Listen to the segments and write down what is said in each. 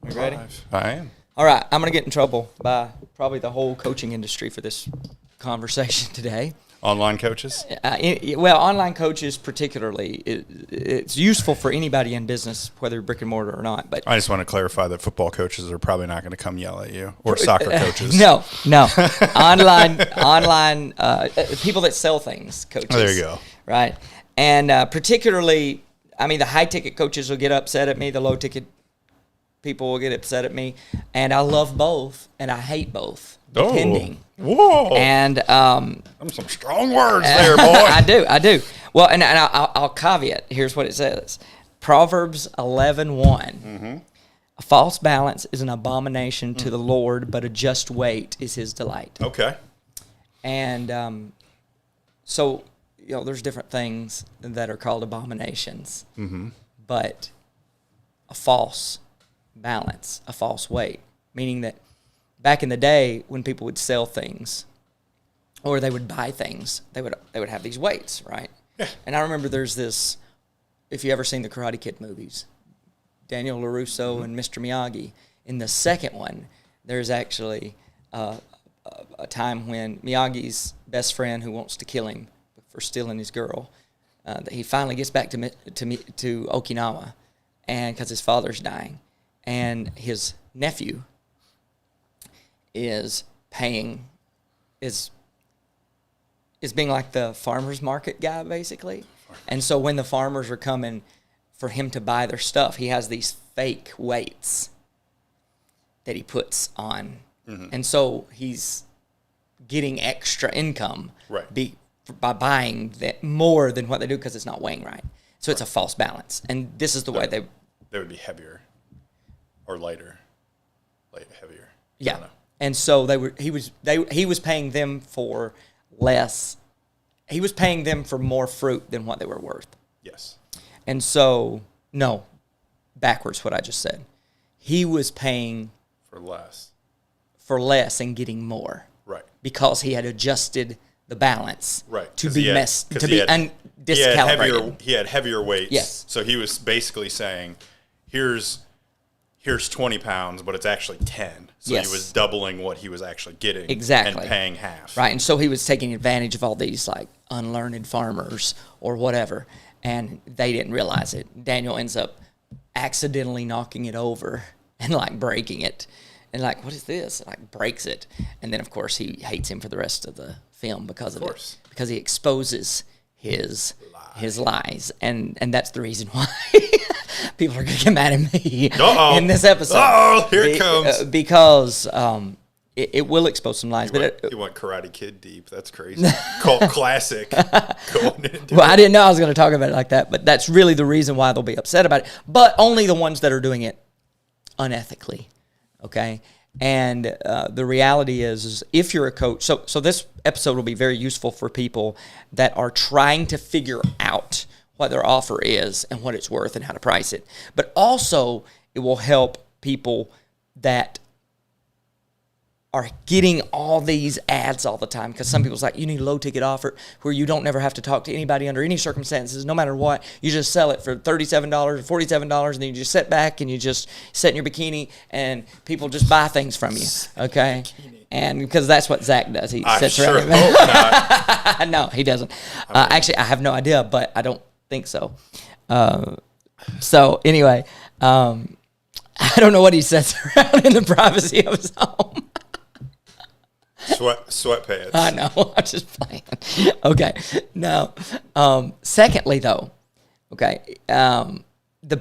You ready? I am. All right. I'm going to get in trouble by probably the whole coaching industry for this conversation today. Online coaches? Well, online coaches particularly, it's useful for anybody in business, whether brick and mortar or not. But I just want to clarify that football coaches are probably not going to come yell at you, or soccer coaches. No. online people that sell things, coaches. Oh, there you go. Right. And particularly, I mean, the high-ticket coaches will get upset at me. The low-ticket people will get upset at me. And I love both, and I hate both, depending. Whoa. And some strong words there, boy. I do. Well, and I'll caveat. Here's what it says. Proverbs 11:1. Mm-hmm. A false balance is an abomination to the Lord, but a just weight is his delight. Okay. And so, there's different things that are called abominations. Mm-hmm. But a false balance, a false weight, meaning that back in the day when people would sell things or they would buy things, they would have these weights, right? Yeah. And I remember there's this, if you ever seen the Karate Kid movies, Daniel LaRusso and Mr. Miyagi. In the second one, there's actually a time when Miyagi's best friend who wants to kill him for stealing his girl, that he finally gets back to Okinawa, and because his father's dying, and his nephew is being like the farmer's market guy, basically. And so when the farmers are coming for him to buy their stuff, he has these fake weights that he puts on. Mm-hmm. And so he's getting extra income by buying that more than what they do because it's not weighing right. So it's a false balance. And this is the way they would be heavier or lighter. Heavier. Yeah. And so he was paying them for less. He was paying them for more fruit than what they were worth. Yes. And so, no, backwards what I just said. He was paying for less and getting more. Right. Because he had adjusted the balance. Right. To be discalibrated. He had heavier weights. Yes. So he was basically saying, here's 20 pounds, but it's actually 10. So yes. He was doubling what he was actually getting. Exactly. And paying half. Right. And so he was taking advantage of all these like unlearned farmers or whatever, and they didn't realize it. Daniel ends up accidentally knocking it over and like breaking it. And like, what is this? And, like, breaks it. And then, of course, he hates him for the rest of the film because of it. Because he exposes his lies. And that's the reason why people are going to get mad at me in this episode. Uh-oh, here it comes. Because it will expose some lies. You went Karate Kid deep. That's crazy. Cult classic. Well, I didn't know I was going to talk about it like that. But that's really the reason why they'll be upset about it. But only the ones that are doing it unethically. Okay, and the reality is if you're a coach, so this episode will be very useful for people that are trying to figure out what their offer is and what it's worth and how to price it. But also, it will help people that are getting all these ads all the time, because some people's like, you need a low-ticket offer where you don't never have to talk to anybody under any circumstances, no matter what. You just sell it for $37 or $47, and then you just sit back and you just sit in your bikini, and people just buy things from you, okay? And because that's what Zach does. He sits around. Not. No, he doesn't. Actually, I have no idea, but I don't think so. So anyway, I don't know what he sits around in the privacy of his home. Sweatpants. I know. I'm just playing. Okay. No. Secondly, though, okay, the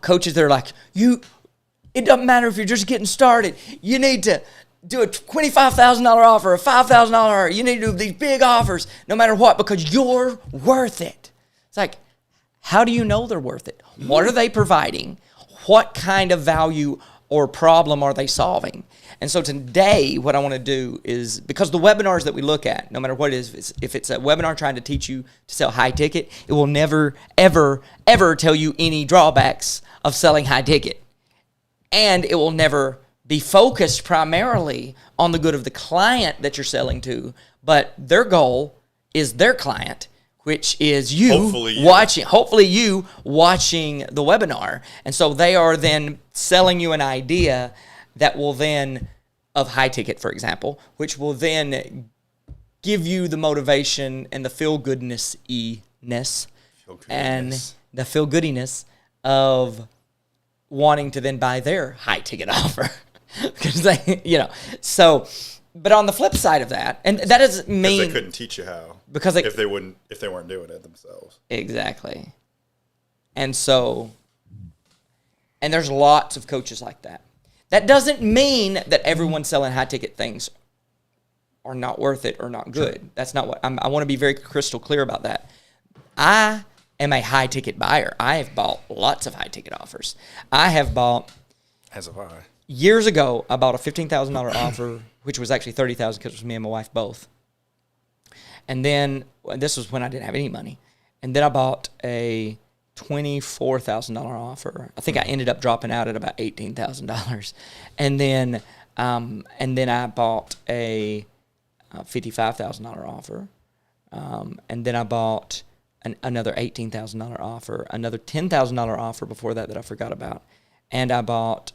coaches, they're like, it doesn't matter if you're just getting started. You need to do a $25,000 offer, a $5,000 offer. You need to do these big offers no matter what, because you're worth it. It's like, how do you know they're worth it? What are they providing? What kind of value or problem are they solving? And so today, what I want to do is, because the webinars that we look at, no matter what it is, if it's a webinar trying to teach you to sell high ticket, it will never, ever, ever tell you any drawbacks of selling high ticket. And it will never be focused primarily on the good of the client that you're selling to, but their goal is their client, which is you Hopefully you watching the webinar. And so they are then selling you an idea that will then, of high ticket, for example, which will then give you the motivation and the feel-goodness-y-ness and the feel-goodiness of wanting to then buy their high ticket offer. Because they, so, but on the flip side of that, and that doesn't mean they couldn't teach you how, because if they weren't doing it themselves. Exactly. And so, and there's lots of coaches like that. That doesn't mean that everyone selling high ticket things are not worth it or not good. Sure. That's not what I want to be very crystal clear about that. I am a high ticket buyer. I have bought lots of high ticket offers. I have bought, as have I. Years ago, I bought a $15,000 offer, which was actually $30,000 because it was me and my wife both. And then this was when I didn't have any money. And then I bought a $24,000 offer. I think I ended up dropping out at about $18,000. And then I bought a $55,000 offer. And then I bought another $18,000 offer, another $10,000 offer before that I forgot about. And I bought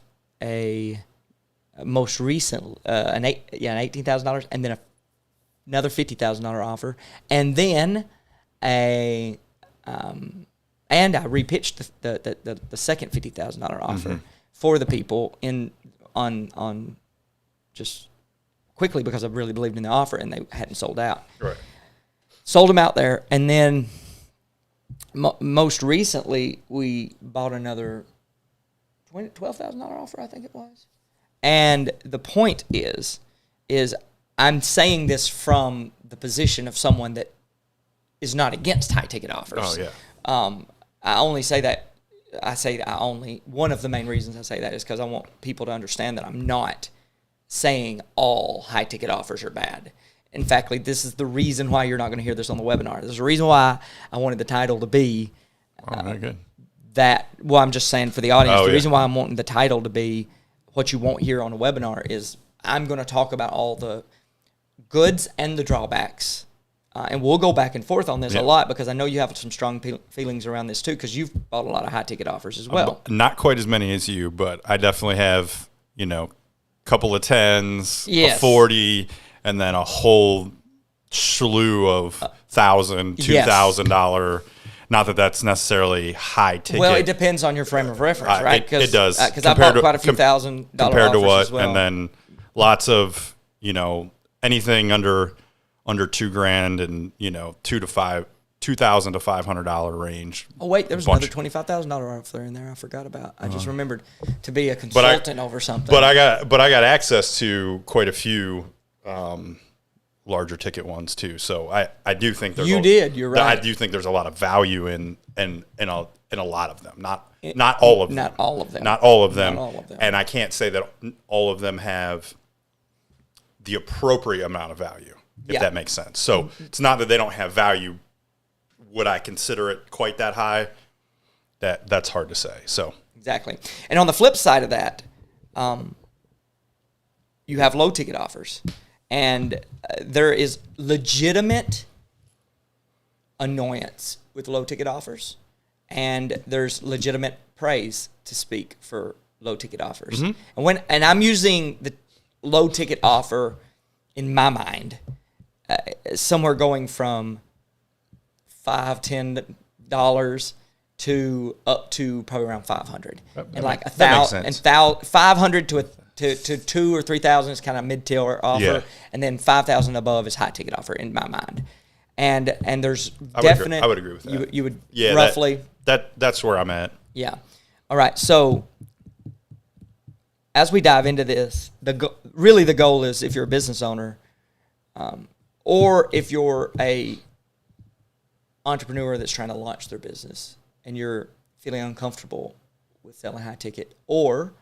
most recent an $18,000, and then another $50,000 offer, and then and I repitched the second $50,000 offer for the people on just quickly because I really believed in the offer and they hadn't sold out. Right. Sold them out there, and then most recently we bought another $12,000 offer, I think it was. And the point is I'm saying this from the position of someone that is not against high ticket offers. Oh yeah. I only say that. One of the main reasons I say that is because I want people to understand that I'm not saying all high ticket offers are bad. In fact, this is the reason why you're not going to hear this on the webinar. There's a reason why I wanted the title to be. Very good. I'm just saying for the audience, reason why I'm wanting the title to be what you won't hear on a webinar is I'm going to talk about all the goods and the drawbacks. And we'll go back and forth on this a lot because I know you have some strong feelings around this too because you've bought a lot of high ticket offers as well. Not quite as many as you, but I definitely have, a couple of 10s, a 40, and then a whole slew of $1,000, $2,000. Not that that's necessarily high ticket. Well, it depends on your frame of reference, right? It does. Because I bought quite a few $1,000 compared to offers what, as well. And then lots of, anything under $2,000 and, $2,000 to $500 range. Oh, wait, there was another $25,000 offer in there I forgot about. I just remembered to be a consultant over something. But I got access to quite a few larger ticket ones too. So I do think there's you're right. I do think there's a lot of value in a lot of them. Not all of them. Not all of them. Not all of them. Not all of them. And I can't say that all of them have the appropriate amount of value, if that makes sense. So it's not that they don't have value. Would I consider it quite that high? That's hard to say. So exactly. And on the flip side of that, you have low ticket offers. And there is legitimate annoyance with low ticket offers, and there's legitimate praise to speak for low ticket offers. And I'm using the low ticket offer in my mind somewhere going from $5-10 to up to probably around $500, and like $500 to $2,000 or $3,000 is kind of mid-tier offer, and then $5,000 above is high ticket offer in my mind. And there's definite. I would agree with that. You would roughly. That's where I'm at. Yeah. All right. So as we dive into this, really the goal is if you're a business owner, or if you're a entrepreneur that's trying to launch their business and you're feeling uncomfortable with selling high ticket, or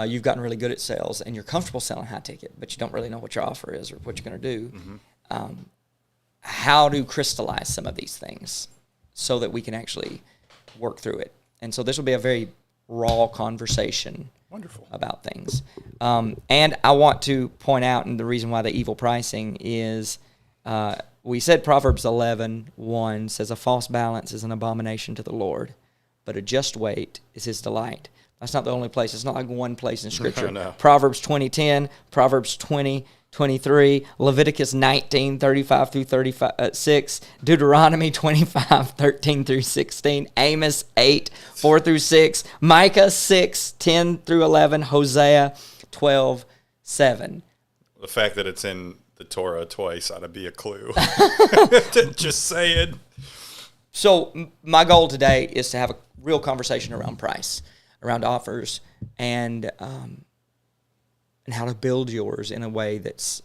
you've gotten really good at sales and you're comfortable selling high ticket, but you don't really know what your offer is or what you're going to do, how to crystallize some of these things so that we can actually work through it. And so this will be a very raw conversation about things. And I want to point out, and the reason why the evil pricing is we said Proverbs 11:1 says, a false balance is an abomination to the Lord, but a just weight is his delight. That's not the only place. It's not like one place in Scripture. No. Proverbs 20:10, Proverbs 20:23, Leviticus 19:35 through 36, Deuteronomy 25:13 through 16, Amos 8:4 through 6, Micah 6:10 through 11, Hosea 12:7. The fact that it's in the Torah twice ought to be a clue. Just saying. So my goal today is to have a real conversation around price, around offers, and how to build yours in a way that's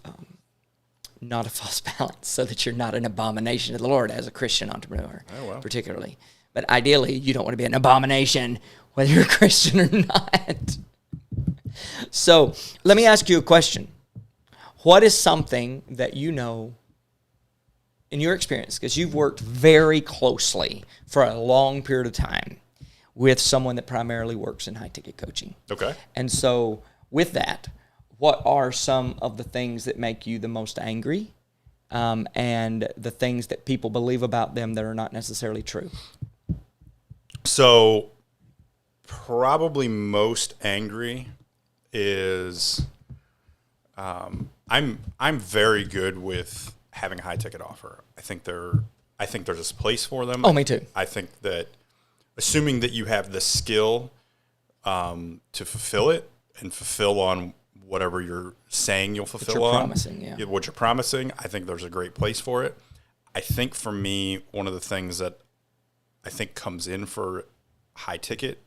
not a false balance, so that you're not an abomination to the Lord as a Christian entrepreneur, particularly. But ideally, you don't want to be an abomination whether you're a Christian or not. So let me ask you a question. What is something that you know in your experience, because you've worked very closely for a long period of time with someone that primarily works in high-ticket coaching? Okay. And so with that, what are some of the things that make you the most angry, and the things that people believe about them that are not necessarily true? So probably most angry is I'm very good with having a high ticket offer. I think there's a place for them. Oh, me too. I think that assuming that you have the skill to fulfill it and fulfill on whatever you're saying you'll fulfill on, what you're promising, I think there's a great place for it. I think for me, one of the things that I think comes in for high ticket,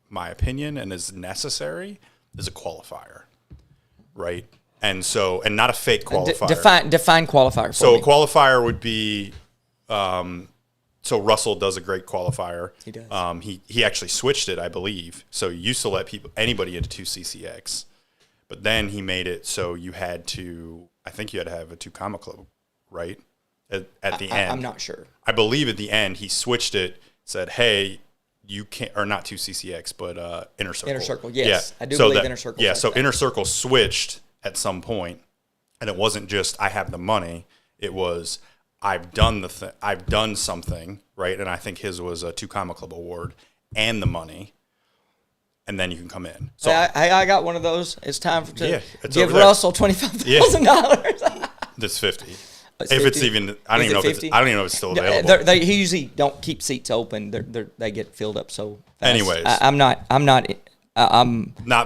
my opinion, and is necessary, is a qualifier, right? And so, and not a fake qualifier. Define qualifier for so me. A qualifier would be, so Russell does a great qualifier. He does. He actually switched it, I believe. So he used to let anybody into 2CCX, but then he made it so you had to, I think you had to have a 2 comma club, right? At the end. I'm not sure. I believe at the end he switched it, said, hey, you can't, or not 2CCX, but Inner Circle. Inner Circle, yes. Yeah. I do believe Inner Circle. Yeah, so Inner Circle switched at some point, and it wasn't just I have the money. It was I've done something, right? And I think his was a 2 comma club award and the money, and then you can come in. So I got one of those. It's time to give Russell $25,000. That's 50. It's if 50? it's even, I don't even know if it's still available. They usually don't keep seats open. They get filled up so fast. Anyways, I'm not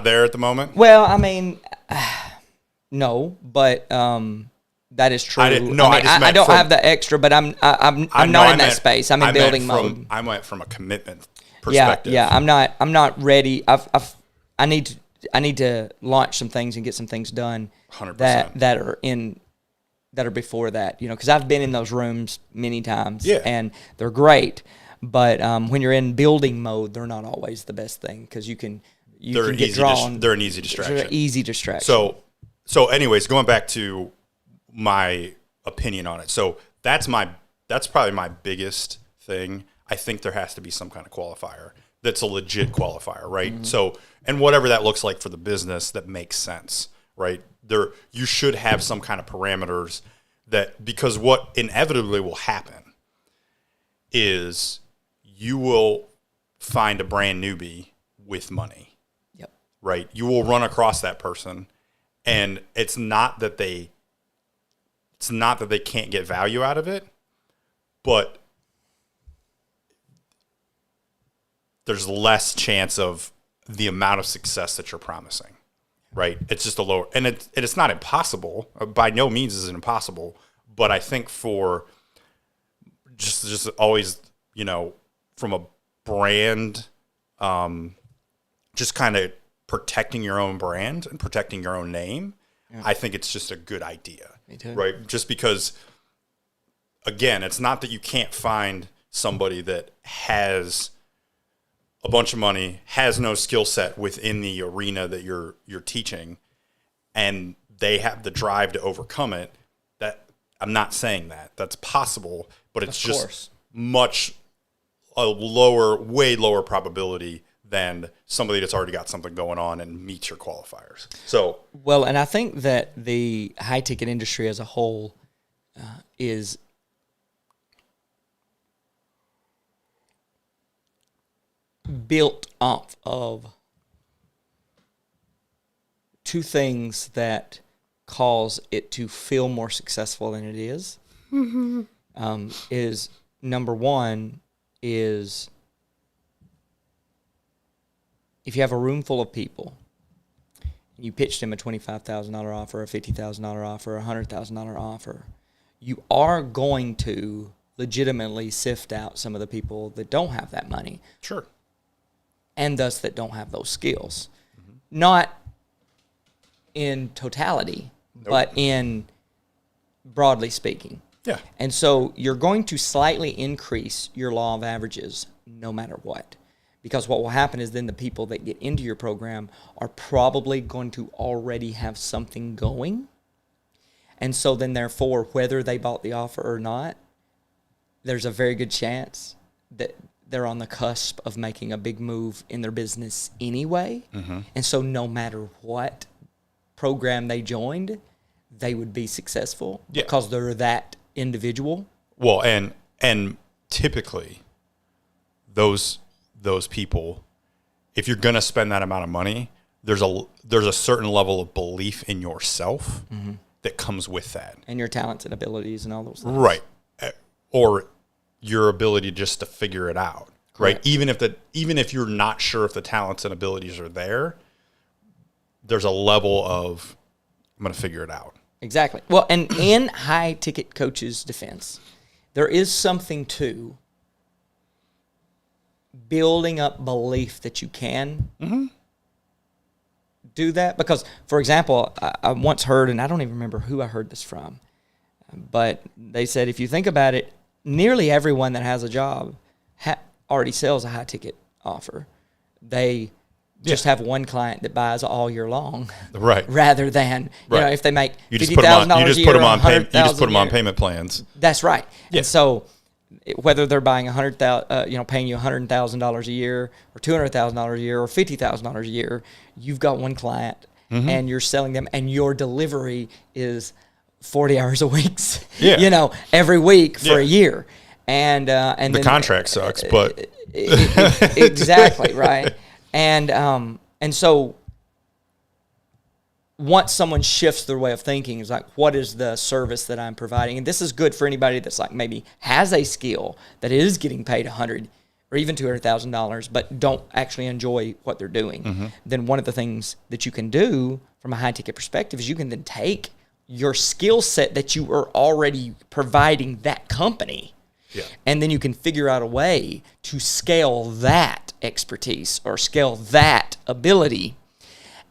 there at the moment. Well, I mean, no, but that is true. I don't have the extra, but I'm not in that space. I'm in building mode. I went from a commitment perspective. Yeah. I'm not ready. I need to launch some things and get some things done 100%. that are before that, because I've been in those rooms many times, yeah, and they're great. But when you're in building mode, they're not always the best thing, because you can get drawn. They're an easy distraction. They're an easy distraction. So anyways, going back to my opinion on it. So that's probably my biggest thing. I think there has to be some kind of qualifier that's a legit qualifier, right? Mm-hmm. So, and whatever that looks like for the business, that makes sense, right? You should have some kind of parameters because what inevitably will happen is you will find a brand newbie with money. Yep. Right? You will run across that person, and it's not that they can't get value out of it, but there's less chance of the amount of success that you're promising. Right, it's just a lower, and it's not impossible. By no means is it impossible, but I think for just always, from a brand, just kind of protecting your own brand and protecting your own name, I think it's just a good idea. Me too. Right, just because, again, it's not that you can't find somebody that has a bunch of money, has no skill set within the arena that you're teaching, and they have the drive to overcome it. That I'm not saying that's possible, but it's just way lower probability than somebody that's already got something going on and meets your qualifiers. So well, and I think that the high ticket industry as a whole is built off of two things that cause it to feel more successful than it is. Is number one is if you have a room full of people, you pitch them a $25,000 offer, a $50,000 offer, a $100,000 offer, you are going to legitimately sift out some of the people that don't have that money. Sure. And thus that don't have those skills. Not in totality, but in broadly speaking. Yeah. And so you're going to slightly increase your law of averages no matter what. Because what will happen is then the people that get into your program are probably going to already have something going. And so then therefore, whether they bought the offer or not, there's a very good chance that they're on the cusp of making a big move in their business anyway. And so no matter what program they joined, they would be successful because they're that individual. Well, and typically those people, if you're going to spend that amount of money, there's a certain level of belief in yourself that comes with that. And your talents and abilities and all those things. Right. Or your ability just to figure it out. Correct. Right. Even if you're not sure if the talents and abilities are there, there's a level of, I'm going to figure it out. Exactly. Well, and in high ticket coaches' defense, there is something to building up belief that you can do that. Because, for example, I once heard, and I don't even remember who I heard this from, but they said if you think about it, nearly everyone that has a job already sells a high ticket offer. They just have one client that buys all year long, right? Rather than you know, if they make $50,000 you just put them on payment plans. That's right. Yeah. And so whether they're buying paying you $100,000 a year or $200,000 a year or $50,000 a year, you've got one client and you're selling them, and your delivery is 40 hours a week, every week for a year. And the then, contract sucks, but exactly right. And so once someone shifts their way of thinking, it's like, what is the service that I'm providing? And this is good for anybody that's like maybe has a skill that is getting paid $100,000 or even $200,000, but don't actually enjoy what they're doing. Then one of the things that you can do from a high ticket perspective is you can then take your skill set that you are already providing that company. Yeah. And then you can figure out a way to scale that expertise or scale that ability.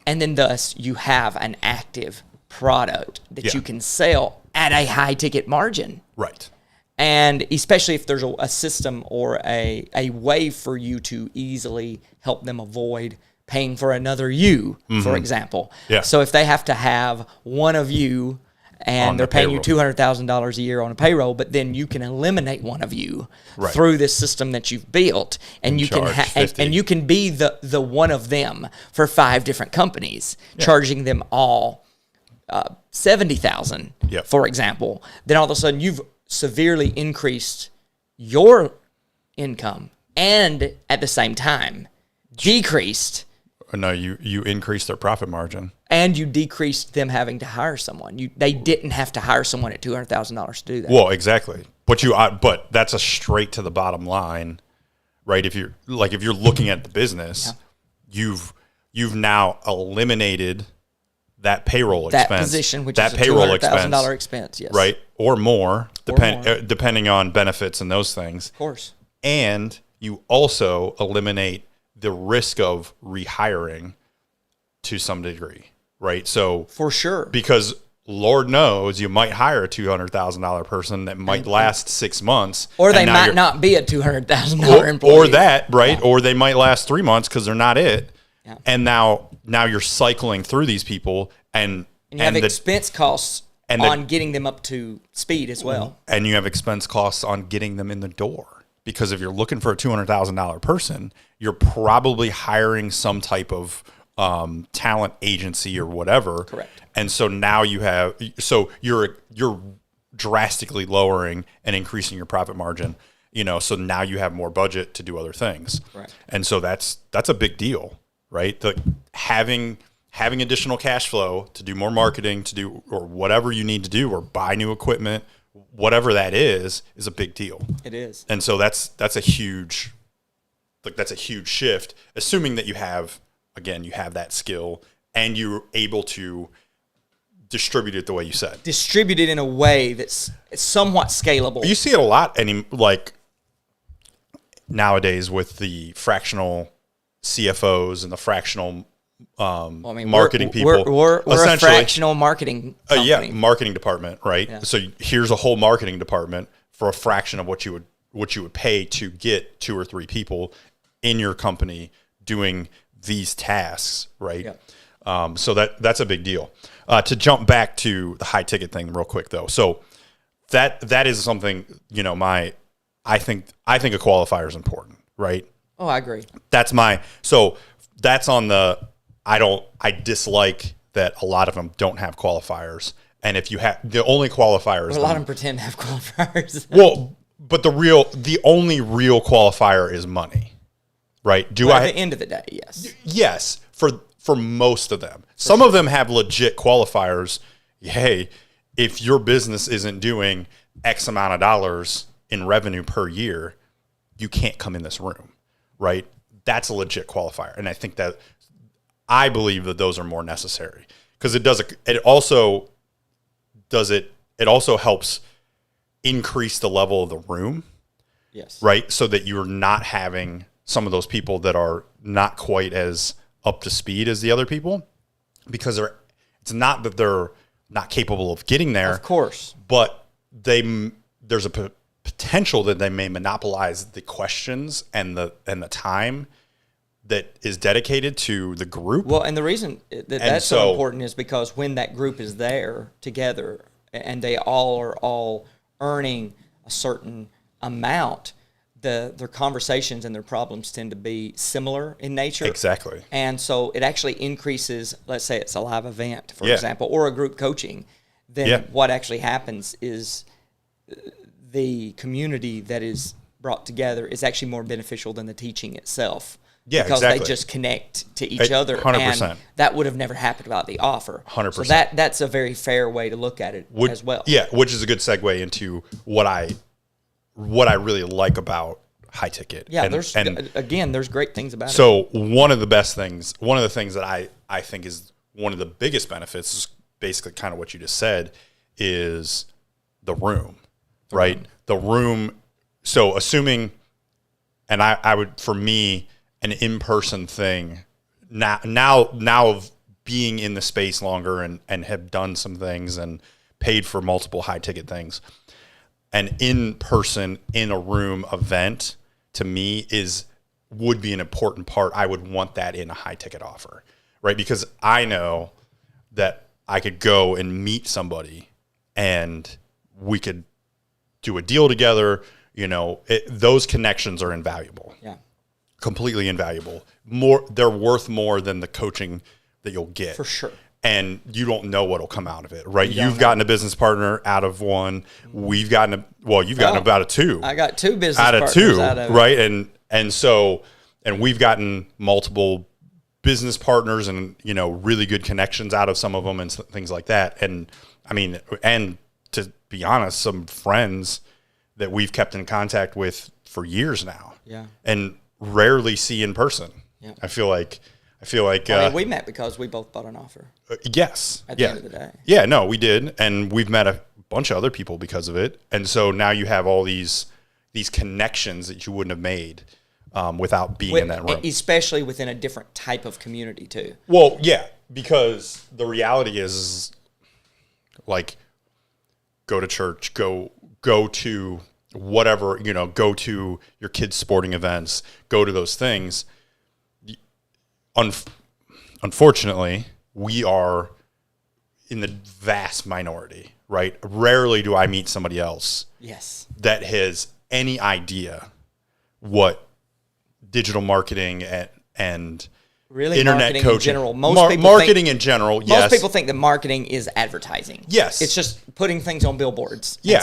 And then thus you have an active product that you can sell at a high ticket margin. Right. And especially if there's a system or a way for you to easily help them avoid paying for another you, for example. Yeah. So if they have to have one of you and they're paying you $200,000 a year on a payroll, but then you can eliminate one of you through this system that you've built, and you can and you can be the one of them for 5 different companies, charging them all $70,000, for example. Then all of a sudden you've severely increased your income, and at the same time decreased. No, you increased their profit margin. And you decreased them having to hire someone. They didn't have to hire someone at $200,000 to do that. Well, exactly. But that's a straight to the bottom line, right? If you're looking at the business, you've now eliminated that payroll expense, that position, which that is a payroll $200,000 expense, yes, right, or more, depending on benefits and those things. Of course. And you also eliminate the risk of rehiring to some degree, right? So for sure, because Lord knows you might hire a $200,000 person that might last 6 months, or they might not be a $200,000 employee, or that, right? Yeah. Or they might last 3 months because they're not it. Yeah. And now you're cycling through these people, and you have expense costs on getting them up to speed as well. And you have expense costs on getting them in the door. Because if you're looking for a $200,000 person, you're probably hiring some type of talent agency or whatever. Correct. And so now you're drastically lowering and increasing your profit margin. so now you have more budget to do other things. Right. And so that's a big deal, right? Having additional cash flow to do more marketing, to do, or whatever you need to do, or buy new equipment, whatever that is a big deal. It is. And so that's a huge shift, assuming that you have that skill and you're able to distribute it the way you said. Distribute it in a way that's somewhat scalable. You see it a lot, nowadays with the fractional CFOs and the fractional marketing people. We're a fractional marketing company. Marketing department, right? Yeah. So here's a whole marketing department for a fraction of what you would pay to get 2 or 3 people in your company doing these tasks, right? Yeah. So that's a big deal. To jump back to the high ticket thing real quick though. So that is something, I think a qualifier is important, right? Oh, I agree. That's on I dislike that a lot of them don't have qualifiers. And if you have the only qualifier is a lot of them pretend to have qualifiers. Well, but the only real qualifier is money, right? At the end of the day, yes. Yes, for most of them. Some of them have legit qualifiers. Hey, if your business isn't doing X amount of dollars in revenue per year, you can't come in this room, right? That's a legit qualifier. And I believe that those are more necessary because it also helps increase the level of the room. Yes. Right. So that you're not having some of those people that are not quite as up to speed as the other people, because it's not that they're not capable of getting there, of course, but there's a potential that they may monopolize the questions and the time that is dedicated to the group. Well, and the reason that's so important is because when that group is there together and they all are all earning a certain amount, their conversations and their problems tend to be similar in nature. Exactly. And so it actually increases, let's say it's a live event, for example, or a group coaching. Then what actually happens is the community that is brought together is actually more beneficial than the teaching itself. Yeah, because exactly. they just connect to each other. 100%. And that would have never happened without the offer. 100%. So that's a very fair way to look at it as well. Yeah, which is a good segue into what I really like about high ticket. Yeah, there's great things about it. So one of the things that I think is one of the biggest benefits is basically kind of what you just said is the room, right? The room. So assuming, and I would, for me, an in-person thing now of being in the space longer and have done some things and paid for multiple high ticket things, an in-person in a room event to me would be an important part. I would want that in a high ticket offer, right? Because I know that I could go and meet somebody and we could do a deal together. Those connections are invaluable. Yeah. Completely invaluable. They're worth more than the coaching that you'll get. For sure. And you don't know what'll come out of it, right? You've gotten a business partner out of one. You've gotten about a 2. I got 2 business partners out of it. Right? And we've gotten multiple business partners and, really good connections out of some of them and things like that. And I mean, and to be honest, some friends that we've kept in contact with for years now. Yeah. And rarely see in person. Yeah. I feel like we met because we both bought an offer. Yes. At the end of the day. Yeah, no, we did. And we've met a bunch of other people because of it. And so now you have all these connections that you wouldn't have made without being in that room. Especially within a different type of community too. Well, yeah, because the reality is like go to church, go to whatever, go to your kids' sporting events, go to those things. Unfortunately, we are in the vast minority, right? Rarely do I meet somebody else that has any idea what digital marketing and Really, internet marketing coaching. in general. Marketing in general, yes. Most people think that marketing is advertising. Yes. It's just putting things on billboards. Yeah,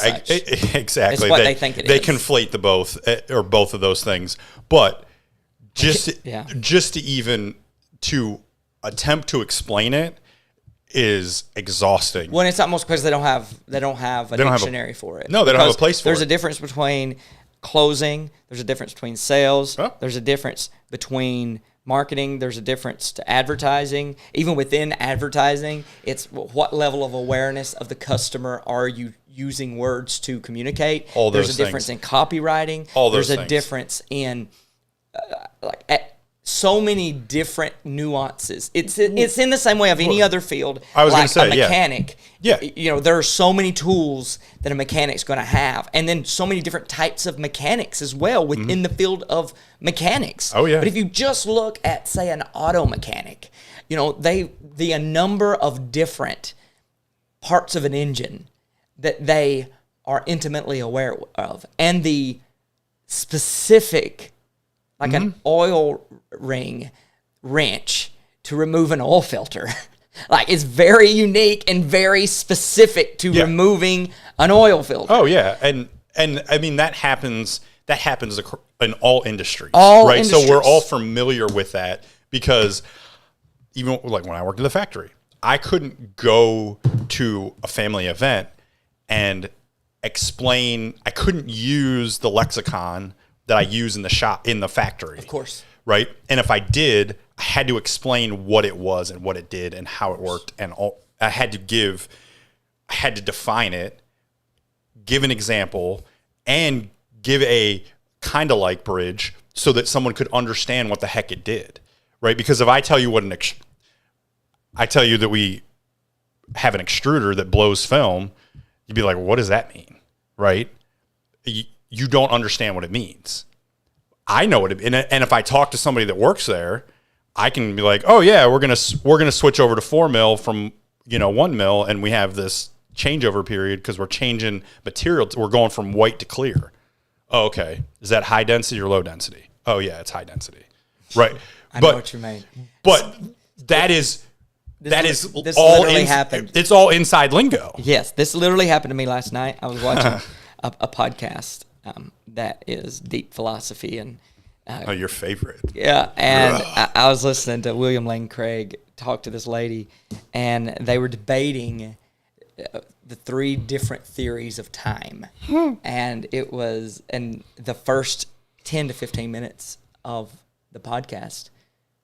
exactly. It's what they think it is. They conflate the both, or both of those things. But just to even to attempt to explain it is exhausting. Well, it's almost because they don't have a dictionary for it. No, they don't have a place for it. There's a difference between closing. There's a difference between sales. Huh? There's a difference between marketing. There's a difference to advertising. Even within advertising, it's what level of awareness of the customer are you using words to communicate. All those There's a difference in copywriting. All those There's a difference in so many different nuances. It's in the same way of any other field. I was going to say, a mechanic. Yeah. You know, there are so many tools that a mechanic's going to have, and then so many different types of mechanics as well within the field of mechanics. Oh, yeah. But if you just look at, say, an auto mechanic, you know, the number of different parts of an engine that they are intimately aware of, and the specific, like an oil ring wrench to remove an oil filter. Like, it's very unique and very specific to removing an oil filter. Oh yeah, and I mean that happens in all industries, right? Industries. So we're all familiar with that, because even like when I worked at the factory, I couldn't go to a family event and explain. I couldn't use the lexicon that I use in the shop, in the factory. Of course. Right? And if I did, I had to explain what it was and what it did and how it worked, and all. I had to define it, give an example, and give a kind of like bridge so that someone could understand what the heck it did. Right? Because if I tell you I tell you that we have an extruder that blows film, you'd be like, well, what does that mean? Right? You don't understand what it means. I know what it, and if I talk to somebody that works there, I can be like, oh yeah, we're gonna switch over to 4 mil from 1 mil, and we have this changeover period because we're changing material. We're going from white to clear. Oh, okay. Is that high density or low density? Oh yeah, it's high density. Right. I know what you mean. But this all literally happened. It's all inside lingo. Yes, this literally happened to me last night. I was watching a podcast that is deep philosophy and your favorite. Yeah, and I was listening to William Lane Craig talk to this lady, and they were debating the 3 different theories of time. And the first 10 to 15 minutes of the podcast,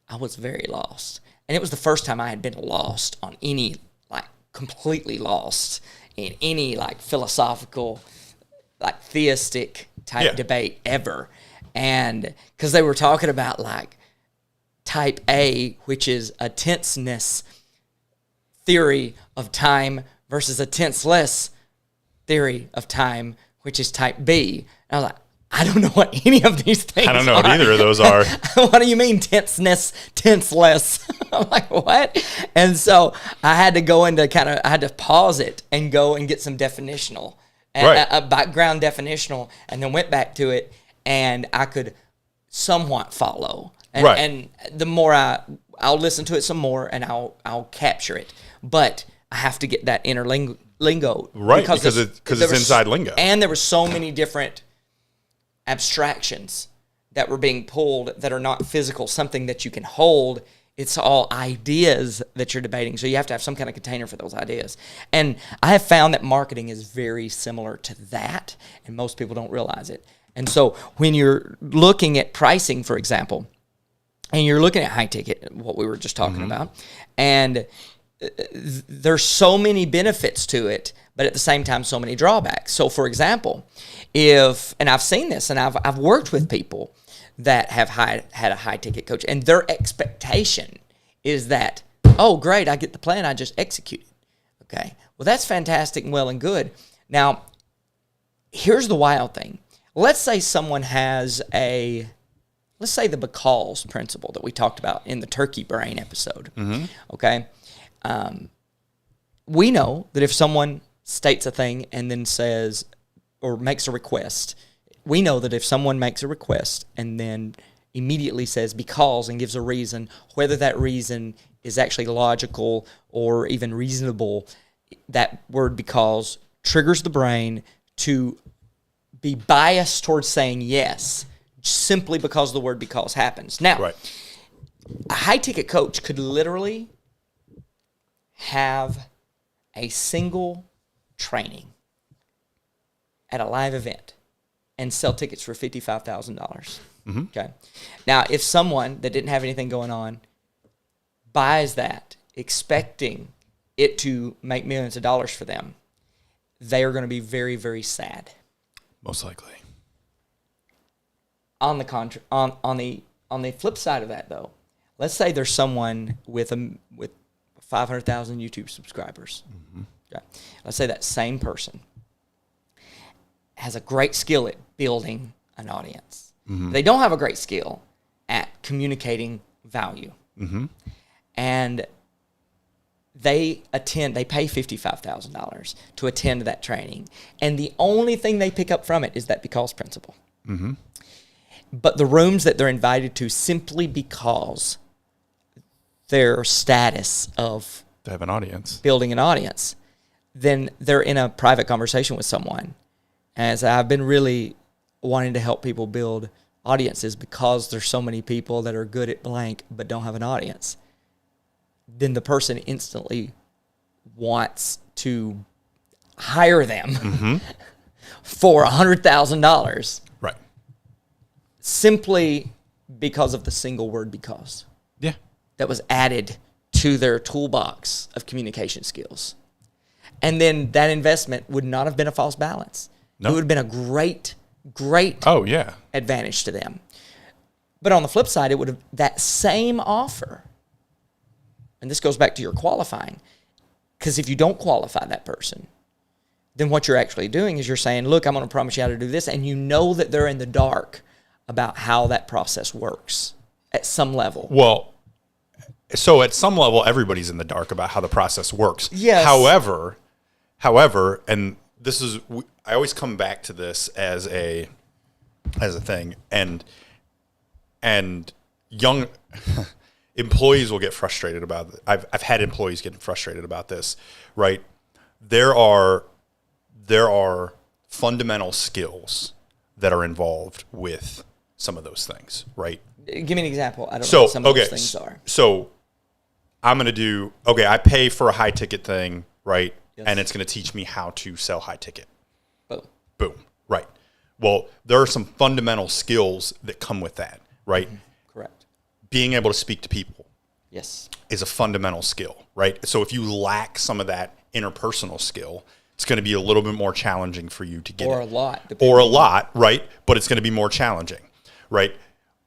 I was very lost. And it was the first time I had been lost on any, like, completely lost in any, like, philosophical, like, theistic type debate ever. And because they were talking about, like, type A, which is a tenseness theory of time, versus a tenseless theory of time, which is type B. And I was like, I don't know what any of these things are. I don't know what either of those are. What do you mean tenseness, tenseless? I'm like, what? And so I had to go into I had to pause it and go and get some definitional, a background definitional, and then went back to it, and I could somewhat follow. And the more I'll listen to it some more, and I'll capture it. But I have to get that inner lingo. Right, because it's inside lingo. And there were so many different abstractions that were being pulled that are not physical, something that you can hold. It's all ideas that you're debating. So you have to have some kind of container for those ideas. And I have found that marketing is very similar to that, and most people don't realize it. And so when you're looking at pricing, for example, and you're looking at high ticket, what we were just talking about, and there's so many benefits to it, but at the same time, so many drawbacks. So, for example, and I've seen this, and I've worked with people that have had a high ticket coach, and their expectation is that, oh, great, I get the plan, I just execute it. Okay, well, that's fantastic and well and good. Now, here's the wild thing. Let's say someone has let's say the Bacall's principle that we talked about in the turkey brain episode. Okay. We know that if someone states a thing and then says, or makes a request, we know that if someone makes a request and then immediately says because and gives a reason, whether that reason is actually logical or even reasonable, that word because triggers the brain to be biased towards saying yes simply because the word because happens. Now, a high-ticket coach could literally have a single training at a live event and sell tickets for $55,000. Mm-hmm. Okay. Now, if someone that didn't have anything going on buys that, expecting it to make millions of dollars for them, they are going to be very, very sad. Most likely. On the flip side of that, though, let's say there's someone with 500,000 YouTube subscribers. Mm-hmm. Okay. Let's say that same person has a great skill at building an audience. Mm-hmm. They don't have a great skill at communicating value. Mm-hmm. And they pay $55,000 to attend that training. And the only thing they pick up from it is that because principle. Mm-hmm. But the rooms that they're invited to simply because their status of they have an audience, building an audience, then they're in a private conversation with someone. As I've been really wanting to help people build audiences because there's so many people that are good at blank but don't have an audience. Then the person instantly wants to hire them mm-hmm. for $100,000. Right. Simply because of the single word because. Yeah. That was added to their toolbox of communication skills. And then that investment would not have been a false balance. No. It would have been a great advantage to them. But on the flip side, it would have that same offer. And this goes back to your qualifying. Because if you don't qualify that person, then what you're actually doing is you're saying, look, I'm going to promise you how to do this. And you know that they're in the dark about how that process works at some level. Well, so at some level, everybody's in the dark about how the process works. Yes. However, and this is, I always come back to this as a thing, and young employees will get frustrated about it. I've had employees getting frustrated about this, right? There are fundamental skills that are involved with some of those things, right? Give me an example. I don't know what some of those things are. So I'm going to do, I pay for a high ticket thing, right? Yes. And it's going to teach me how to sell high ticket. Boom. Right. Well, there are some fundamental skills that come with that, right? Mm-hmm. Correct. Being able to speak to people. Yes. Is a fundamental skill, right? So if you lack some of that interpersonal skill, it's going to be a little bit more challenging for you to get a lot, right? But it's going to be more challenging, right?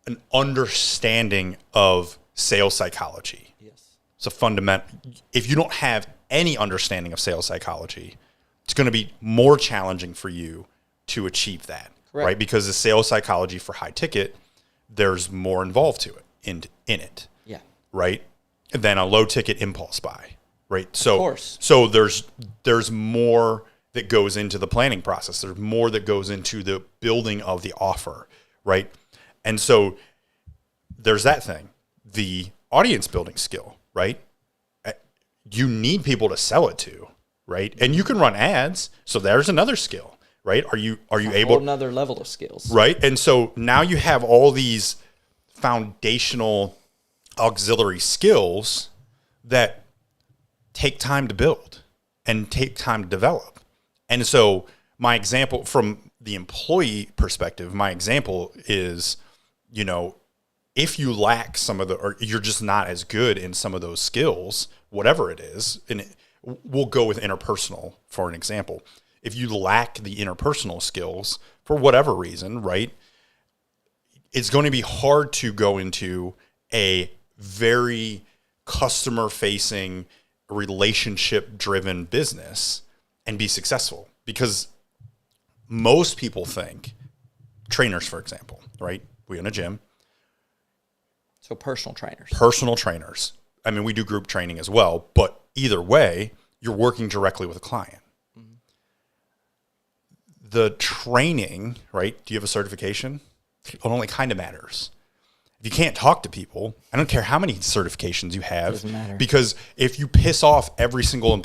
An understanding of sales psychology. Yes. It's a fundamental. If you don't have any understanding of sales psychology, it's going to be more challenging for you to achieve that, correct, right? Because the sales psychology for high ticket, there's more involved to it in it, yeah, right, than a low ticket impulse buy, right? So, of course. So there's more that goes into the planning process. There's more that goes into the building of the offer, right? And so there's that thing, the audience building skill, right? You need people to sell it to, right? And you can run ads, so there's another skill, right? Are you able? Another level of skills, right? And so now you have all these foundational auxiliary skills that take time to build and take time to develop. And so my example from the employee perspective, my example is, if you lack some of or you're just not as good in some of those skills, whatever it is, and we'll go with interpersonal for an example. If you lack the interpersonal skills for whatever reason, right, it's going to be hard to go into a very customer-facing, relationship-driven business and be successful. Because most people think, trainers, for example, right? We own a gym. So personal trainers. Personal trainers. I mean, we do group training as well, but either way, you're working directly with a client. Mm-hmm. The training, right? Do you have a certification? It only kind of matters. If you can't talk to people, I don't care how many certifications you have, because if you piss off every single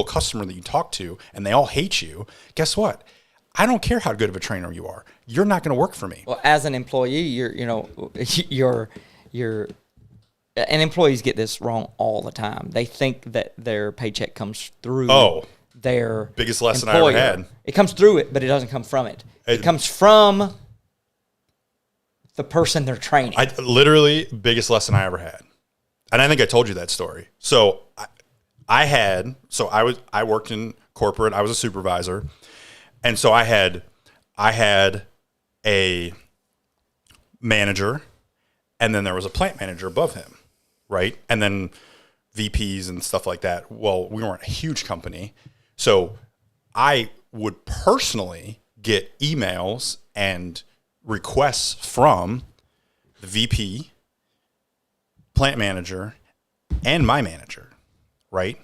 customer that you talk to and they all hate you, guess what? I don't care how good of a trainer you are. You're not going to work for me. Well, as an employee, and employees get this wrong all the time. They think that their paycheck comes through their biggest lesson employer. I ever had. It comes through it, but it doesn't come from it. It comes from the person they're training. Literally, biggest lesson I ever had. And I think I told you that story. So I worked in corporate. I was a supervisor. And so I had a manager, and then there was a plant manager above him, right? And then VPs and stuff like that. Well, we weren't a huge company. So I would personally get emails and requests from the VP, plant manager, and my manager, right?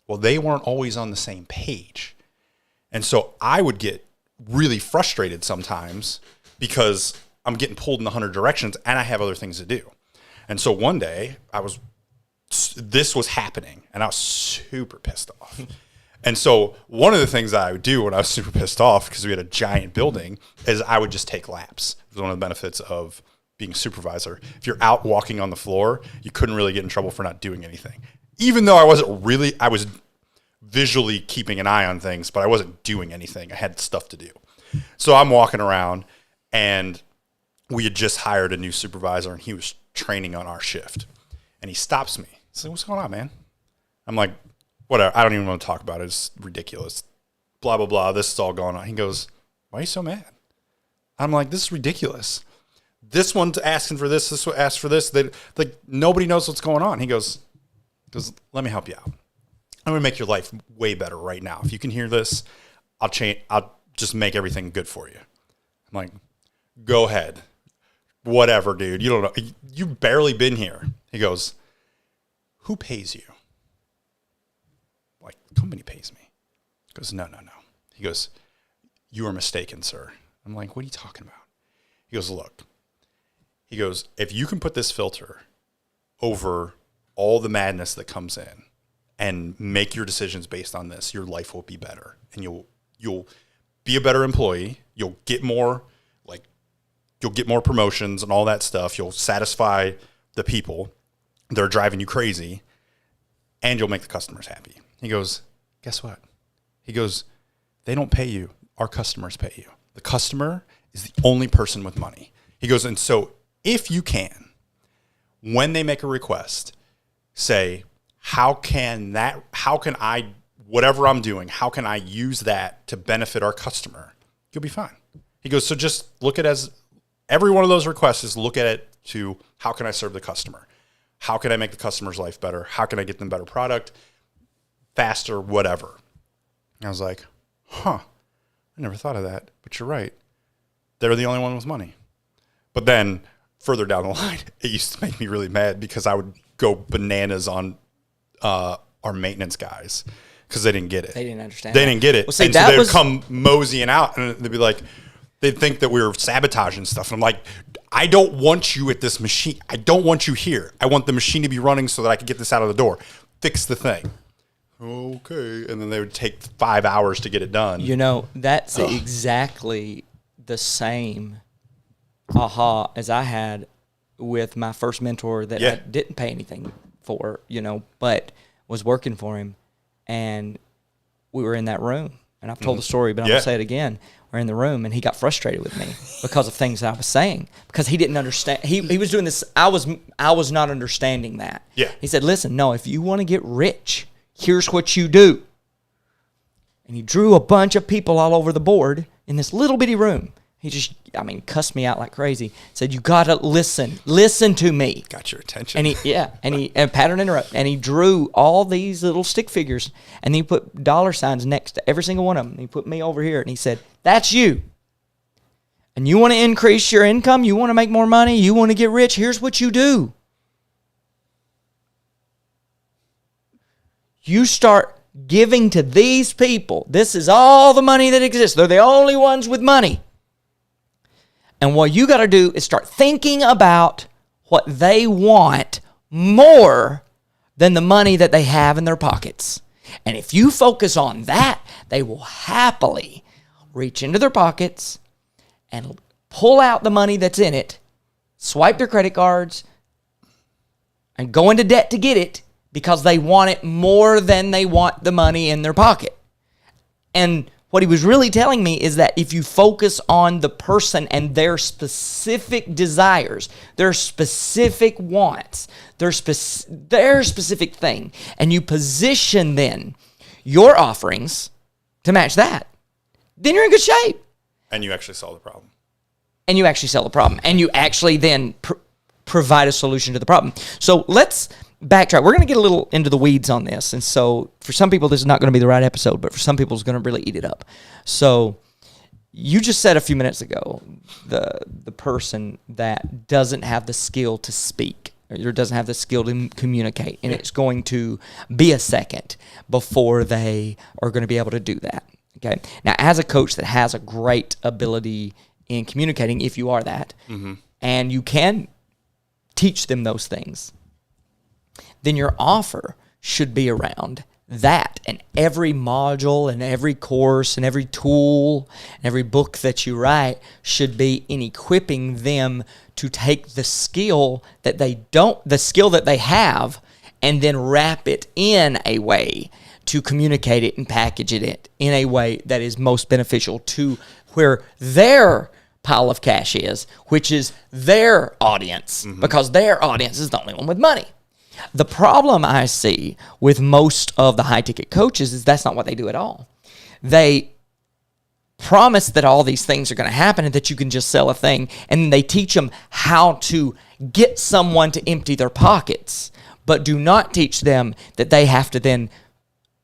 Well, they weren't always on the same page. And so I would get really frustrated sometimes because I'm getting pulled in 100 directions and I have other things to do. And so one day this was happening and I was super pissed off. And so one of the things that I would do when I was super pissed off, because we had a giant building, is I would just take laps. It was one of the benefits of being a supervisor. If you're out walking on the floor, you couldn't really get in trouble for not doing anything. Even though I was visually keeping an eye on things, but I wasn't doing anything. I had stuff to do. So I'm walking around, and we had just hired a new supervisor, and he was training on our shift. And he stops me. He said, "What's going on, man?" I'm like, "Whatever. I don't even want to talk about it. It's ridiculous. Blah, blah, blah. This is all going on." He goes, "Why are you so mad?" I'm like, "This is ridiculous. This one's asking for this. This one asked for this. Like, nobody knows what's going on." He goes, "Let me help you out. I'm going to make your life way better right now. If you can hear this, I'll just make everything good for you." I'm like, "Go ahead. Whatever, dude. You don't know. You've barely been here." He goes, "Who pays you?" Like, the company pays me. He goes, No. He goes, "You are mistaken, sir." I'm like, "What are you talking about?" He goes, "Look." He goes, "If you can put this filter over all the madness that comes in and make your decisions based on this, your life will be better. And you'll be a better employee. You'll get more promotions and all that stuff. You'll satisfy the people that are driving you crazy, and you'll make the customers happy." He goes, "Guess what?" He goes, "They don't pay you. Our customers pay you. The customer is the only person with money." He goes, "And so if you can, when they make a request, say, how can I, whatever I'm doing, how can I use that to benefit our customer? You'll be fine." He goes, "So just look at it as every one of those requests is look at it to how can I serve the customer? How can I make the customer's life better? How can I get them better product, faster, whatever?" And I was like, I never thought of that, but you're right. They're the only one with money. But then further down the line, it used to make me really mad because I would go bananas on our maintenance guys because they didn't get it. They didn't understand. They didn't get it. Well, see, and so they'd come moseying out, and they'd be like, they'd think that we were sabotaging stuff. And I'm like, "I don't want you at this machine. I don't want you here. I want the machine to be running so that I can get this out of the door. Fix the thing." "Okay." And then they would take 5 hours to get it done. That's exactly the same aha as I had with my first mentor that I didn't pay anything for, but was working for him. And we were in that room. And I've told the story, but I'm going to say it again. We're in the room, and he got frustrated with me because of things that I was saying, because he didn't understand. He was doing this. I was not understanding that. Yeah. He said, "Listen, no, if you want to get rich, here's what you do." And he drew a bunch of people all over the board in this little bitty room. He just, cussed me out like crazy. Said, "You got to listen to me." Got your attention. And pattern interrupt. And he drew all these little stick figures, and he put dollar signs next to every single one of them. And he put me over here, and he said, "That's you. And you want to increase your income? You want to make more money? You want to get rich? Here's what you do. You start giving to these people. This is all the money that exists. They're the only ones with money. And what you got to do is start thinking about what they want more than the money that they have in their pockets. And if you focus on that, they will happily reach into their pockets and pull out the money that's in it, swipe their credit cards, and go into debt to get it because they want it more than they want the money in their pocket. And what he was really telling me is that if you focus on the person and their specific desires, their specific wants, their specific thing, and you position then your offerings to match that, then you're in good shape. And you actually solve the problem. And you actually sell the problem. And you actually then provide a solution to the problem. So let's backtrack. We're going to get a little into the weeds on this. And so for some people, this is not going to be the right episode, but for some people, it's going to really eat it up. So you just said a few minutes ago, the person that doesn't have the skill to speak or doesn't have the skill to communicate, and it's going to be a second before they are going to be able to do that. Okay. Now, as a coach that has a great ability in communicating, if you are that, and you can teach them those things, then your offer should be around that. And every module and every course and every tool and every book that you write should be in equipping them to take the skill that they have and then wrap it in a way to communicate it and package it in a way that is most beneficial to where their pile of cash is, which is their audience, because their audience is the only one with money. The problem I see with most of the high-ticket coaches is that's not what they do at all. They promise that all these things are going to happen and that you can just sell a thing, and they teach them how to get someone to empty their pockets, but do not teach them that they have to then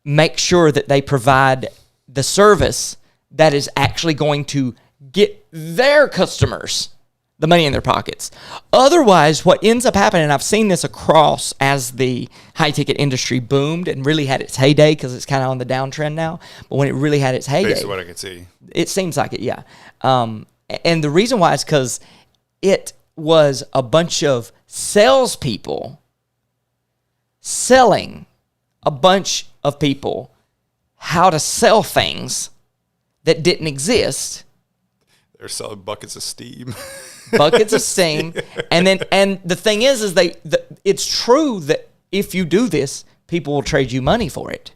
make sure that they provide the service that is actually going to get their customers the money in their pockets. Otherwise, what ends up happening, and I've seen this across as the high-ticket industry boomed and really had its heyday, because it's kind of on the downtrend now, but when it really had its heyday, based on what I can see, it seems like it, yeah. And the reason why is because it was a bunch of salespeople selling a bunch of people how to sell things that didn't exist. They're selling buckets of steam. Buckets of steam. And the thing is it's true that if you do this, people will trade you money for it.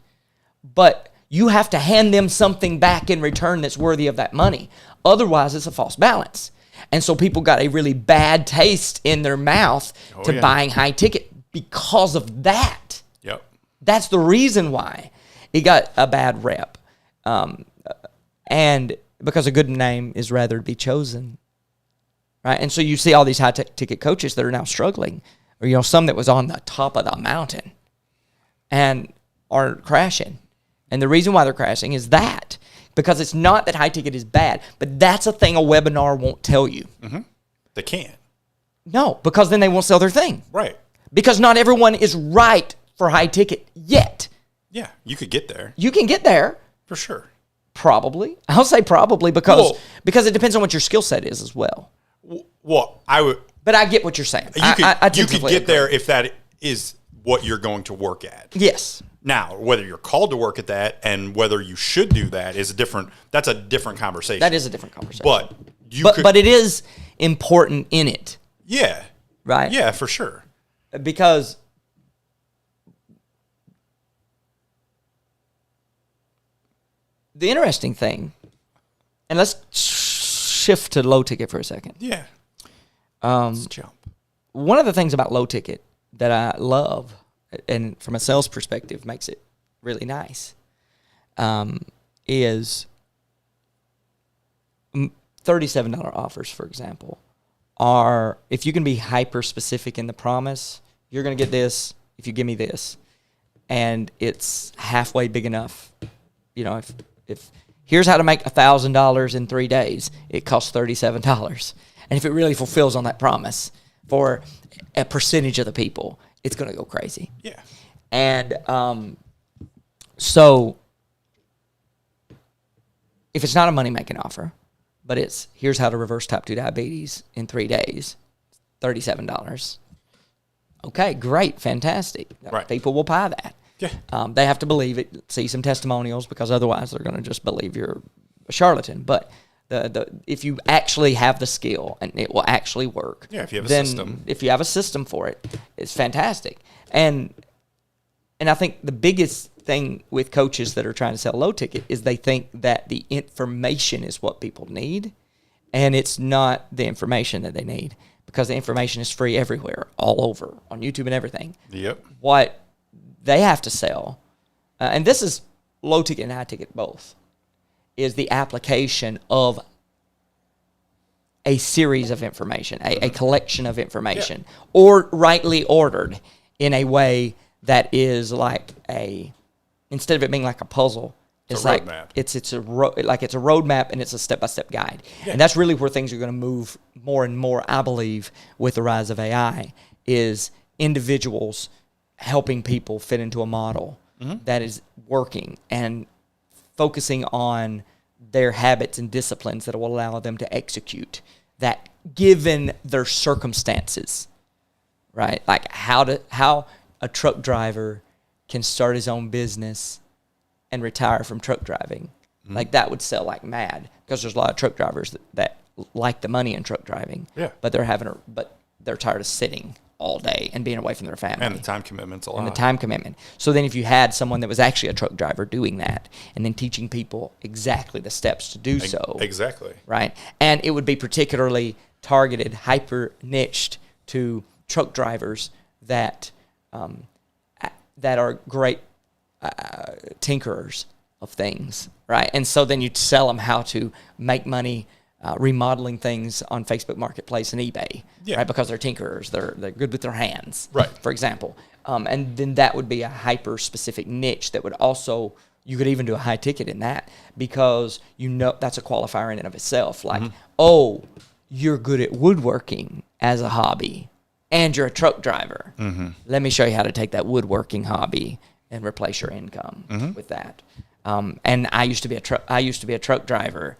But you have to hand them something back in return that's worthy of that money. Otherwise, it's a false balance. And so people got a really bad taste in their mouth buying high ticket because of that. Yep. That's the reason why it got a bad rep. And because a good name is rather to be chosen, right? And so you see all these high-ticket coaches that are now struggling, or some that was on the top of the mountain and are crashing. And the reason why they're crashing is that, because it's not that high-ticket is bad, but that's a thing a webinar won't tell you. Mm-hmm. They can't. No, because then they won't sell their thing. Right. Because not everyone is right for high-ticket yet. Yeah, you could get there. You can get there. For sure. Probably. I'll say probably because it depends on what your skill set is as well. Well, I would. But I get what you're saying. You could get there if that is what you're going to work at. Yes. Now, whether you're called to work at that and whether you should do that is that's a different conversation. That is a different conversation. But it is important in it. Yeah. Right? Yeah, for sure. Because the interesting thing, and let's shift to low ticket for a second. Yeah. Let's jump. One of the things about low ticket that I love, and from a sales perspective makes it really nice, is $37 offers, for example, are, if you can be hyper specific in the promise, you're going to get this if you give me this, and it's halfway big enough. If here's how to make $1,000 in 3 days, it costs $37. And if it really fulfills on that promise for a percentage of the people, it's going to go crazy. Yeah. And so if it's not a money-making offer, but it's here's how to reverse type 2 diabetes in 3 days, $37. Okay, great, fantastic. Right. People will buy that. Yeah. They have to believe it, see some testimonials, because otherwise they're going to just believe you're a charlatan. But if you actually have the skill and it will actually work, if you have a system, if you have a system for it, it's fantastic. And I think the biggest thing with coaches that are trying to sell low ticket is they think that the information is what people need, and it's not the information that they need, because the information is free everywhere, all over, on YouTube and everything. Yep. What they have to sell, and this is low ticket and high ticket both, is the application of a series of information, a collection of information, or rightly ordered in a way that is like instead of it being like a puzzle, it's like it's a roadmap, and it's a step-by-step guide. And that's really where things are going to move more and more, I believe, with the rise of AI, is individuals helping people fit into a model that is working and focusing on their habits and disciplines that will allow them to execute that given their circumstances, right? Like how a truck driver can start his own business and retire from truck driving. Like that would sell like mad, because there's a lot of truck drivers that like the money in truck driving, but they're tired of sitting all day and being away from their family. And the time commitment's a lot. And the time commitment. So then if you had someone that was actually a truck driver doing that, and then teaching people exactly the steps to do so. Exactly. Right? And it would be particularly targeted, hyper-niched to truck drivers that are great tinkerers of things, right? And so then you'd sell them how to make money remodeling things on Facebook Marketplace and eBay, right? Because they're tinkerers, they're good with their hands, right? For example, and then that would be a hyper specific niche that would also, you could even do a high ticket in that, because that's a qualifier in and of itself. Like, oh, you're good at woodworking as a hobby, and you're a truck driver. Let me show you how to take that woodworking hobby and replace your income with that. And I used to be a truck driver.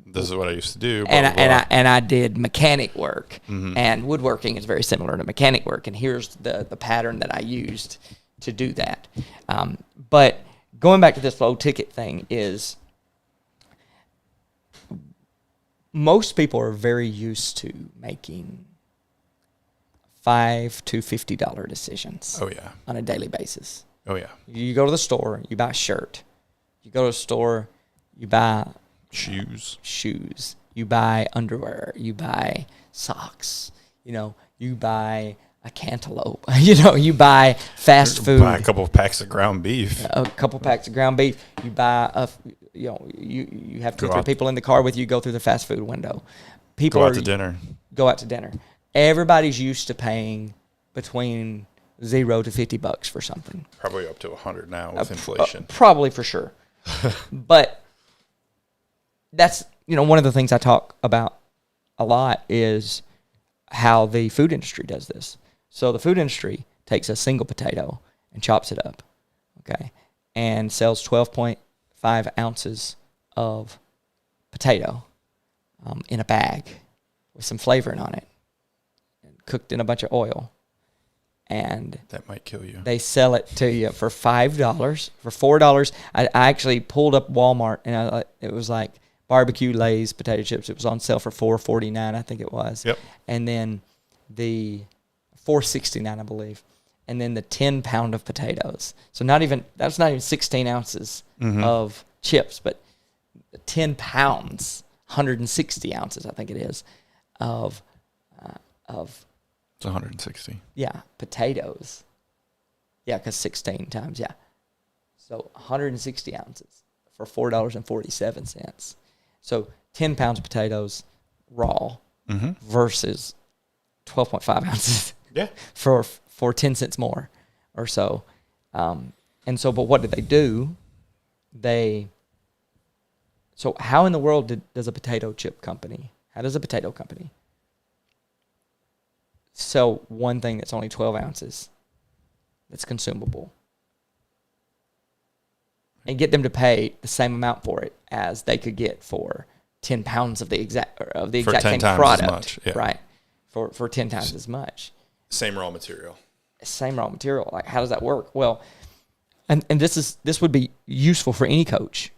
This is what I used to do. And I did mechanic work, and woodworking is very similar to mechanic work. And here's the pattern that I used to do that. But going back to this low ticket thing is, most people are very used to making $5 to $50 decisions. Oh yeah. On a daily basis. Oh yeah. You go to the store, you buy a shirt. You go to the store, you buy shoes. You buy underwear. You buy socks. You buy a cantaloupe. You buy fast food. Buy a couple of packs of ground beef. You buy you have 2 or 3 people in the car with you. Go through the fast food window. Go out to dinner. Everybody's used to paying between $0 to $50 for something. Probably up to $100 now with inflation. Probably for sure. But that's, one of the things I talk about a lot is how the food industry does this. So the food industry takes a single potato and chops it up, okay, and sells 12.5 ounces of potato in a bag with some flavoring on it, cooked in a bunch of oil. And that might kill you. They sell it to you for $5, for $4. I actually pulled up Walmart, and it was like barbecue Lay's potato chips. It was on sale for $4.49, I think it was. Yep. And then the $4.69, I believe. And then the 10-pound of potatoes. So that's not even 16 ounces of chips, but 10 pounds, 160 ounces, I think it is, of it's 160. Yeah, potatoes. Yeah, because 16 times, yeah. So 160 ounces for $4.47. So 10 pounds of potatoes raw versus 12.5 ounces for 10 cents more or so. And so, but what did they do? So how in the world does a potato company sell one thing that's only 12 ounces that's consumable and get them to pay the same amount for it as they could get for 10 pounds of the exact same product, right? For 10 times as much. Same raw material. Same raw material. Like, how does that work? Well, and this would be useful for any coach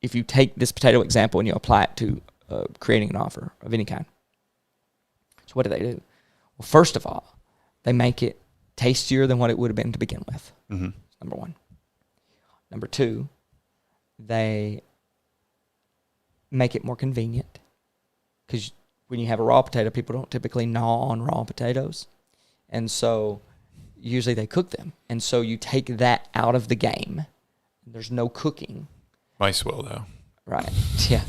if you take this potato example and you apply it to creating an offer of any kind. So what do? Well, first of all, they make it tastier than what it would have been to begin with. Mm-hmm. Number one. Number two, they make it more convenient, because when you have a raw potato, people don't typically gnaw on raw potatoes. And so usually they cook them. And so you take that out of the game. There's no cooking. Mice will, though. Right. Yeah.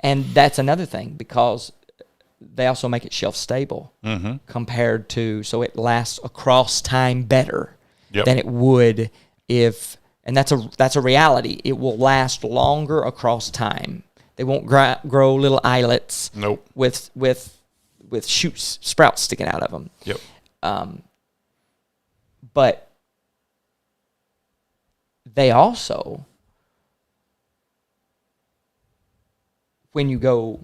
And that's another thing, because they also make it shelf stable compared to, so it lasts across time better than it would if, and that's a reality. It will last longer across time. They won't grow little islets with shoots, sprouts sticking out of them. Yep. But they also, when you go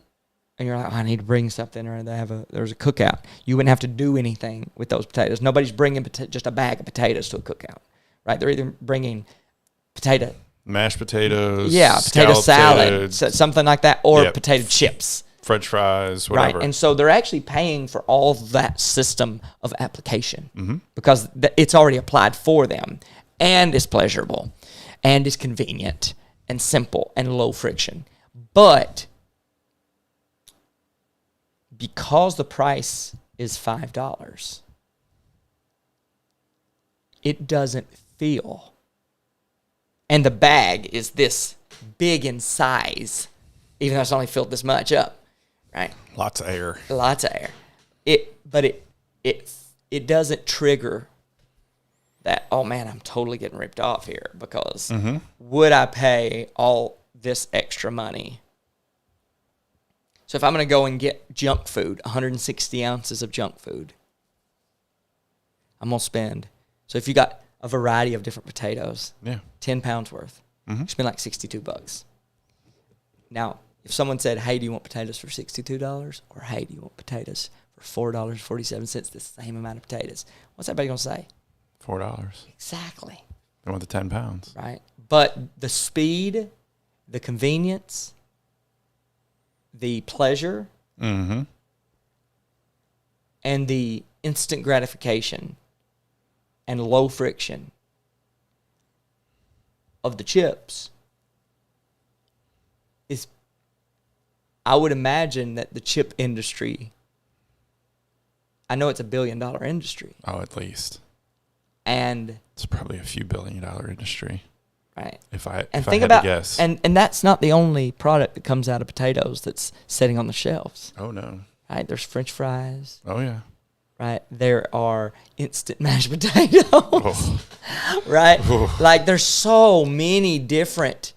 and you're like, I need to bring something, or there's a cookout, you wouldn't have to do anything with those potatoes. Nobody's bringing just a bag of potatoes to a cookout, right? They're either bringing mashed potatoes, potato salad, something like that, or potato chips, French fries, whatever. Right, and so they're actually paying for all that system of application because it's already applied for them, and it's pleasurable, and it's convenient, and simple, and low friction. But because the price is $5, it doesn't feel, and the bag is this big in size, even though it's only filled this much up, right? Lots of air. But it doesn't trigger that, oh man, I'm totally getting ripped off here, because would I pay all this extra money? So if I'm going to go and get junk food, 160 ounces of junk food, I'm going to spend, so if you got a variety of different potatoes, 10 pounds worth, you spend like $62. Now, if someone said, hey, do you want potatoes for $62? Or hey, do you want potatoes for $4.47, the same amount of potatoes? What's everybody going to say? $4. Exactly. They want the 10 pounds. Right. But the speed, the convenience, the pleasure, and the instant gratification and low friction of the chips is, I would imagine that the chip industry, I know it's $1 billion industry. Oh, at least. And it's probably a few $1 billion industry. Right. If I had to guess. And that's not the only product that comes out of potatoes that's sitting on the shelves. Oh, no. Right? There's French fries. Oh, yeah. Right? There are instant mashed potatoes. Right? Like, there's so many different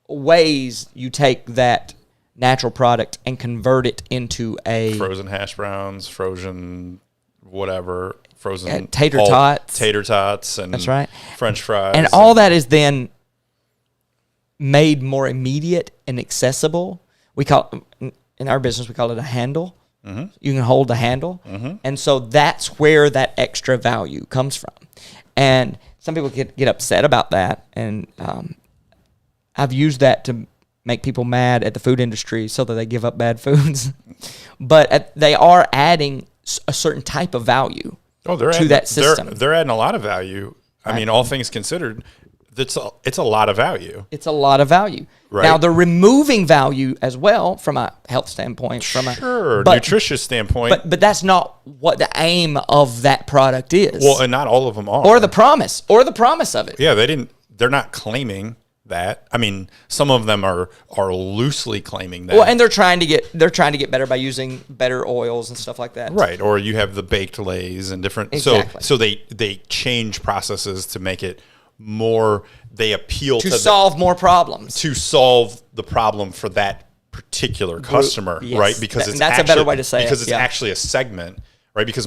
ways you take that natural product and convert it into a frozen hash browns, frozen whatever, frozen tater tots, and that's right, French fries, and all that is then made more immediate and accessible. We call, in our business, we call it a handle. You can hold the handle, and so that's where that extra value comes from. And some people get upset about that, and I've used that to make people mad at the food industry so that they give up bad foods. But they are adding a certain type of value to that system. They're adding a lot of value. I mean, all things considered, it's a lot of value. It's a lot of value. Right. Now, they're removing value as well from a health standpoint. Nutritious standpoint. But that's not what the aim of that product is. Well, and not all of them are. Or the promise of it. Yeah, they're not claiming that. I mean, some of them are loosely claiming that. Well, and they're trying to get better by using better oils and stuff like that. Right. Or you have the baked lays and different. Exactly. So they change processes to make it more. They appeal to solve more problems. To solve the problem for that particular customer, yes. Right? Because that's a better way to say it. Because it's actually a segment, right? Because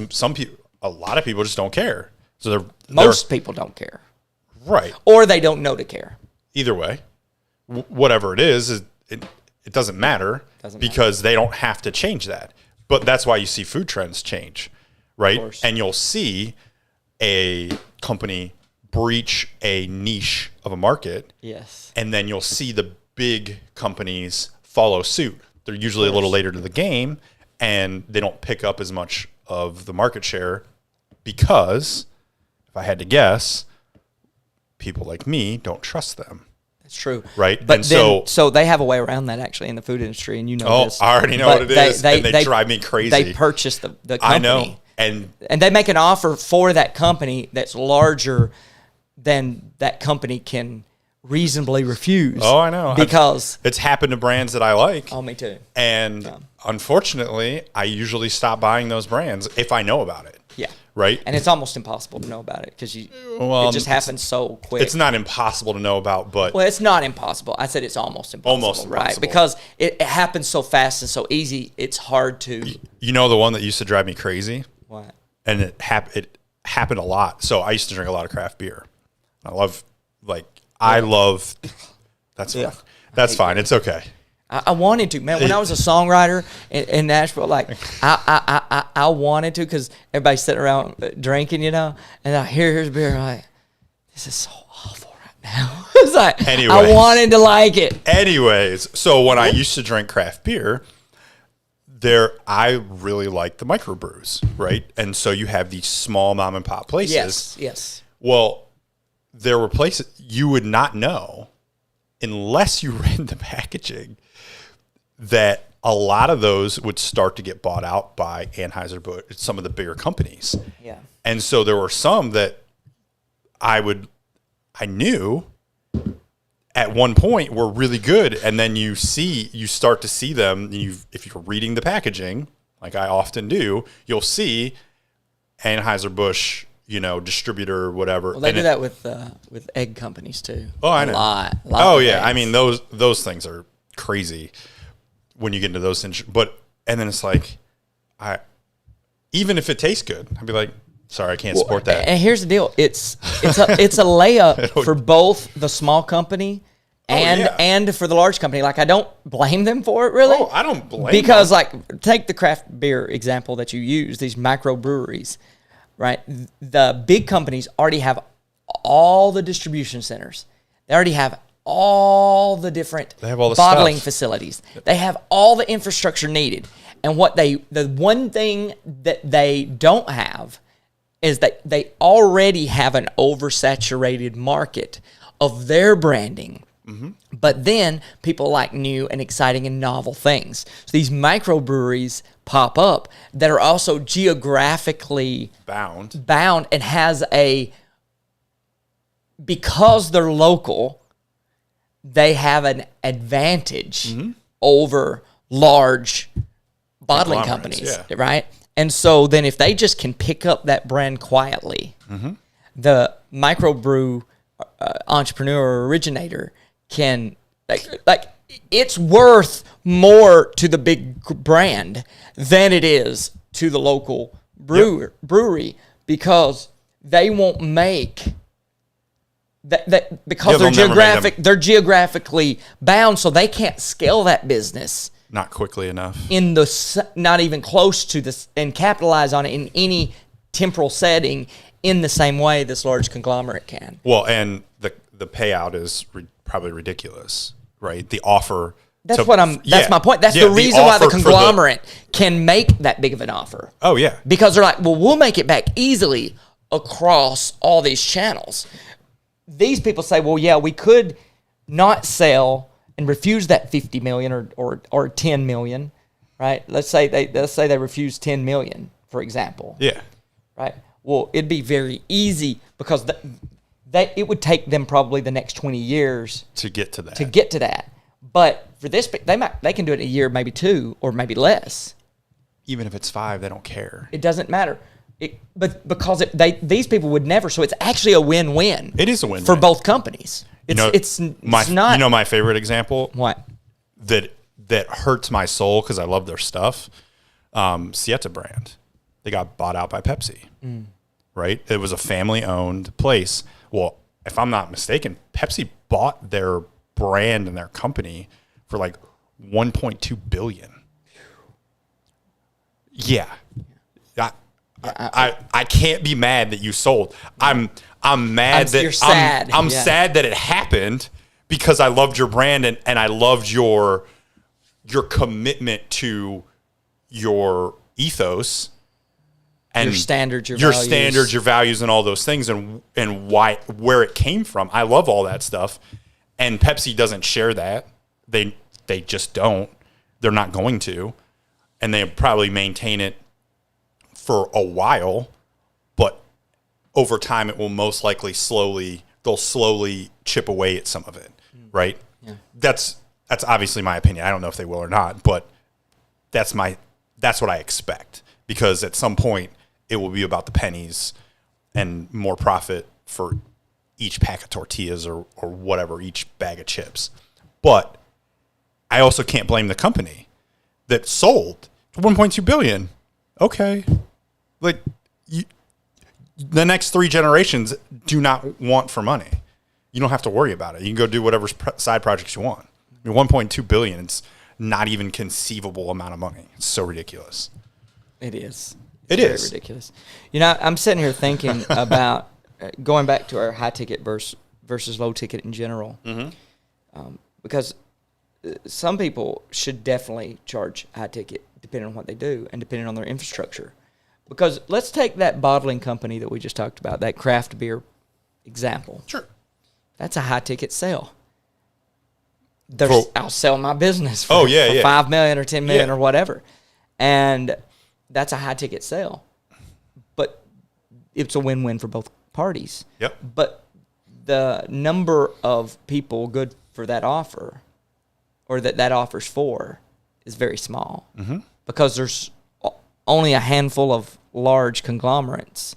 a lot of people just don't care. So most people don't care. Right. Or they don't know to care. Either way, whatever it is, it doesn't matter because they don't have to change that. But that's why you see food trends change, right? And you'll see a company breach a niche of a market. Yes. And then you'll see the big companies follow suit. They're usually a little later to the game, and they don't pick up as much of the market share because, if I had to guess, people like me don't trust them. That's true. Right? But then, so they have a way around that actually in the food industry, and you know this. I already know what it is, and they drive me crazy. They purchase the company. I know. And they make an offer for that company that's larger than that company can reasonably refuse. Oh, I know. Because it's happened to brands that I like. Oh, me too. And unfortunately, I usually stop buying those brands if I know about it. Yeah. Right? And it's almost impossible to know about it because it just happens so quick. It's not impossible to know about, but... Well, it's not impossible. I said it's almost impossible. Almost impossible. Right? Because it happens so fast and so easy, it's hard to... You know the one that used to drive me crazy? What? And it happened a lot. So I used to drink a lot of craft beer. That's fine. That's fine. It's okay. I wanted to, man. When I was a songwriter in Nashville, like I wanted to, because everybody's sitting around drinking, and I here's beer, I'm like, this is so awful right now. It's like, I wanted to like it. Anyways, so when I used to drink craft beer, I really liked the microbrews, right? And so you have these small mom and pop places. Yes. Well, there were places you would not know unless you read the packaging that a lot of those would start to get bought out by Anheuser-Busch, some of the bigger companies. Yeah. And so there were some that I knew at one point were really good. And then you start to see them, if you're reading the packaging, like I often do, you'll see Anheuser-Busch, distributor or whatever. Well, they do that with egg companies too. Oh, I know. A lot oh, yeah. Eggs. I mean, those things are crazy when you get into those things. And then it's like, even if it tastes good, I'd be like, sorry, I can't support that. And here's the deal: it's a layup for both the small company and for the large company. Like, I don't blame them for it, really. Oh, I don't blame because them. like, take the craft beer example that you use, these microbreweries, right? The big companies already have all the distribution centers. They already have all the different bottling facilities. They have all the infrastructure needed. And the one thing that they don't have is that they already have an oversaturated market of their branding. Mm-hmm. But then people like new and exciting and novel things. So these microbreweries pop up that are also geographically bound and because they're local, they have an advantage over large bottling companies, right? And so then if they just can pick up that brand quietly, the microbrew entrepreneur or originator can, like it's worth more to the big brand than it is to the local brewery because they won't make... because they're geographically bound, so they can't scale that business not quickly enough not even close to this, and capitalize on it in any temporal setting in the same way this large conglomerate can. Well, and the payout is probably ridiculous, right? The offer. That's my point. That's the reason why the conglomerate can make that big of an offer. Oh yeah, because they're like, well, we'll make it back easily across all these channels. These people say, well, yeah, we could not sell and refuse that 50 million or 10 million, right? Let's say they refuse 10 million, for example. Yeah. Right. Well, it'd be very easy because it would take them probably the next 20 years to get to that. But for this, they can do it in a year, maybe 2, or maybe less. Even if it's 5, they don't care. It doesn't matter. But because these people would never, so it's actually a win-win. It is a win-win for both companies. It's not. You know my favorite example? What? That hurts my soul because I love their stuff. Siete brand, they got bought out by Pepsi, right? It was a family-owned place. Well, if I'm not mistaken, Pepsi bought their brand and their company for like $1.2 billion. Yeah. I can't be mad that you sold. I'm mad that you're sad. I'm sad that it happened because I loved your brand and I loved your commitment to your ethos and your standards, your values, and all those things, and where it came from. I love all that stuff, and Pepsi doesn't share that. They just don't. They're not going to, and they probably maintain it for a while, but over time it will most likely they'll slowly chip away at some of it, right? Yeah. That's obviously my opinion. I don't know if they will or not, but that's what I expect, because at some point it will be about the pennies and more profit for each pack of tortillas or whatever, each bag of chips. But I also can't blame the company that sold $1.2 billion. Okay. Like, the next 3 generations do not want for money. You don't have to worry about it. You can go do whatever side projects you want. I mean, $1.2 billion, it's not even conceivable amount of money. It's so ridiculous. It is. It is is ridiculous. You know, I'm sitting here thinking about going back to our high ticket versus low ticket in general, because some people should definitely charge high ticket depending on what they do and depending on their infrastructure. Because let's take that bottling company that we just talked about, that craft beer example. Sure. That's a high ticket sale. I'll sell my business for $5 million or $10 million or whatever. And that's a high ticket sale. But it's a win-win for both parties. Yep. But the number of people good for that offer, or that offers for, is very small. Mm-hmm. Because there's only a handful of large conglomerates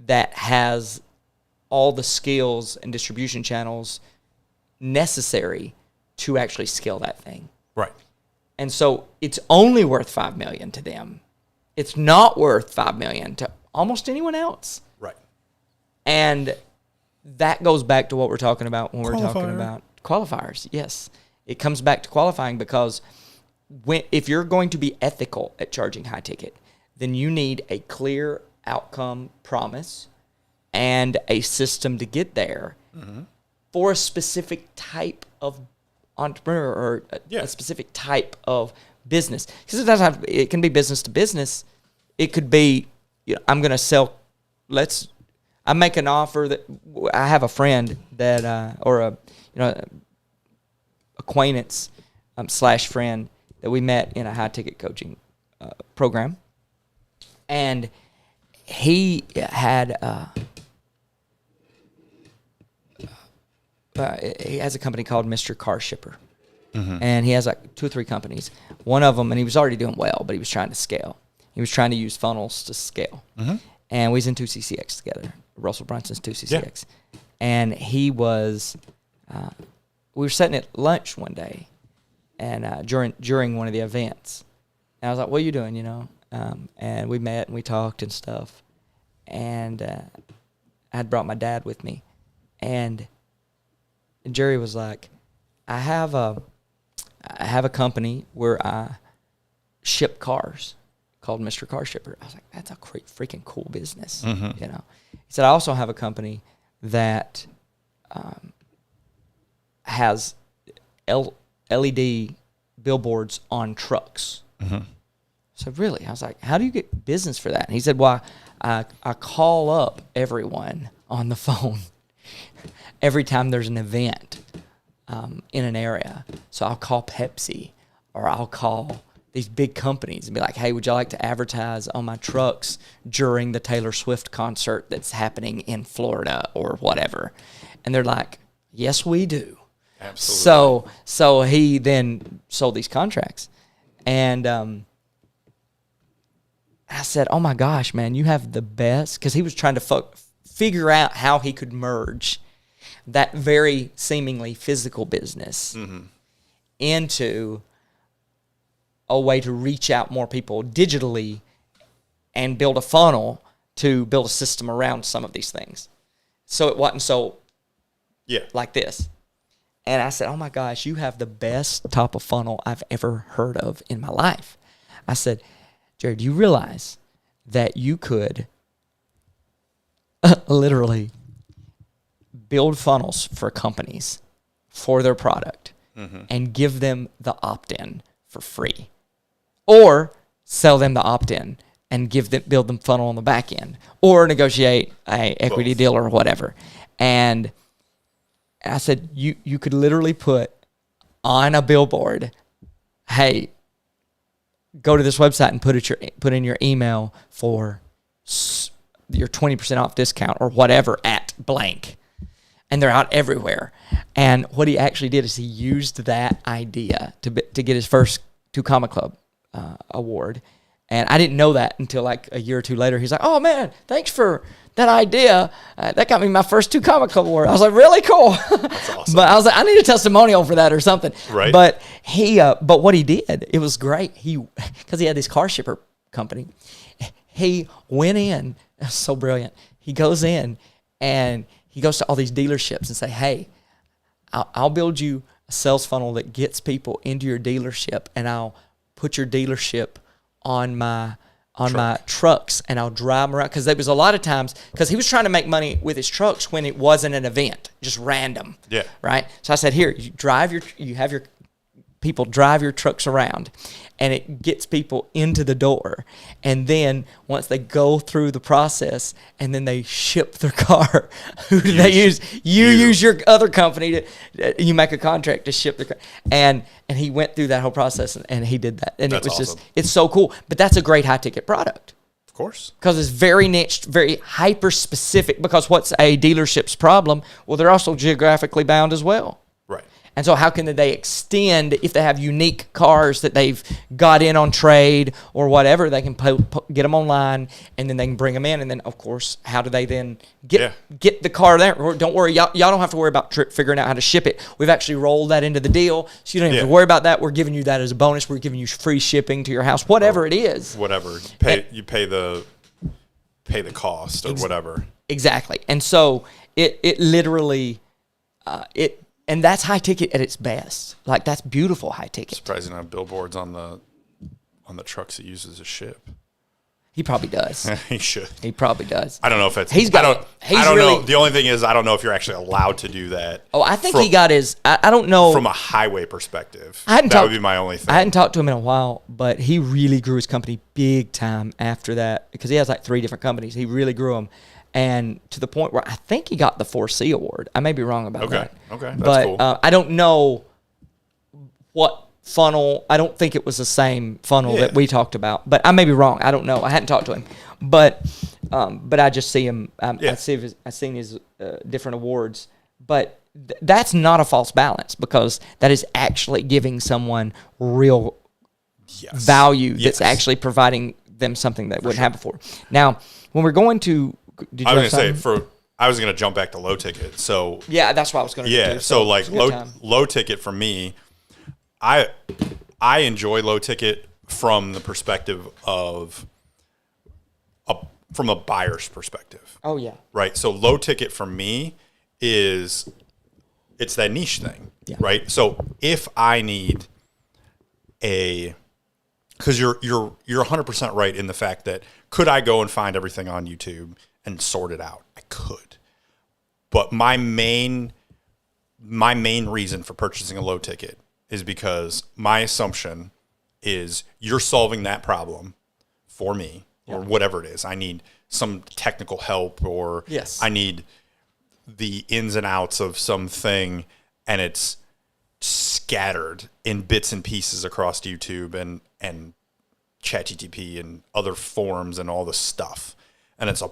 that has all the skills and distribution channels necessary to actually scale that thing. Right. And so it's only worth $5 million to them. It's not worth $5 million to almost anyone else. Right. And that goes back to what we're talking about when we're talking about qualifiers. Yes. It comes back to qualifying, because if you're going to be ethical at charging high ticket, then you need a clear outcome promise and a system to get there for a specific type of entrepreneur or a specific type of business. Because it doesn't have, it can be business to business. It could be, I'm going to sell. I make an offer that I have a friend that or a acquaintance / friend that we met in a high ticket coaching program, and he had he has a company called Mr. Car Shipper, and he has like 2 or 3 companies. One of them, and he was already doing well, but he was trying to scale. He was trying to use funnels to scale, and we was in 2CCX together. Russell Brunson's 2CCX, and he was. We were sitting at lunch one day, and during one of the events, and I was like, "What are you doing?" And we met and we talked and stuff, and I had brought my dad with me, and Jerry was like, I have a company where I ship cars called Mr. Car Shipper. I was like, that's a freaking cool business. He said, I also have a company that has LED billboards on trucks. So really, I was like, how do you get business for that? And he said, well, I call up everyone on the phone every time there's an event in an area. So I'll call Pepsi, or I'll call these big companies and be like, hey, would y'all like to advertise on my trucks during the Taylor Swift concert that's happening in Florida or whatever? And they're like, yes, we do. Absolutely. So he then sold these contracts. And I said, oh my gosh, man, you have the best. Because he was trying to figure out how he could merge that very seemingly physical business into a way to reach out more people digitally and build a funnel to build a system around some of these things. So it wasn't so like this. And I said, oh my gosh, you have the best top of funnel I've ever heard of in my life. I said, Jared, do you realize that you could literally build funnels for companies for their product and give them the opt-in for free, or sell them the opt-in and build them funnel on the back end, or negotiate a equity deal or whatever. And I said, you could literally put on a billboard, hey, go to this website and put in your email for your 20% off discount or whatever at blank. And they're out everywhere. And what he actually did is he used that idea to get his first 2 Comma Club award. And I didn't know that until like a year or two later. He's like, oh, man, thanks for that idea. That got me my first 2 Comma Club award. I was like, really cool. That's awesome. But I was like, I need a testimonial for that or something. Right. But but what he did, it was great. Because he had this car shipper company. He went in, so brilliant. He goes in and he goes to all these dealerships and say, hey, I'll build you a sales funnel that gets people into your dealership, and I'll put your dealership on my trucks, and I'll drive them around. Because there was a lot of times, because he was trying to make money with his trucks when it wasn't an event, just random. Yeah. Right? So I said, here, you have your people drive your trucks around, and it gets people into the door. And then once they go through the process and then they ship their car, who do they use? You use your other company you make a contract to ship the car. And he went through that whole process, and he did that. And that's it was awesome. just, it's so cool. But that's a great high ticket product. Of course. Because it's very niched, very hyper specific. Because what's a dealership's problem? Well, they're also geographically bound as well. Right. And so how can they extend, if they have unique cars that they've got in on trade or whatever, they can get them online, and then they can bring them in. And then, of course, how do they then get the car there? Don't worry, y'all don't have to worry about figuring out how to ship it. We've actually rolled that into the deal, so you don't have to worry about that. We're giving you that as a bonus. We're giving you free shipping to your house, whatever it is. Whatever. You pay the cost or whatever. Exactly. And so it literally and that's high ticket at its best. Like, that's beautiful high ticket. Surprising to have billboards on the trucks he uses to ship. He probably does. He should. He probably does. I don't know if it's. I don't know. The only thing is, I don't know if you're actually allowed to do that. Oh, I think he got his. I don't know. From a highway perspective, that would be my only thing. I hadn't talked to him in a while, but he really grew his company big time after that, because he has like 3 different companies. He really grew them. And to the point where I think he got the 4C award. I may be wrong about that. Okay. That's but cool. I don't know what funnel. I don't think it was the same funnel that we talked about. But I may be wrong. I don't know. I hadn't talked to him. But I just see him. I've seen his different awards. But that's not a false balance, because that is actually giving someone real value that's actually providing them something that wouldn't have before. Now, when we're going to... I was going to say, I was going to jump back to low ticket. So yeah, that's what I was going to do. Yeah, so like low ticket for me, I enjoy low ticket from the perspective of from a buyer's perspective. Oh yeah. Right. So low ticket for me it's that niche thing. Yeah. Right. So if I need because you're 100% right in the fact that, could I go and find everything on YouTube and sort it out? I could. But my main reason for purchasing a low ticket is because my assumption is you're solving that problem for me, or whatever it is. I need some technical help, or I need the ins and outs of something, and it's scattered in bits and pieces across YouTube and ChatGPT and other forums and all this stuff. And it's a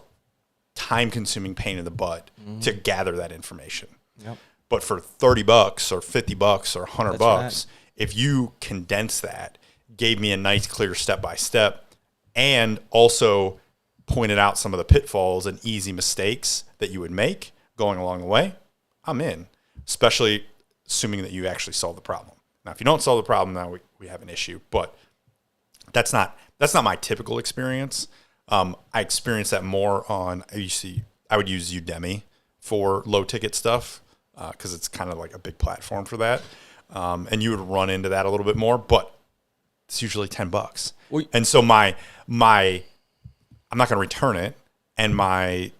time-consuming pain in the butt to gather that information. Yep. But for $30 or $50 or $100, if you condense that, gave me a nice, clear step-by-step, and also pointed out some of the pitfalls and easy mistakes that you would make going along the way, I'm in, especially assuming that you actually solve the problem. Now, if you don't solve the problem, now we have an issue. But that's not my typical experience. I experience that more on, I would use Udemy for low ticket stuff, because it's kind of like a big platform for that. And you would run into that a little bit more, but it's usually $10. And so I'm not going to return it. And I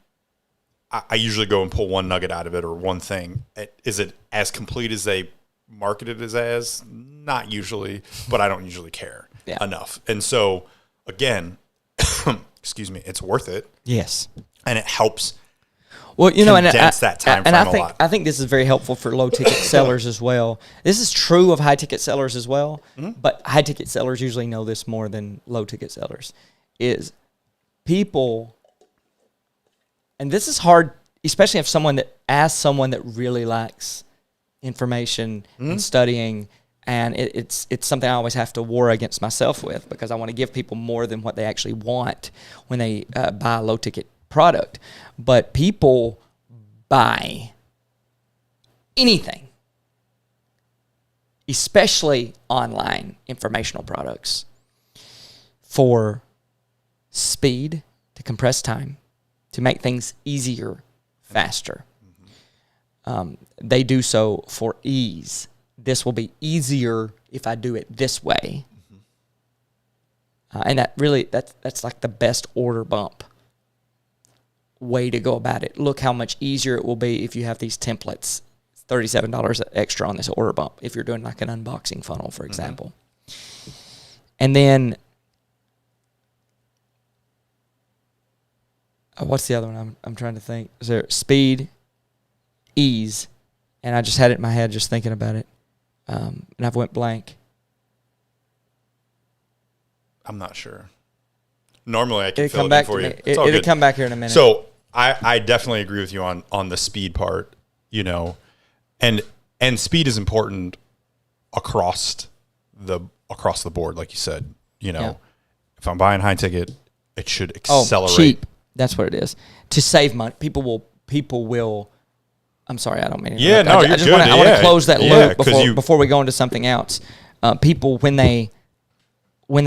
usually go and pull one nugget out of it or one thing. Is it as complete as they market it as? Not usually, but I don't usually care enough. And so again, excuse me, it's worth it. Yes. And it helps. Well, condense that time frame a lot. I think this is very helpful for low ticket sellers as well. This is true of high ticket sellers as well, but high ticket sellers usually know this more than low ticket sellers. Is people, and this is hard, especially if someone that really likes information and studying, and it's something I always have to war against myself with, because I want to give people more than what they actually want when they buy a low ticket product. But people buy anything, especially online informational products, for speed, to compress time, to make things easier, faster. They do so for ease. This will be easier if I do it this way. And that's like the best order bump way to go about it. Look how much easier it will be if you have these templates. It's $37 extra on this order bump if you're doing like an unboxing funnel, for example. And then what's the other one? I'm trying to think. Is there speed, ease, and I just had it in my head just thinking about it, and I've went blank. I'm not sure. Normally, I can fill come it back in for to you. me. It'll come back here in a minute. So I definitely agree with you on the speed part. And speed is important across the board, like you said. If I'm buying high ticket, it should accelerate. Cheap. That's what it is. To save money, people will. I'm sorry, I don't mean to interrupt. You're good. I want to close that loop before we go into something else. People, when they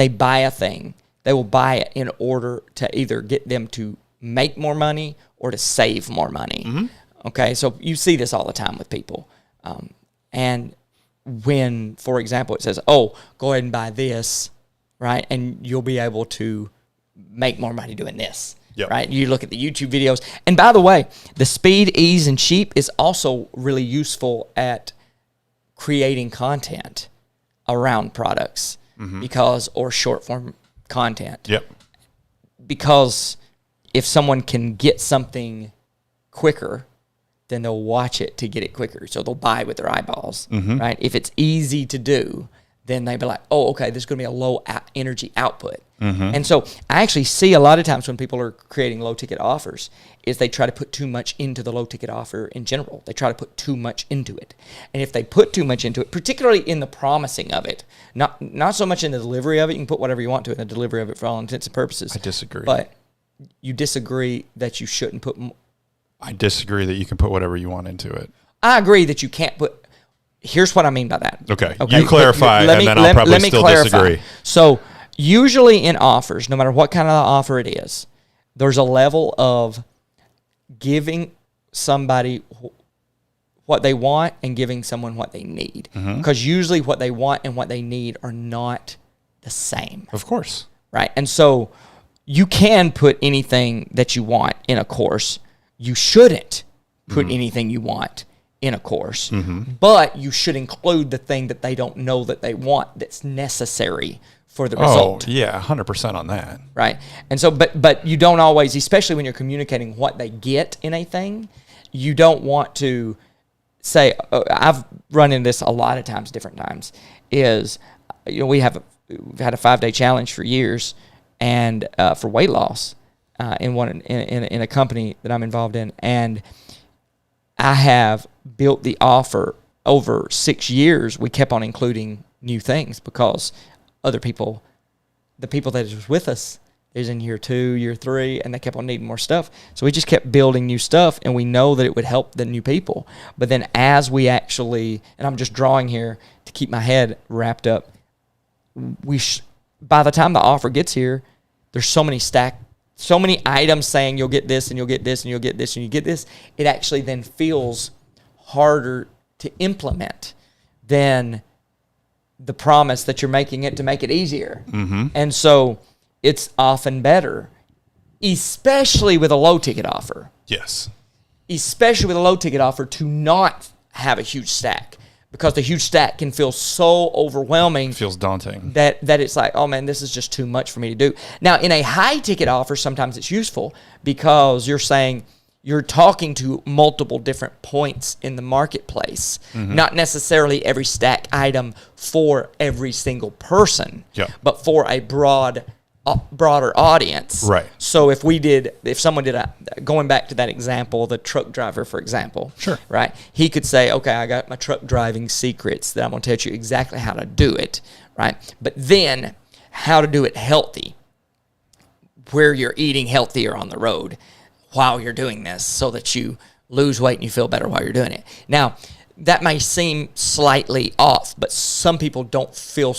buy a thing, they will buy it in order to either get them to make more money or to save more money. Okay, so you see this all the time with people. And when, for example, it says, "Oh, go ahead and buy this," right, and you'll be able to make more money doing this. Yep. Right? You look at the YouTube videos. And by the way, the speed, ease, and cheap is also really useful at creating content around products or short form content. Yep. Because if someone can get something quicker, then they'll watch it to get it quicker. So they'll buy with their eyeballs, right? If it's easy to do, then they'd be like, oh, okay, this is going to be a low energy output. And so I actually see a lot of times when people are creating low ticket offers is they try to put too much into the low ticket offer in general. They try to put too much into it. And if they put too much into it, particularly in the promising of it, not so much in the delivery of it, you can put whatever you want to in the delivery of it for all intents and purposes. I disagree. But you disagree that you shouldn't put... I disagree that you can put whatever you want into it. I agree that you can't put... Here's what I mean by that. Okay. You clarify, and then I'll probably still disagree. So usually in offers, no matter what kind of offer it is, there's a level of giving somebody what they want and giving someone what they need. Because usually what they want and what they need are not the same. Of course. Right? And so you can put anything that you want in a course. You shouldn't put anything you want in a course, but you should include the thing that they don't know that they want that's necessary for the result. Oh, yeah, 100% on that. Right. And so, but you don't always, especially when you're communicating what they get in a thing, you don't want to say, I've run into this a lot of times, different times, is, we've had a 5-day challenge for years and for weight loss in a company that I'm involved in. And I have built the offer over 6 years. We kept on including new things because other people, the people that was with us, is in year 2, year 3, and they kept on needing more stuff. So we just kept building new stuff, and we know that it would help the new people. But then as we actually, and I'm just drawing here to keep my head wrapped up, by the time the offer gets here, there's so many items saying you'll get this and you'll get this and you'll get this and you get this, it actually then feels harder to implement than the promise that you're making it to make it easier. And so it's often better, especially with a low ticket offer. Yes. Especially with a low ticket offer, to not have a huge stack, because the huge stack can feel so overwhelming. It feels daunting. That it's like, oh man, this is just too much for me to do. Now, in a high ticket offer, sometimes it's useful because you're saying, you're talking to multiple different points in the marketplace, not necessarily every stack item for every single person, but for a broader audience. Right. So if someone did going back to that example, the truck driver, for example, sure, right? He could say, okay, I got my truck driving secrets that I'm going to teach you exactly how to do it, right? But then how to do it healthy, where you're eating healthier on the road while you're doing this, so that you lose weight and you feel better while you're doing it. Now, that may seem slightly off, but some people don't feel.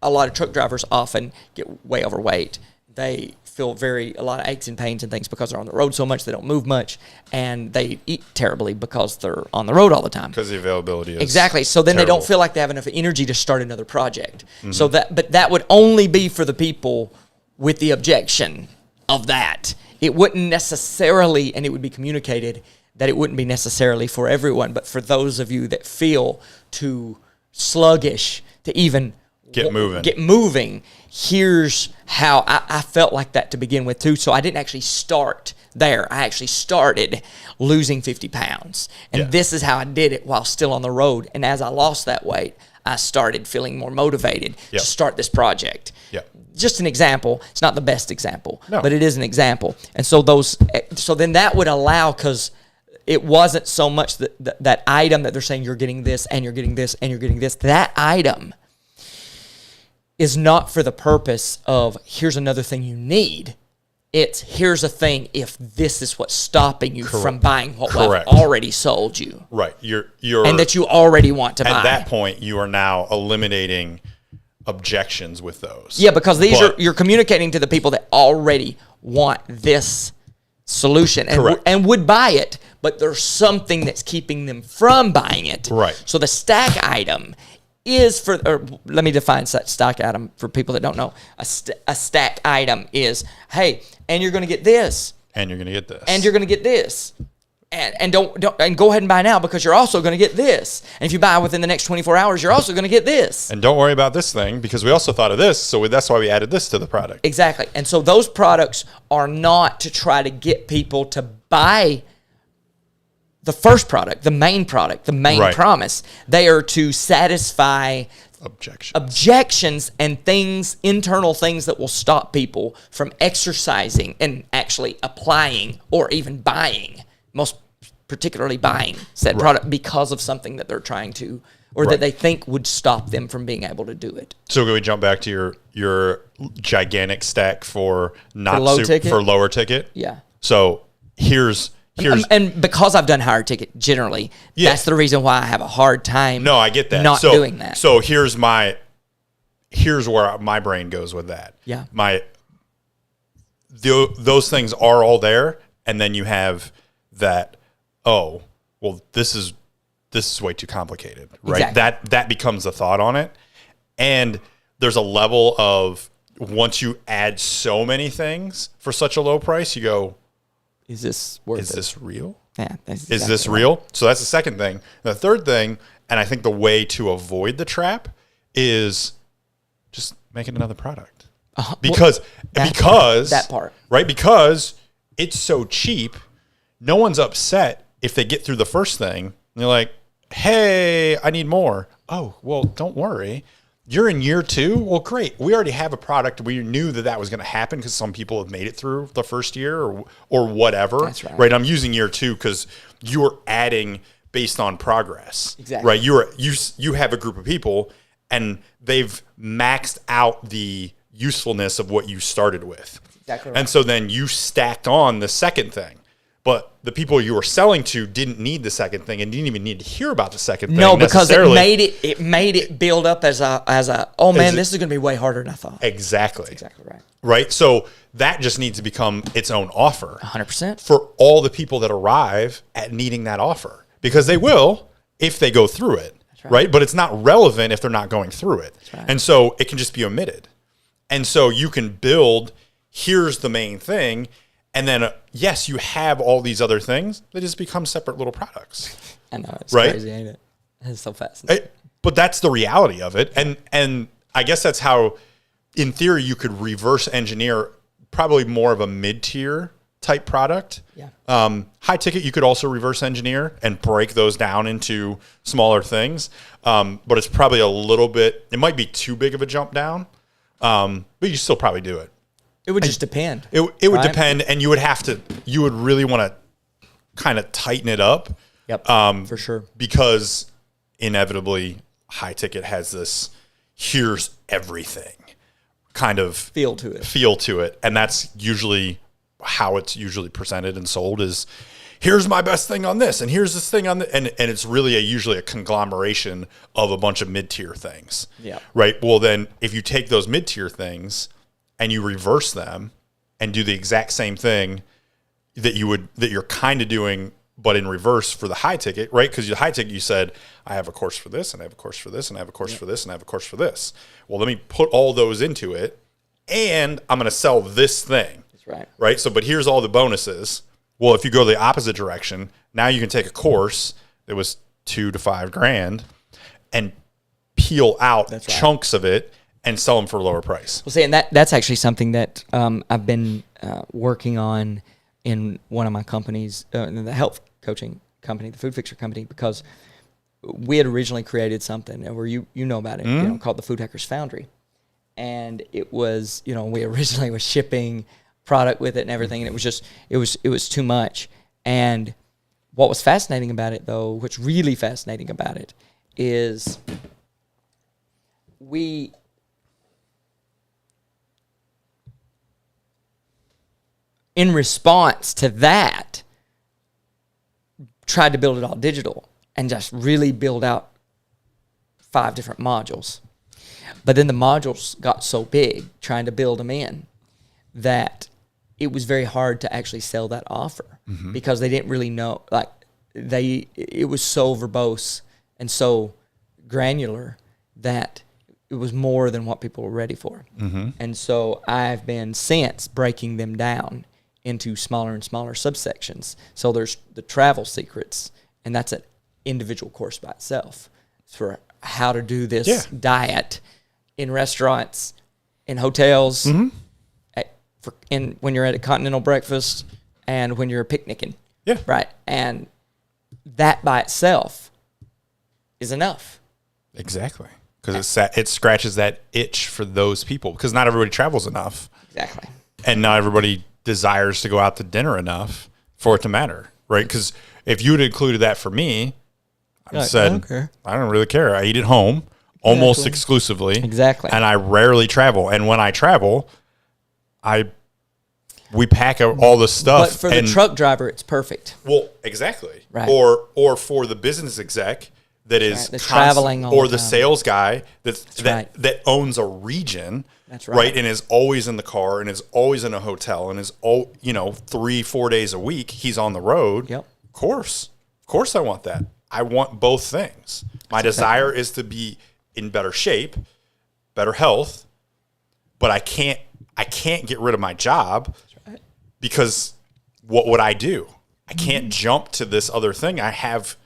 A lot of truck drivers often get way overweight. They feel a lot of aches and pains and things because they're on the road so much, they don't move much, and they eat terribly because they're on the road all the time. Because the availability is exactly. So then terrible. They don't feel like they have enough energy to start another project. So but that would only be for the people with the objection of that. It wouldn't necessarily, and it would be communicated that it wouldn't be necessarily for everyone, but for those of you that feel too sluggish to even get moving, here's how I felt like that to begin with too. So I didn't actually start there. I actually started losing 50 pounds. And this is how I did it while still on the road. And as I lost that weight, I started feeling more motivated to start this project. Just an example. It's not the best example, but it is an example. And so then that would allow, because it wasn't so much that item that they're saying you're getting this and you're getting this and you're getting this. That item is not for the purpose of here's another thing you need. It's here's a thing if this is what's stopping you from buying what I've already sold you. Right. You're and that you already want to buy. At that point, you are now eliminating objections with those. Yeah, because you're communicating to the people that already want this solution and would buy it, but there's something that's keeping them from buying it. Right. So the stack item is let me define stack item for people that don't know. A stack item is, hey, and you're going to get this. And you're going to get this. And you're going to get this. And don't go ahead and buy now, because you're also going to get this. And if you buy within the next 24 hours, you're also going to get this. And don't worry about this thing, because we also thought of this, so that's why we added this to the product. Exactly. And so those products are not to try to get people to buy the first product, the main promise. They are to satisfy objections and internal things that will stop people from exercising and actually applying or even buying, most particularly buying said product because of something that they're trying to, or that they think would stop them from being able to do it. So can we jump back to your gigantic stack for lower ticket? Yeah. So here's and because I've done higher ticket generally, that's the reason why I have a hard time. No, I get that. Doing that. So here's where my brain goes with that. Yeah. Those things are all there, and then you have that. Oh, well, this is way too complicated, right? Exactly. That becomes a thought on it, and there's a level of once you add so many things for such a low price, you go, is this worth it? Is this real? Yeah. Is this real? So that's the second thing. The third thing, and I think the way to avoid the trap is just making another product. Because that part. Right? Because it's so cheap, no one's upset if they get through the first thing and they're like, hey, I need more. Oh, well, don't worry. You're in year 2? Well, great. We already have a product. We knew that was going to happen because some people have made it through the first year or whatever. That's right. I'm using year 2 because you're adding based on progress. Exactly. Right? You have a group of people and they've maxed out the usefulness of what you started with. Exactly right. And so then you stacked on the second thing. But the people you were selling to didn't need the second thing and didn't even need to hear about the second thing. No, because it made it build up as a this is going to be way harder than I thought. Exactly. That's exactly right. Right? So that just needs to become its own offer. 100%. For all the people that arrive at needing that offer. Because they will if they go through it. right? But it's not relevant if they're not going through it. Right. And so it can just be omitted. And so you can build, here's the main thing. And then, yes, you have all these other things. They just become separate little products. I know. It's crazy, ain't it? It's so fascinating. But that's the reality of it. And I guess that's how, in theory, you could reverse engineer probably more of a mid-tier type product. Yeah. High ticket, you could also reverse engineer and break those down into smaller things. But it's probably a little bit, it might be too big of a jump down. But you still probably do it. It would just depend. It would depend, and you would really want to kind of tighten it up. Yep. For sure. Because inevitably, high ticket has this, here's everything kind of feel to it. And that's usually how it's usually presented and sold is, here's my best thing on this, and here's this thing on the, and it's really usually a conglomeration of a bunch of mid-tier things. Yeah. Right. Well, then if you take those mid-tier things and you reverse them and do the exact same thing that you're kind of doing, but in reverse for the high ticket, right? Because the high ticket, you said, I have a course for this, and I have a course for this, and I have a course for this, and I have a course for this. Well, let me put all those into it, and I'm going to sell this thing. That's right. Right? So, but here's all the bonuses. Well, if you go the opposite direction, now you can take a course that was $2,000 to $5,000 and peel out chunks of it and sell them for a lower price. Well, see, and that's actually something that I've been working on in one of my companies, in the health coaching company, the Food Fixer company, because we had originally created something where you know about it, called the Food Hackers Foundry, and it was, we originally was shipping product with it and everything, and it was too much. And what was fascinating about it, though, what's really fascinating about it, is we in response to that, tried to build it all digital and just really build out 5 different modules. But then the modules got so big, trying to build them in, that it was very hard to actually sell that offer because they didn't really know, it was so verbose and so granular that it was more than what people were ready for. And so I've been since breaking them down into smaller and smaller subsections. So there's the travel secrets, and that's an individual course by itself. It's for how to do this diet in restaurants, in hotels, when you're at a continental breakfast, and when you're picnicking. Yeah. Right. And that by itself is enough. Exactly. Because it scratches that itch for those people, because not everybody travels enough. Exactly. And not everybody desires to go out to dinner enough for it to matter, right? Because if you had included that for me, I said, I don't really care. I eat at home almost exclusively. Exactly. And I rarely travel. And when I travel, we pack all the stuff. But for the truck driver, it's perfect. Well, exactly. Right. Or for the business exec that is traveling all or the the sales guy that owns a region. That's right. And is always in the car and is always in a hotel and is 3-4 days a week he's on the road. Yep. Of course I want that. I want both things. My desire is to be in better shape, better health, but I can't get rid of my job because what would I do? I can't jump to this other thing. I've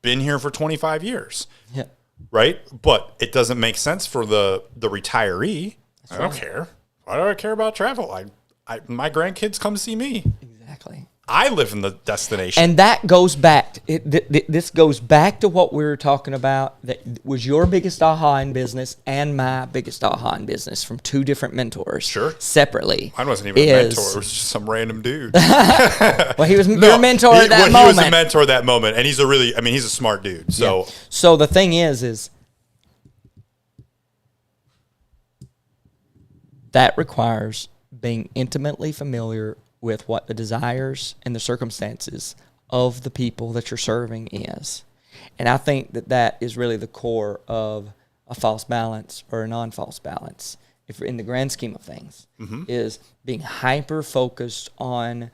been here for 25 years. Yeah. Right? But it doesn't make sense for the retiree. I don't care. Why do I care about travel? My grandkids come see me. Exactly. I live in the destination. And that goes back. This goes back to what we were talking about. That was your biggest aha in business and my biggest aha in business from 2 different mentors. Sure. Separately. Mine wasn't even a mentor. It was just some random dude. Well, he was your mentor at that moment. He was a mentor at that moment. And he's he's a smart dude. So, yeah. So the thing is that requires being intimately familiar with what the desires and the circumstances of the people that you're serving is. And I think that is really the core of a false balance or a non-false balance, if in the grand scheme of things, is being hyper-focused on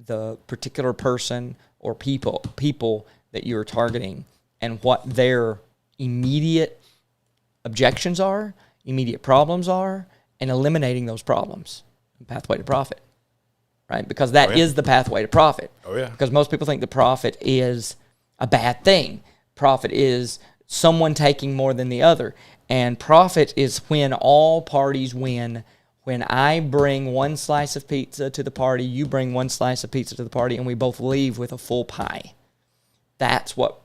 the particular person or people that you're targeting and what their immediate objections are, immediate problems are, and eliminating those problems. Pathway to profit, right? Because that is the pathway to profit. Oh, yeah. Because most people think the profit is a bad thing. Profit is someone taking more than the other. And profit is when all parties win. When I bring one slice of pizza to the party, you bring one slice of pizza to the party, and we both leave with a full pie. That's what.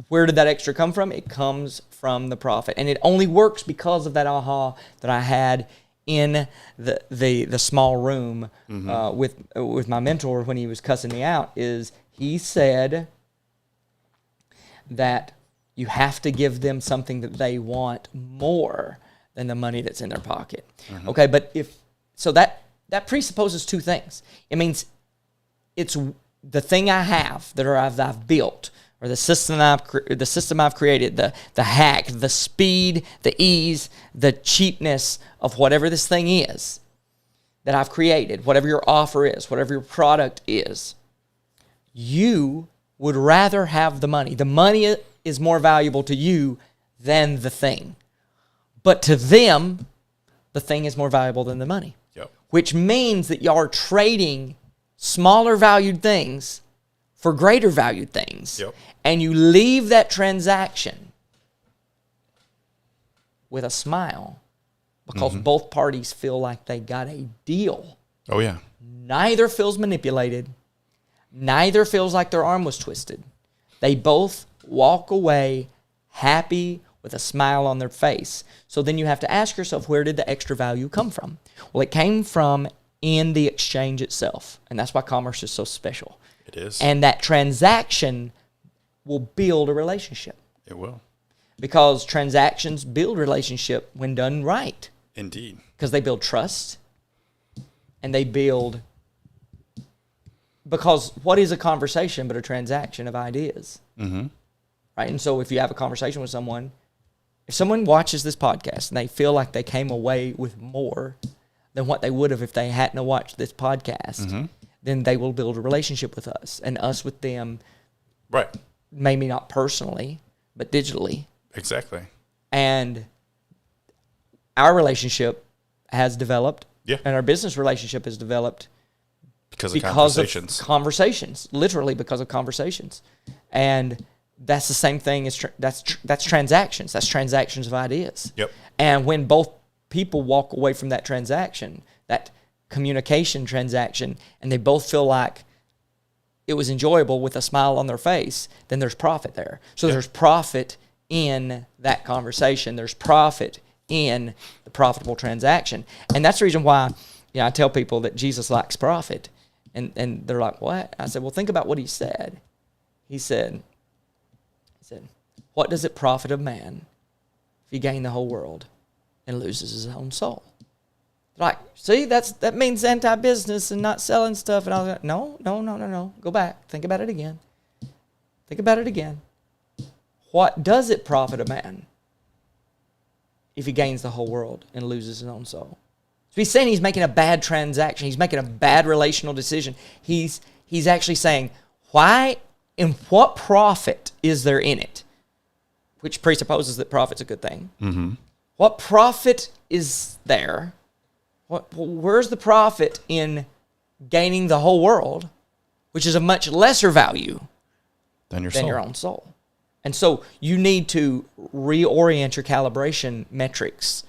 Where did that extra come from? It comes from the profit. And it only works because of that aha that I had in the small room with my mentor when he was cussing me out. Is he said that you have to give them something that they want more than the money that's in their pocket. Okay, but that presupposes two things. It means it's the thing I have that I've built, or the system I've created, the hack, the speed, the ease, the cheapness of whatever this thing is that I've created, whatever your offer is, whatever your product is. You would rather have the money. The money is more valuable to you than the thing. But to them, the thing is more valuable than the money. Yep. Which means that y'all are trading smaller valued things for greater valued things. Yep. And you leave that transaction with a smile because both parties feel like they got a deal. Oh, yeah. Neither feels manipulated. Neither feels like their arm was twisted. They both walk away happy with a smile on their face. So then you have to ask yourself, where did the extra value come from? Well, it came from in the exchange itself. And that's why commerce is so special. It is. And that transaction will build a relationship. It will. Because transactions build relationship when done right. Indeed. Because they build trust. And they build... Because what is a conversation but a transaction of ideas? Mm-hmm. Right? And so if you have a conversation with someone, if someone watches this podcast and they feel like they came away with more than what they would have if they hadn't watched this podcast, then they will build a relationship with us, and us with them. Right. Maybe not personally, but digitally. Exactly. And our relationship has developed. Yeah. And our business relationship has developed because of conversations. Literally because of conversations. And that's the same thing as that's transactions. That's transactions of ideas. Yep. And when both people walk away from that transaction, that communication transaction, and they both feel like it was enjoyable with a smile on their face, then there's profit there. So there's profit in that conversation. There's profit in the profitable transaction. And that's the reason why I tell people that Jesus likes profit. And they're like, what? I said, well, think about what he said. He said, what does it profit a man if he gain the whole world and loses his own soul? Like, see, that means anti-business and not selling stuff. And I was like, no. Go back. Think about it again. What does it profit a man if he gains the whole world and loses his own soul? So he's saying he's making a bad transaction. He's making a bad relational decision. He's actually saying, why and what profit is there in it? Which presupposes that profit's a good thing. Mm-hmm. What profit is there? Where's the profit in gaining the whole world, which is a much lesser value than your own soul? And so you need to reorient your calibration metrics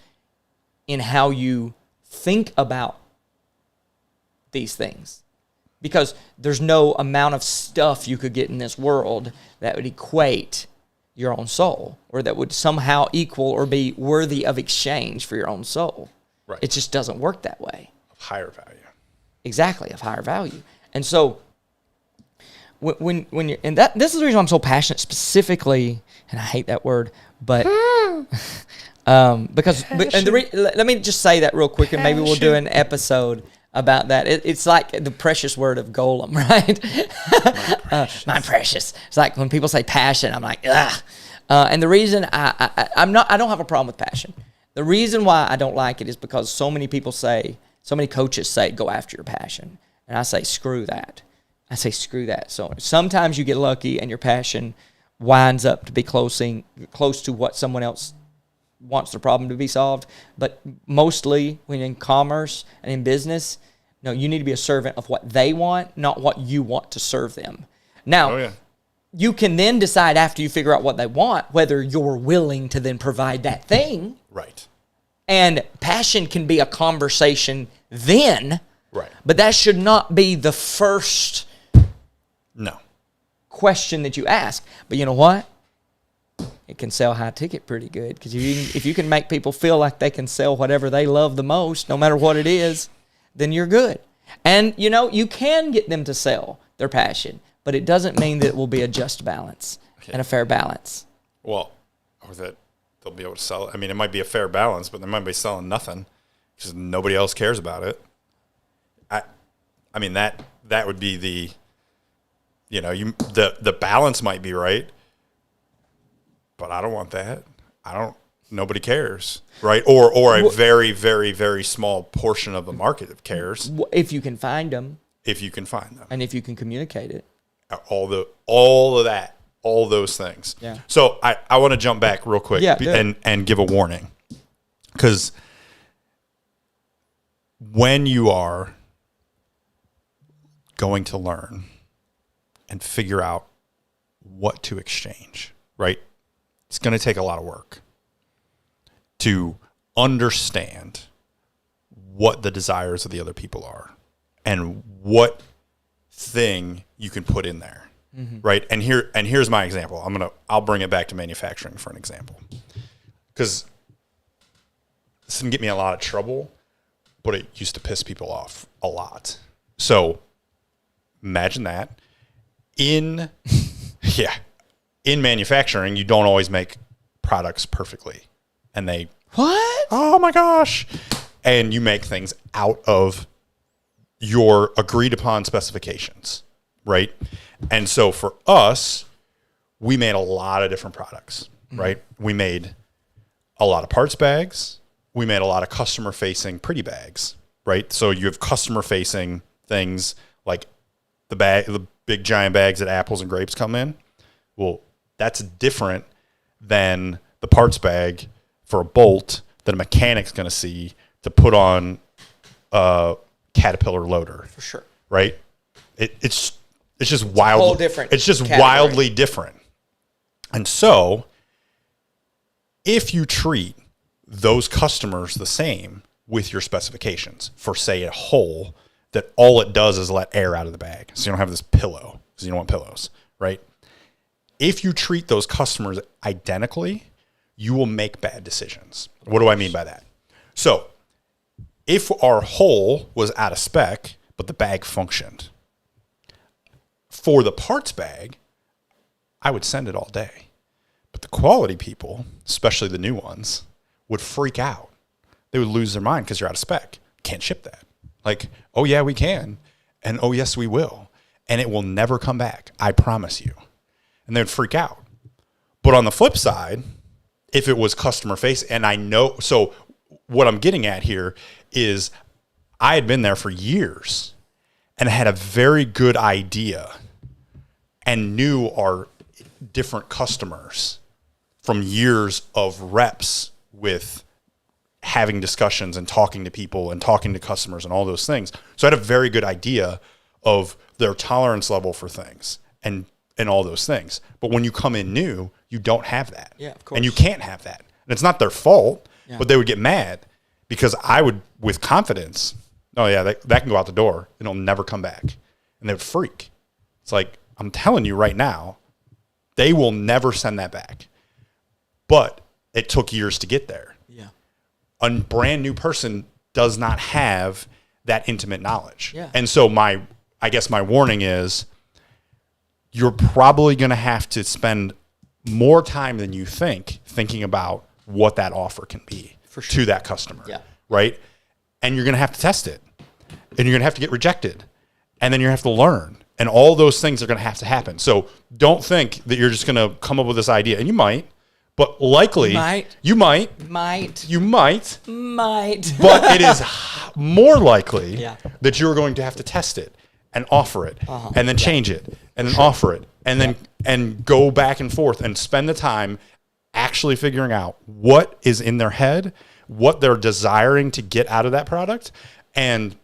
in how you think about these things. Because there's no amount of stuff you could get in this world that would equate your own soul, or that would somehow equal or be worthy of exchange for your own soul. Right. It just doesn't work that way. Of higher value. Exactly, of higher value. And so when you're, and this is the reason I'm so passionate specifically, and I hate that word, but because let me just say that real quick, and maybe we'll do an episode about that. It's like the precious word of Golem, right? My precious. It's like when people say passion, I'm like, ugh. And the reason I don't have a problem with passion. The reason why I don't like it is because so many coaches say, go after your passion. And I say, screw that. So sometimes you get lucky and your passion winds up to be close to what someone else wants the problem to be solved. But mostly when in commerce and in business, no, you need to be a servant of what they want, not what you want to serve them. Now, you can then decide after you figure out what they want, whether you're willing to then provide that thing. Right. And passion can be a conversation then. Right. But that should not be the first question that you ask. But you know what? It can sell high ticket pretty good, because if you can make people feel like they can sell whatever they love the most, no matter what it is, then you're good. And, you can get them to sell their passion, but it doesn't mean that it will be a just balance and a fair balance. Well, or that they'll be able to sell it. I mean, it might be a fair balance, but they might be selling nothing because nobody else cares about it. I mean, that would be the, the balance might be right, but I don't want that. Nobody cares, right? Or a very, very, very small portion of the market cares. If you can find them. If you can find them. And if you can communicate it. All of that, all those things. Yeah. So I want to jump back real quick and give a warning. Because when you are going to learn and figure out what to exchange, right? It's going to take a lot of work to understand what the desires of the other people are and what thing you can put in there, right? And here's my example. I'll bring it back to manufacturing for an example, because this didn't get me in a lot of trouble, but it used to piss people off a lot. So imagine that in manufacturing, you don't always make products perfectly. And oh my gosh. And you make things out of your agreed upon specifications, right? And so for us, we made a lot of different products, right? We made a lot of parts bags. We made a lot of customer facing pretty bags, right? So you have customer facing things like the big giant bags that apples and grapes come in. Well, that's different than the parts bag for a bolt that a mechanic's going to see to put on a Caterpillar loader. For sure. Right? It's just wild. Whole different. It's just category. Wildly different. And so if you treat those customers the same with your specifications for, say, a hole that all it does is let air out of the bag, so you don't have this pillow because you don't want pillows, right? If you treat those customers identically, you will make bad decisions. What do I mean by that? So if our hole was out of spec, but the bag functioned, for the parts bag, I would send it all day. But the quality people, especially the new ones, would freak out. They would lose their mind because you're out of spec. Can't ship that. Like, oh yeah, we can. And oh yes, we will. And it will never come back. I promise you. And they would freak out. But on the flip side, if it was customer face, and I know, so what I'm getting at here is I had been there for years and had a very good idea and knew our different customers from years of reps with having discussions and talking to people and talking to customers and all those things. So I had a very good idea of their tolerance level for things and all those things. But when you come in new, you don't have that. Yeah, of course. And you can't have that. And it's not their fault, but they would get mad because I would, with confidence, oh yeah, that can go out the door and it'll never come back. And they would freak. It's like, I'm telling you right now, they will never send that back. But it took years to get there. Yeah. A brand new person does not have that intimate knowledge. Yeah. And so I guess my warning is you're probably going to have to spend more time than you think thinking about what that offer can be to that customer. Yeah. Right? And you're going to have to test it. And you're going to have to get rejected. And then you have to learn. And all those things are going to have to happen. So don't think that you're just going to come up with this idea. And you might, but likely you might. But it is more likely that you're going to have to test it and offer it and then change it and then offer it and then and go back and forth and spend the time actually figuring out what is in their head, what they're desiring to get out of that product, and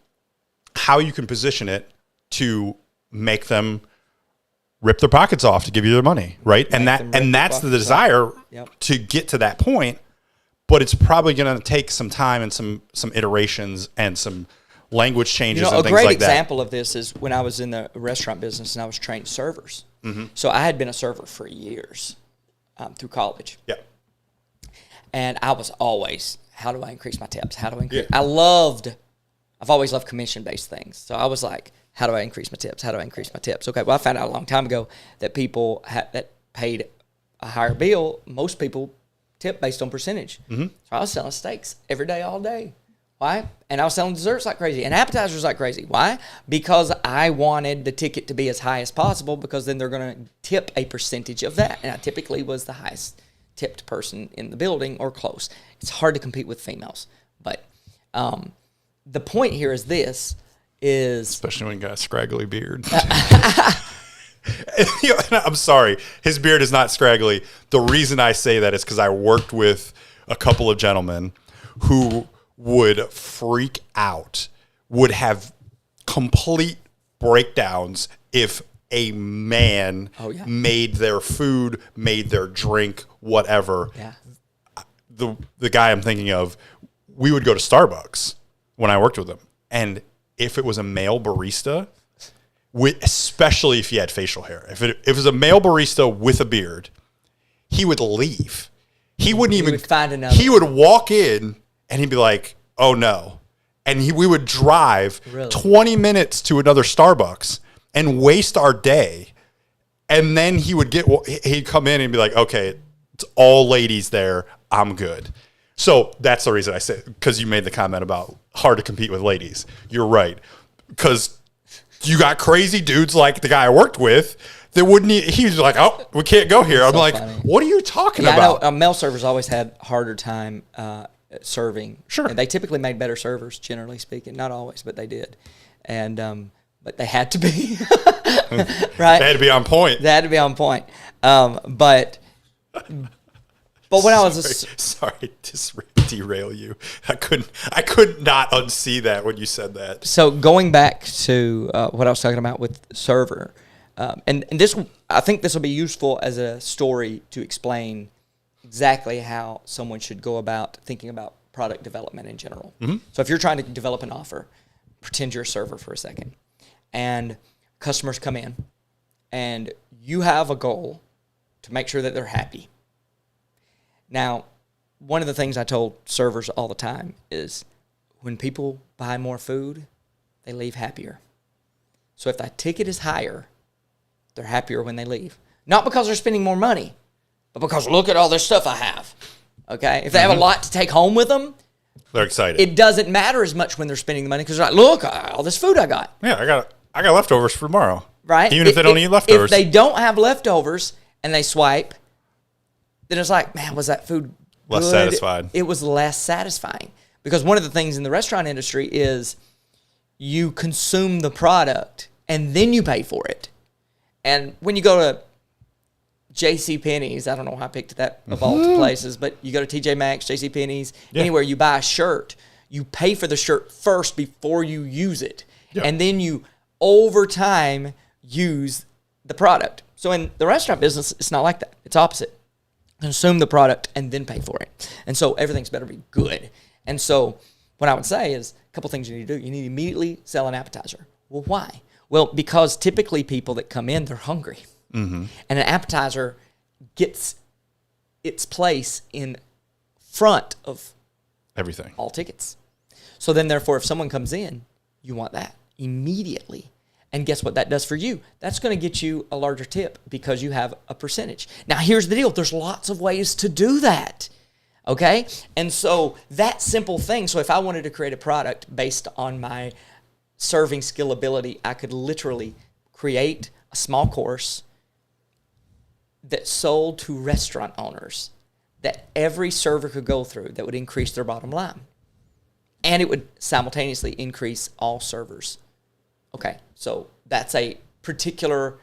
how you can position it to make them rip their pockets off to give you their money, right? And that's the desire to get to that point. But it's probably going to take some time and some iterations and some language changes and things like that. A great example of this is when I was in the restaurant business and I was training servers. Mm-hmm. So I had been a server for years through college. Yeah. And I was always, how do I increase my tips? How do I increase? Yeah. I've always loved commission-based things. So I was like, how do I increase my tips? How do I increase my tips? Okay, well, I found out a long time ago that people that paid a higher bill, most people tip based on percentage. Mm-hmm. So I was selling steaks every day, all day. Why? And I was selling desserts like crazy and appetizers like crazy. Why? Because I wanted the ticket to be as high as possible, because then they're going to tip a percentage of that. And I typically was the highest tipped person in the building or close. It's hard to compete with females. But the point here is this is... Especially when you got a scraggly beard. I'm sorry. His beard is not scraggly. The reason I say that is because I worked with a couple of gentlemen who would freak out, would have complete breakdowns if a man made their food, made their drink, whatever. Yeah. The guy I'm thinking of, we would go to Starbucks when I worked with him. And if it was a male barista, especially if he had facial hair, if it was a male barista with a beard, he would leave. He wouldn't even find another. He would walk in and he'd be like, oh no. And we would drive 20 minutes to another Starbucks and waste our day. And then he'd come in and be like, okay, it's all ladies there. I'm good. So that's the reason I said, because you made the comment about hard to compete with ladies. You're right. Because you got crazy dudes like the guy I worked with that wouldn't, he was like, oh, we can't go here. I'm like, funny. What are you talking about? I know, male servers always had harder time serving. Sure. And they typically made better servers, generally speaking. Not always, but they did. And, but they had to be. Right? They had to be on point. They had to be on point. But when I was sorry to derail you, I could not unsee that when you said that. So going back to what I was talking about with server, and this, I think this will be useful as a story to explain exactly how someone should go about thinking about product development in general. Mm-hmm. So if you're trying to develop an offer, pretend you're a server for a second, and customers come in, and you have a goal to make sure that they're happy. Now, one of the things I told servers all the time is when people buy more food, they leave happier. So if that ticket is higher, they're happier when they leave. Not because they're spending more money, but because look at all this stuff I have. Okay? If they have a lot to take home with them, they're excited. It doesn't matter as much when they're spending the money because they're like, look, all this food I got. Yeah, I got leftovers for tomorrow. Right? Even if they don't eat leftovers. If they don't have leftovers and they swipe, then it's like, man, was that food less satisfied? It was less satisfying. Because one of the things in the restaurant industry is you consume the product and then you pay for it. And when you go to JCPenney's, I don't know why I picked that of all the places, but you go to TJ Maxx, JCPenney's, anywhere you buy a shirt, you pay for the shirt first before you use it. Yeah. And then you, over time, use the product. So in the restaurant business, it's not like that. It's opposite. Consume the product and then pay for it. And so everything's better be good. And so what I would say is a couple things you need to do. You need to immediately sell an appetizer. Well, why? Well, because typically people that come in, they're hungry. Mm-hmm. And an appetizer gets its place in front of everything, all tickets. So then therefore, if someone comes in, you want that immediately. And guess what that does for you? That's going to get you a larger tip because you have a percentage. Now, here's the deal. There's lots of ways to do that, okay? And so that simple thing, so if I wanted to create a product based on my serving skill ability, I could literally create a small course that sold to restaurant owners that every server could go through that would increase their bottom line. And it would simultaneously increase all servers. Okay, so that's a particular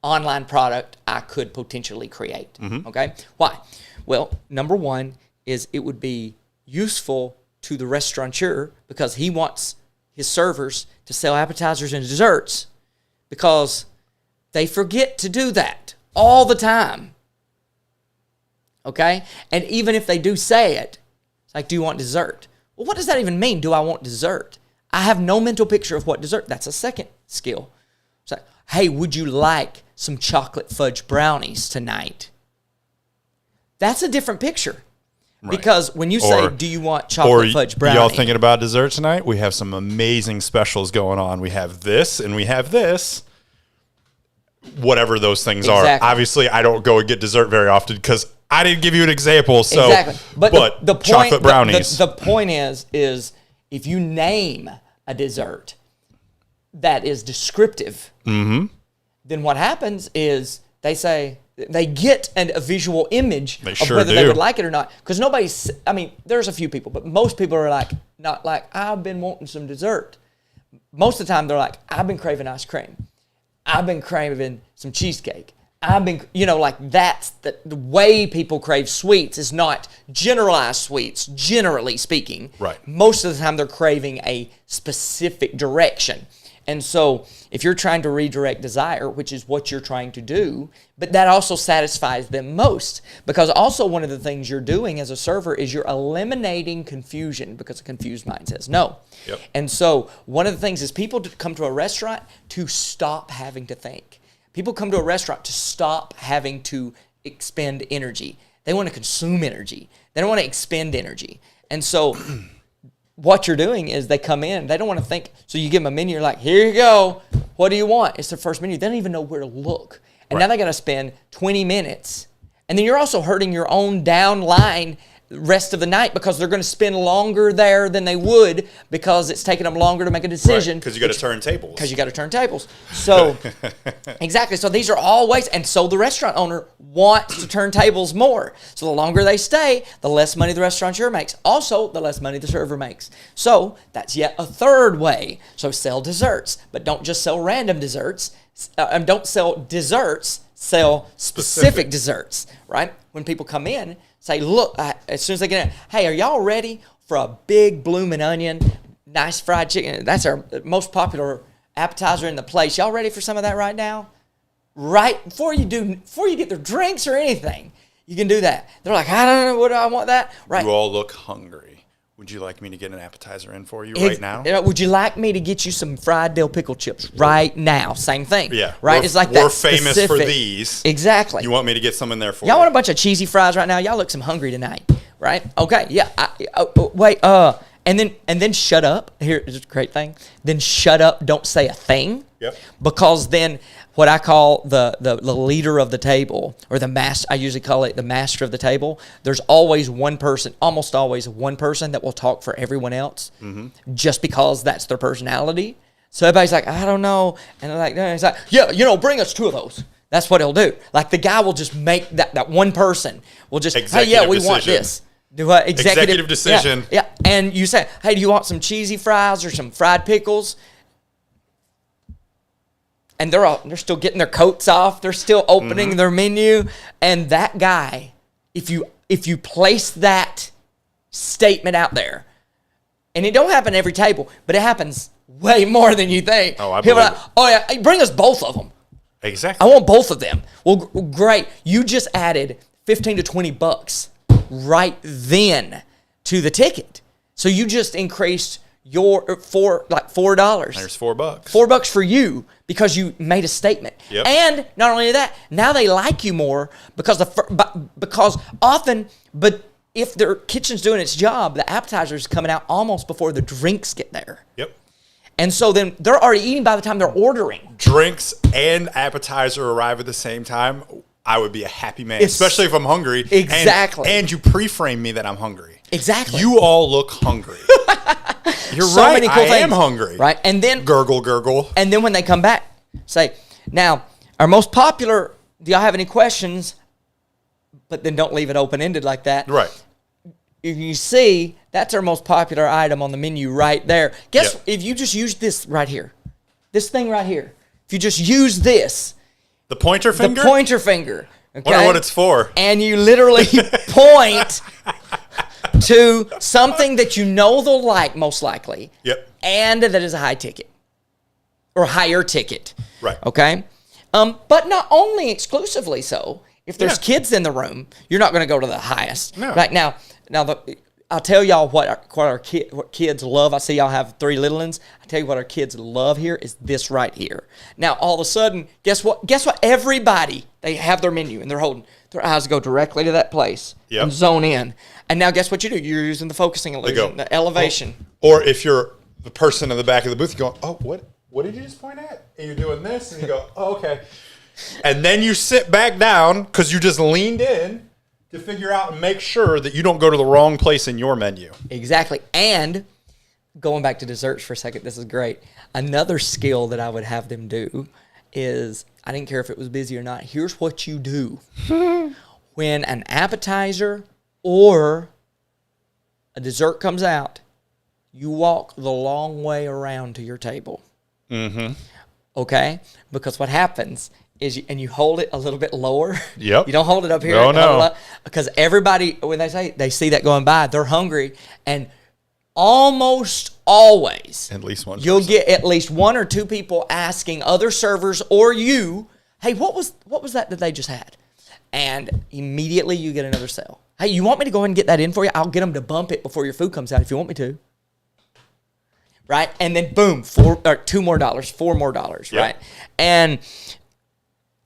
online product I could potentially create. Okay? Why? Well, number one is it would be useful to the restaurateur because he wants his servers to sell appetizers and desserts because they forget to do that all the time. Okay? And even if they do say it, it's like, do you want dessert? Well, what does that even mean? Do I want dessert? I have no mental picture of what dessert. That's a second skill. It's like, hey, would you like some chocolate fudge brownies tonight? That's a different picture. Right. Because when you say, do you want chocolate fudge brownie? Y'all thinking about dessert tonight? We have some amazing specials going on. We have this and we have this. Whatever those things are. Obviously, I don't go and get dessert very often because I didn't give you an example. So, exactly. But the point, chocolate brownies. The point is if you name a dessert that is descriptive, then what happens is they get a visual image of whether they would like it or not. Because there's a few people, but most people are not like, I've been wanting some dessert. Most of the time, they're like, I've been craving ice cream. I've been craving some cheesecake. That's the way people crave sweets is not generalized sweets, generally speaking. Right. Most of the time, they're craving a specific direction. And so if you're trying to redirect desire, which is what you're trying to do, but that also satisfies them most. Because also one of the things you're doing as a server is you're eliminating confusion because a confused mind says no. Yep. And so one of the things is people come to a restaurant to stop having to think. People come to a restaurant to stop having to expend energy. They want to consume energy. They don't want to expend energy. And so what you're doing is they come in, they don't want to think. So you give them a menu, you're like, here you go. What do you want? It's their first menu. They don't even know where to look. And now they got to spend 20 minutes. And then you're also hurting your own downline rest of the night because they're going to spend longer there than they would because it's taking them longer to make a decision. Because you got to turn tables. Because you got to turn tables. So, exactly. So these are all ways. And so the restaurant owner wants to turn tables more. So the longer they stay, the less money the restaurateur makes. Also, the less money the server makes. So that's yet a third way. So sell desserts, but don't just sell random desserts. Don't sell desserts, sell specific desserts, right? When people come in, say, look, as soon as they get in, hey, are y'all ready for a big blooming onion, nice fried chicken? That's our most popular appetizer in the place. Y'all ready for some of that right now? Right before you get their drinks or anything, you can do that. They're like, I don't know, what do I want that? Right. You all look hungry. Would you like me to get an appetizer in for you right now? Would you like me to get you some fried dill pickle chips right now? Same thing. Yeah. Right? It's like that. We're famous for these. Exactly. You want me to get some in there for y'all you? Want a bunch of cheesy fries right now? Y'all look some hungry tonight. Right? Okay. Yeah. Wait. And then shut up. Here's a great thing. Then shut up. Don't say a thing. Yep. Because then what I call the leader of the table, or the master, I usually call it the master of the table. There's always one person, almost always one person that will talk for everyone else, just because that's their personality. So everybody's like, I don't know, and they're like, no. It's like, yeah, bring us 2 of those. That's what he'll do. Like the guy will just make that one person will just, we want this. Do a executive decision. Yeah. And you say, hey, do you want some cheesy fries or some fried pickles? And they're still getting their coats off. They're still opening their menu. And that guy, if you place that statement out there, and it don't happen every table, but it happens way more than you think. Oh, I believe it. Oh yeah, bring us both of them. Exactly. I want both of them. Well, great. You just added $15 to $20 right then to the ticket. So you just increased your $4. There's $4. $4 for you because you made a statement. Yep. And not only that, now they like you more because if their kitchen's doing its job, the appetizer's coming out almost before the drinks get there. Yep. And so then they're already eating by the time they're ordering. Drinks and appetizer arrive at the same time. I would be a happy man, especially if I'm hungry. Exactly. And you pre-frame me that I'm hungry. Exactly. You all look hungry. You're so right. Many cool things. I am hungry. Right. And then gurgle, gurgle. And then when they come back, say, now, our most popular, do y'all have any questions? But then don't leave it open-ended like that. Right. If you see, that's our most popular item on the menu right there. If you just use this right here, this thing right here, if you just use this, The pointer finger? The pointer finger. Okay? Wonder what it's for. And you literally point to something that you know they'll like, most likely. Yep. And that is a high ticket. Or higher ticket. Right. Okay? But not only exclusively so. If there's kids in the room, you're not going to go to the highest. No. Right now, I'll tell y'all what kids love. I see y'all have 3 little ones. I tell you what our kids love here is this right here. Now, all of a sudden, guess what? Everybody, they have their menu and they're holding. Their eyes go directly to that place and zone in. And now guess what you do? You're using the focusing illusion, the elevation. Or if you're the person in the back of the booth, you're going, oh, what did you just point at? And you're doing this, and you go, oh, okay. And then you sit back down because you just leaned in to figure out and make sure that you don't go to the wrong place in your menu. Exactly. And going back to desserts for a second, this is great. Another skill that I would have them do is, I didn't care if it was busy or not, here's what you do. When an appetizer or a dessert comes out, you walk the long way around to your table. Mm-hmm. Okay? Because what happens is, you hold it a little bit lower. Yep. You don't hold it up here. No. Because everybody, when they see that going by, they're hungry, and almost always, at least one. You'll get at least 1 or 2 people asking other servers or you, "Hey, what was that they just had?" And immediately you get another sale. "Hey, you want me to go ahead and get that in for you? I'll get them to bump it before your food comes out if you want me to." Right? And then boom, $2 more, $4 more, right? And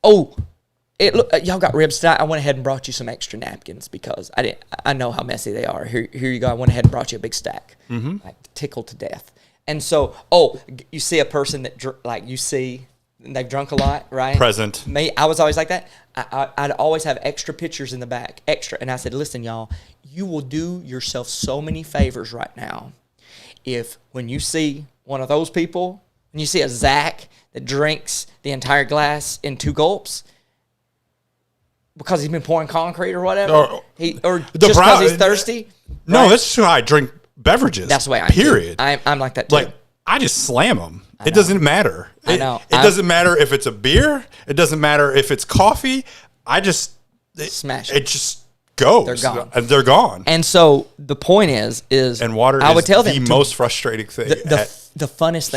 y'all got ribs tonight. I went ahead and brought you some extra napkins because I know how messy they are. Here you go. I went ahead and brought you a big stack, like tickled to death. And so, you see a person that they've drunk a lot, right? Present. Me, I was always like that. I'd always have extra pictures in the back, and I said, "Listen, y'all, you will do yourself so many favors right now if when you see one of those people, and you see a Zach that drinks the entire glass in 2 gulps because he's been pouring concrete or whatever, or just because he's thirsty." No, right? that's just how I drink beverages. That's the way I period. I'm like that too. Like, I just slam them. It doesn't matter. I know. It doesn't matter if it's a beer. It doesn't matter if it's coffee. I just smash it. It just goes. They're gone. And they're gone. And so the point is and water I would is tell the them most frustrating thing. The funnest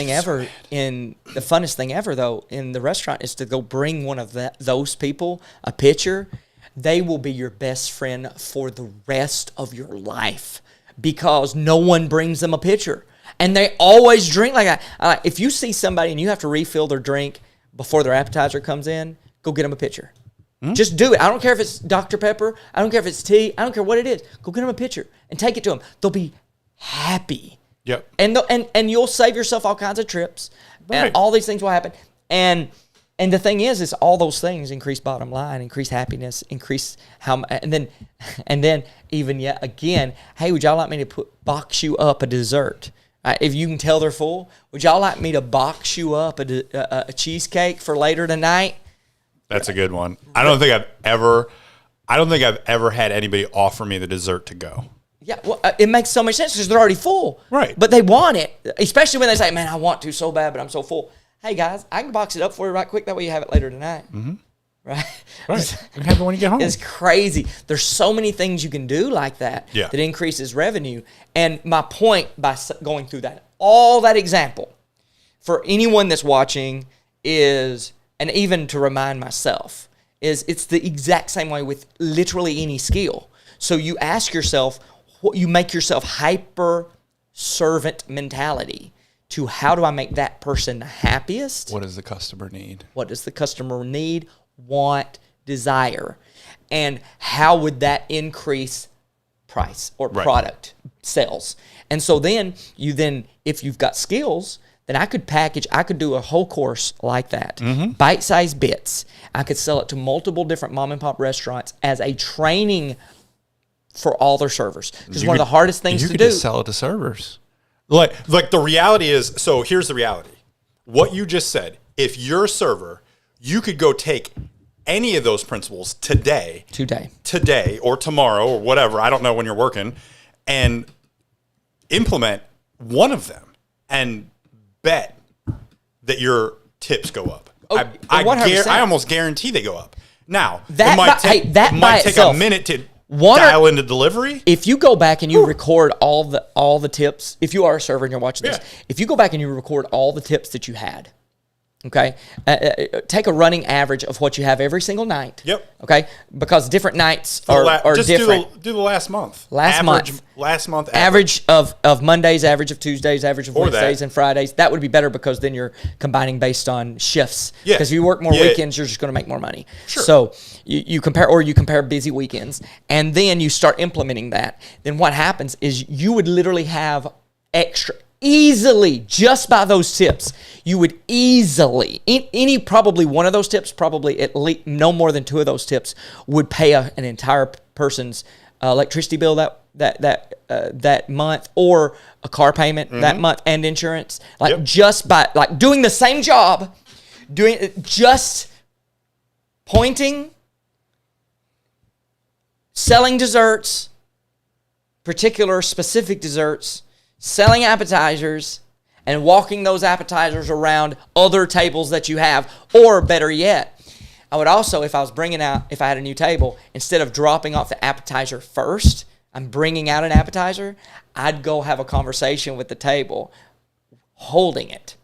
thing ever though in the restaurant is to go bring one of those people a pitcher. They will be your best friend for the rest of your life because no one brings them a pitcher. And they always drink like that. If you see somebody and you have to refill their drink before their appetizer comes in, go get them a pitcher. Just do it. I don't care if it's Dr. Pepper. I don't care if it's tea. I don't care what it is. Go get them a pitcher and take it to them. They'll be happy. Yep. And you'll save yourself all kinds of trips. Right. And all these things will happen. And the thing is all those things increase bottom line, increase happiness, increase and then even yet again, hey, would y'all like me to box you up a dessert? If you can tell they're full, would y'all like me to box you up a cheesecake for later tonight? That's a good one. I don't think I've ever had anybody offer me the dessert to go. Yeah, well, it makes so much sense because they're already full. Right. But they want it, especially when they say, "Man, I want to so bad, but I'm so full." Hey, guys, I can box it up for you right quick. That way you have it later tonight. Mm-hmm. Right? Right. You can have it when you get home. It's crazy. There's so many things you can do like that that increases revenue. And my point by going through all that example, for anyone that's watching is, and even to remind myself, is it's the exact same way with literally any skill. So you ask yourself, you make yourself hyper servant mentality to how do I make that person the happiest? What does the customer need? What does the customer need, want, desire? And how would that increase price or product sales? And so then if you've got skills, then I could do a whole course like that. Mm-hmm. Bite-sized bits. I could sell it to multiple different mom and pop restaurants as a training for all their servers. Because one of the hardest things to do. You could just sell it to servers. Like the reality is, so here's the reality. What you just said, if you're a server, you could go take any of those principles today or tomorrow or whatever, I don't know when you're working, and implement one of them and bet that your tips go up. I almost guarantee they go up. Now, that might take a minute to dial into delivery. If you go back and you record all the tips, if you are a server and you're watching this, if you go back and you record all the tips that you had, okay, take a running average of what you have every single night. Yep. Okay, because different nights are just different. Do the last month. Last month. Average of Mondays, average of Tuesdays, average of Wednesdays and Fridays. That would be better because then you're combining based on shifts. Yeah. Because if you work more weekends, you're just going to make more money. Sure. So you compare busy weekends, and then you start implementing that. Then what happens is you would literally have extra. Easily, just by those tips, you would easily, probably one of those tips, probably at least no more than two of those tips would pay an entire person's electricity bill that month, or a car payment that month, and insurance. Just by doing the same job, just pointing, selling desserts, particular specific desserts, selling appetizers, and walking those appetizers around other tables that you have, or better yet, I would also, if I had a new table, instead of dropping off the appetizer first, I'm bringing out an appetizer, I'd go have a conversation with the table holding it.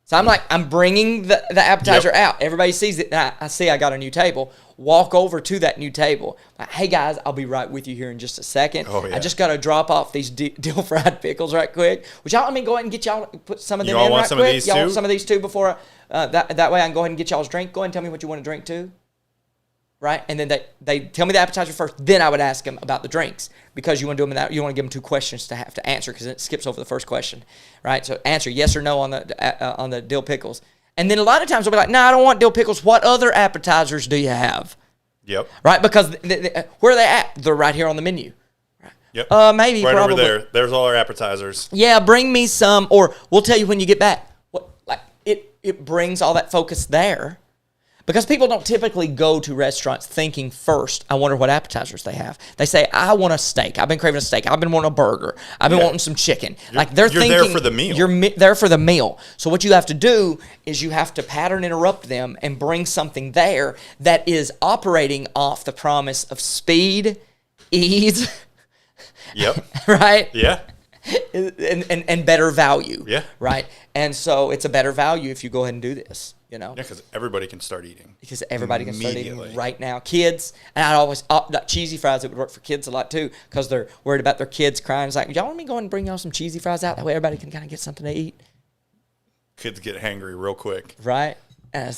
So I'm bringing the appetizer out. Everybody sees it. And I see I got a new table. Walk over to that new table. Hey, guys, I'll be right with you here in just a second. Oh, yeah. I just got to drop off these dill fried pickles right quick. Would y'all let me go ahead and get y'all, put some of them in right quick? Y'all want some of these too before, that way I can go ahead and get y'all's drink. Go ahead and tell me what you want to drink too. Right? And then they tell me the appetizer first. Then I would ask them about the drinks, because you want to do them you want to give them two questions to have to answer, because it skips over the first question. Right? So answer yes or no on the dill pickles. And then a lot of times they'll be like, no, I don't want dill pickles. What other appetizers do you have? Yep. Right? Because where are they at? They're right here on the menu. Yep. Maybe, right probably. over there. There's all our appetizers. Yeah, bring me some, or we'll tell you when you get back. It brings all that focus there. Because people don't typically go to restaurants thinking first, I wonder what appetizers they have. They say, I want a steak. I've been craving a steak. I've been wanting a burger. I've been wanting some chicken. You're there for the meal. You're there for the meal. So what you have to do is you have to pattern interrupt them and bring something there that is operating off the promise of speed, ease. Yep. Right? Yeah. And better value. Yeah. Right? And so it's a better value if you go ahead and do this. Yeah, because everybody can start eating. Because everybody can start eating right now. Kids, and I'd always cheesy fries. It would work for kids a lot too, because they're worried about their kids crying. It's like, y'all want me to go and bring y'all some cheesy fries out? That way everybody can kind of get something to eat. Kids get hangry real quick. Right? And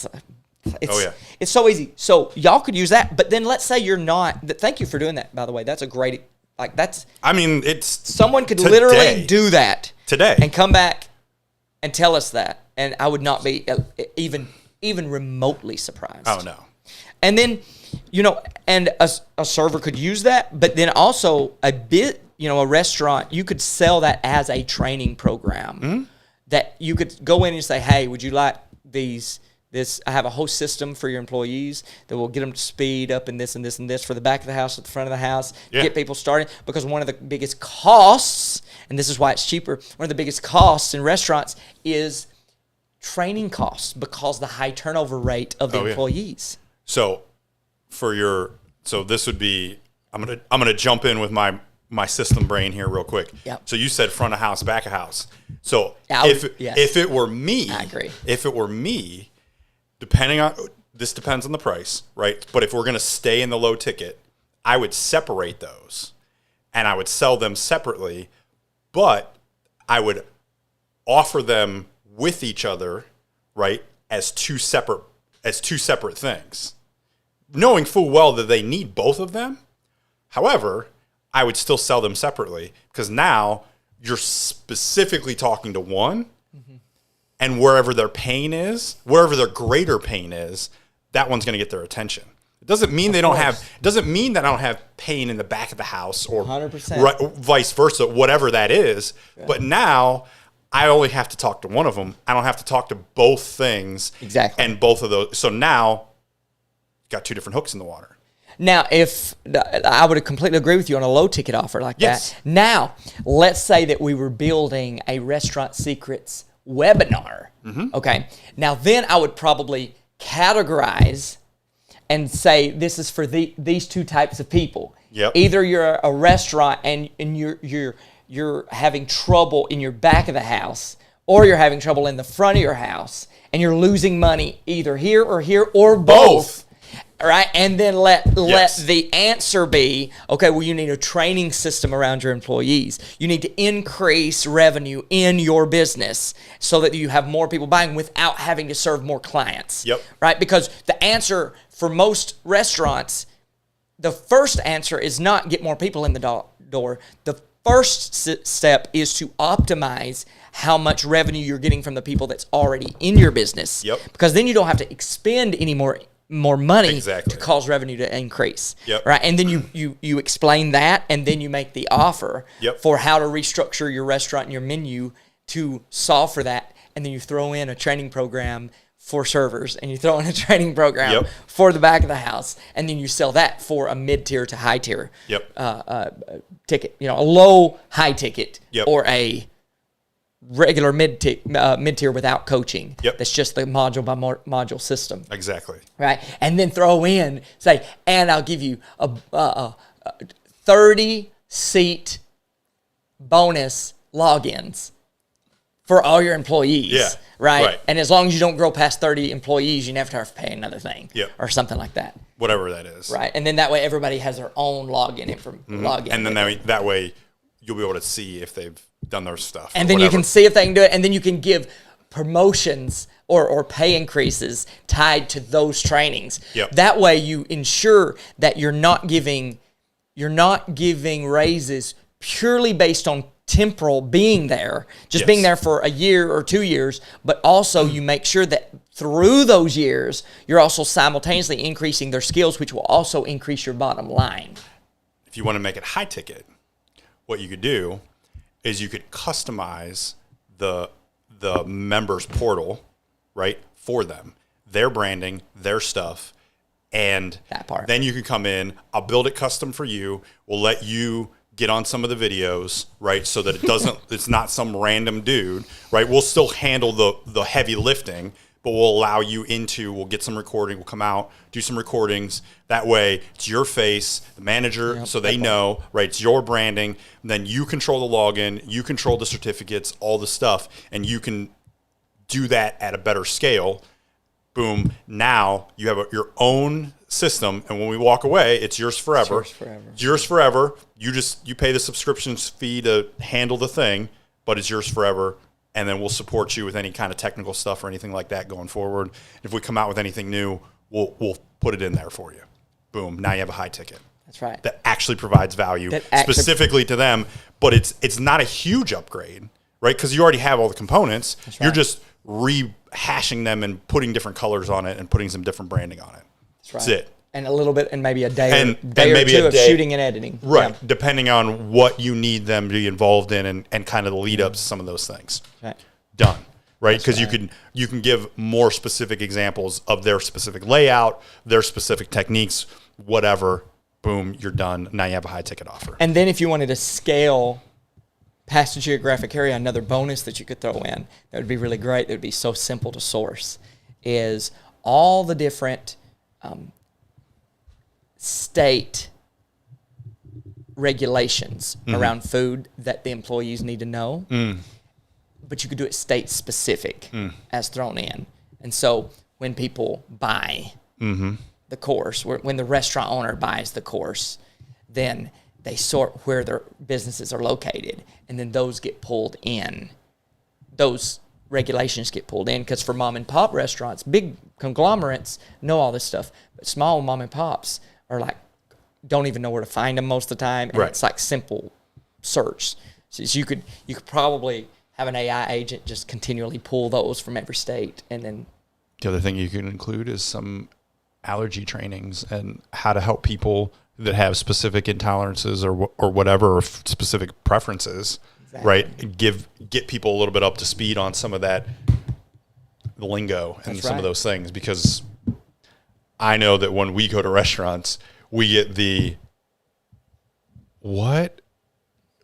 it's so easy. So y'all could use that. But then let's say you're not. Thank you for doing that, by the way. That's a great. It's someone could literally do that today and come back and tell us that, and I would not be even remotely surprised. Oh no! And then, and a server could use that, but then also a restaurant, you could sell that as a training program that you could go in and say, hey, would you like this? I have a host system for your employees that will get them to speed up in this and this and this for the back of the house, at the front of the house, get people started. Because one of the biggest costs, and this is why it's cheaper, one of the biggest costs in restaurants is training costs, because the high turnover rate of the employees. So this would be, I'm gonna jump in with my system brain here real quick. Yep. So you said front of house, back of house. So if it were me, I agree. If it were me, this depends on the price, right? But if we're going to stay in the low ticket, I would separate those and I would sell them separately, but I would offer them with each other, right? As two separate things, knowing full well that they need both of them. However, I would still sell them separately, because now you're specifically talking to one. And wherever their pain is, wherever their greater pain is, that one's going to get their attention. It doesn't mean they don't have. It doesn't mean that I don't have pain in the back of the house, or 100%, vice versa, whatever that is. Yeah. But now I only have to talk to one of them. I don't have to talk to both things. Exactly. And both of those. So now, got two different hooks in the water. Now, if I would completely agree with you on a low ticket offer like yes. that. Now, let's say that we were building a Restaurant Secrets webinar. Okay. Now then I would probably categorize and say this is for these two types of people. Yep. Either you're a restaurant and you're having trouble in your back of the house, or you're having trouble in the front of your house, and you're losing money either here or both. Right? And then let the answer be, okay, well, you need a training system around your employees. You need to increase revenue in your business so that you have more people buying without having to serve more clients. Yep. Right? Because the answer for most restaurants, the first answer is not get more people in the door. The first step is to optimize how much revenue you're getting from the people that's already in your business. Yep. Because then you don't have to expend any more money Exactly. to cause revenue to increase. Yep. Right. And then you explain that, and then you make the offer Yep. for how to restructure your restaurant and your menu to solve for that. And then you throw in a training program for servers, and you throw in a training program Yep. for the back of the house, and then you sell that for a mid-tier to high-tier ticket, a low high ticket Yep. or a regular mid-tier without coaching. Yep. That's just the module by module system. Exactly. Right. And then throw in, say, and I'll give you a 30-seat bonus logins for all your employees. Yeah. Right? And as long as you don't grow past 30 employees, you never have to pay another thing. Yep. Or something like that. Whatever that is. Right. And then that way everybody has their own login login. And then that way you'll be able to see if they've done their stuff. And then you can see if they can do it, and then you can give promotions or pay increases tied to those trainings. Yep. That way you ensure that you're not giving raises purely based on temporal being there, just being there for a year or 2 years, but also you make sure that through those years, you're also simultaneously increasing their skills, which will also increase your bottom line. If you want to make it high ticket, what you could do is you could customize the members portal, right, for them, their branding, their stuff, and that part. Then you can come in, I'll build it custom for you, we'll let you get on some of the videos, right, so that it's not some random dude, right? We'll still handle the heavy lifting, but we'll allow you we'll get some recording, we'll come out, do some recordings. That way, it's your face, the manager, so they know, right? It's your branding. Then you control the login, you control the certificates, all the stuff, and you can do that at a better scale. Boom. Now you have your own system, and when we walk away, it's yours forever. It's yours forever. You pay the subscription fee to handle the thing, but it's yours forever. And then we'll support you with any kind of technical stuff or anything like that going forward. If we come out with anything new, we'll put it in there for you. Boom. Now you have a high ticket. That's right. That actually provides value specifically to them, but it's not a huge upgrade, right? Because you already have all the components. That's right. You're just rehashing them and putting different colors on it and putting some different branding on it. That's right. That's it. And a little bit, and maybe a day or maybe two of shooting and editing. Right. Yeah. Depending on what you need them to be involved in and kind of the lead up to some of those things. Right. Done. Right. Because you can give more specific examples of their specific layout, their specific techniques, whatever. Boom, you're done. Now you have a high ticket offer. And then if you wanted to scale past the geographic area, another bonus that you could throw in that would be really great, that would be so simple to source, is all the different state regulations around food that the employees need to know. But you could do it state specific as thrown in. And so when people buy the course, when the restaurant owner buys the course, then they sort where their businesses are located, and then those get pulled in. Those regulations get pulled in, because for mom and pop restaurants, big conglomerates know all this stuff, but small mom and pops are like, don't even know where to find them most of the time, and it's like simple search. So you could probably have an AI agent just continually pull those from every state, and then the other thing you can include is some allergy trainings and how to help people that have specific intolerances or whatever, or specific preferences, right? Get people a little bit up to speed on some of that, the lingo and some of those things, because I know that when we go to restaurants, we get the what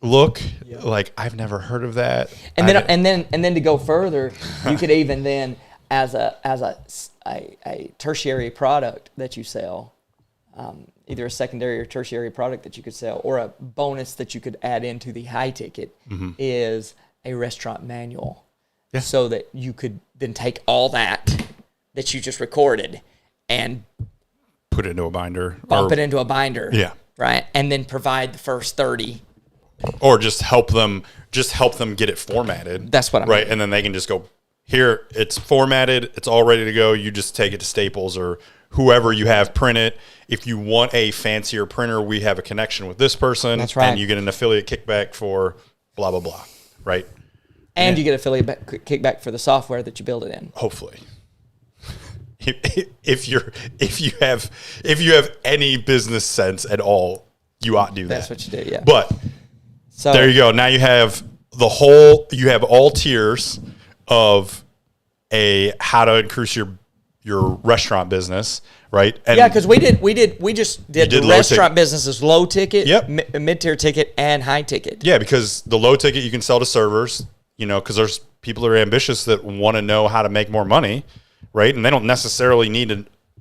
look. Like, I've never heard of that. And then to go further, you could even then, as a tertiary product that you sell, either a secondary or tertiary product that you could sell, or a bonus that you could add into the high ticket, is a restaurant manual. Yeah. So that you could then take all that you just recorded and put it into a binder. Bump it into a binder. Yeah. Right. And then provide the first 30. Or just help them get it formatted. That's what I mean. Right. And then they can just go, here, it's formatted, it's all ready to go. You just take it to Staples or whoever you have print it. If you want a fancier printer, we have a connection with this person. That's right. And you get an affiliate kickback for blah, blah, blah. Right. And you get affiliate kickback for the software that you build it in. Hopefully. If you have any business sense at all, you ought to do that. That's what you do, yeah. But so there you go. Now you have all tiers of how to increase your restaurant business, right? And yeah, because we just did the restaurant business as low ticket, mid-tier ticket, and high ticket. Yeah, because the low ticket you can sell to servers, because there's people that are ambitious that want to know how to make more money, right? And they don't necessarily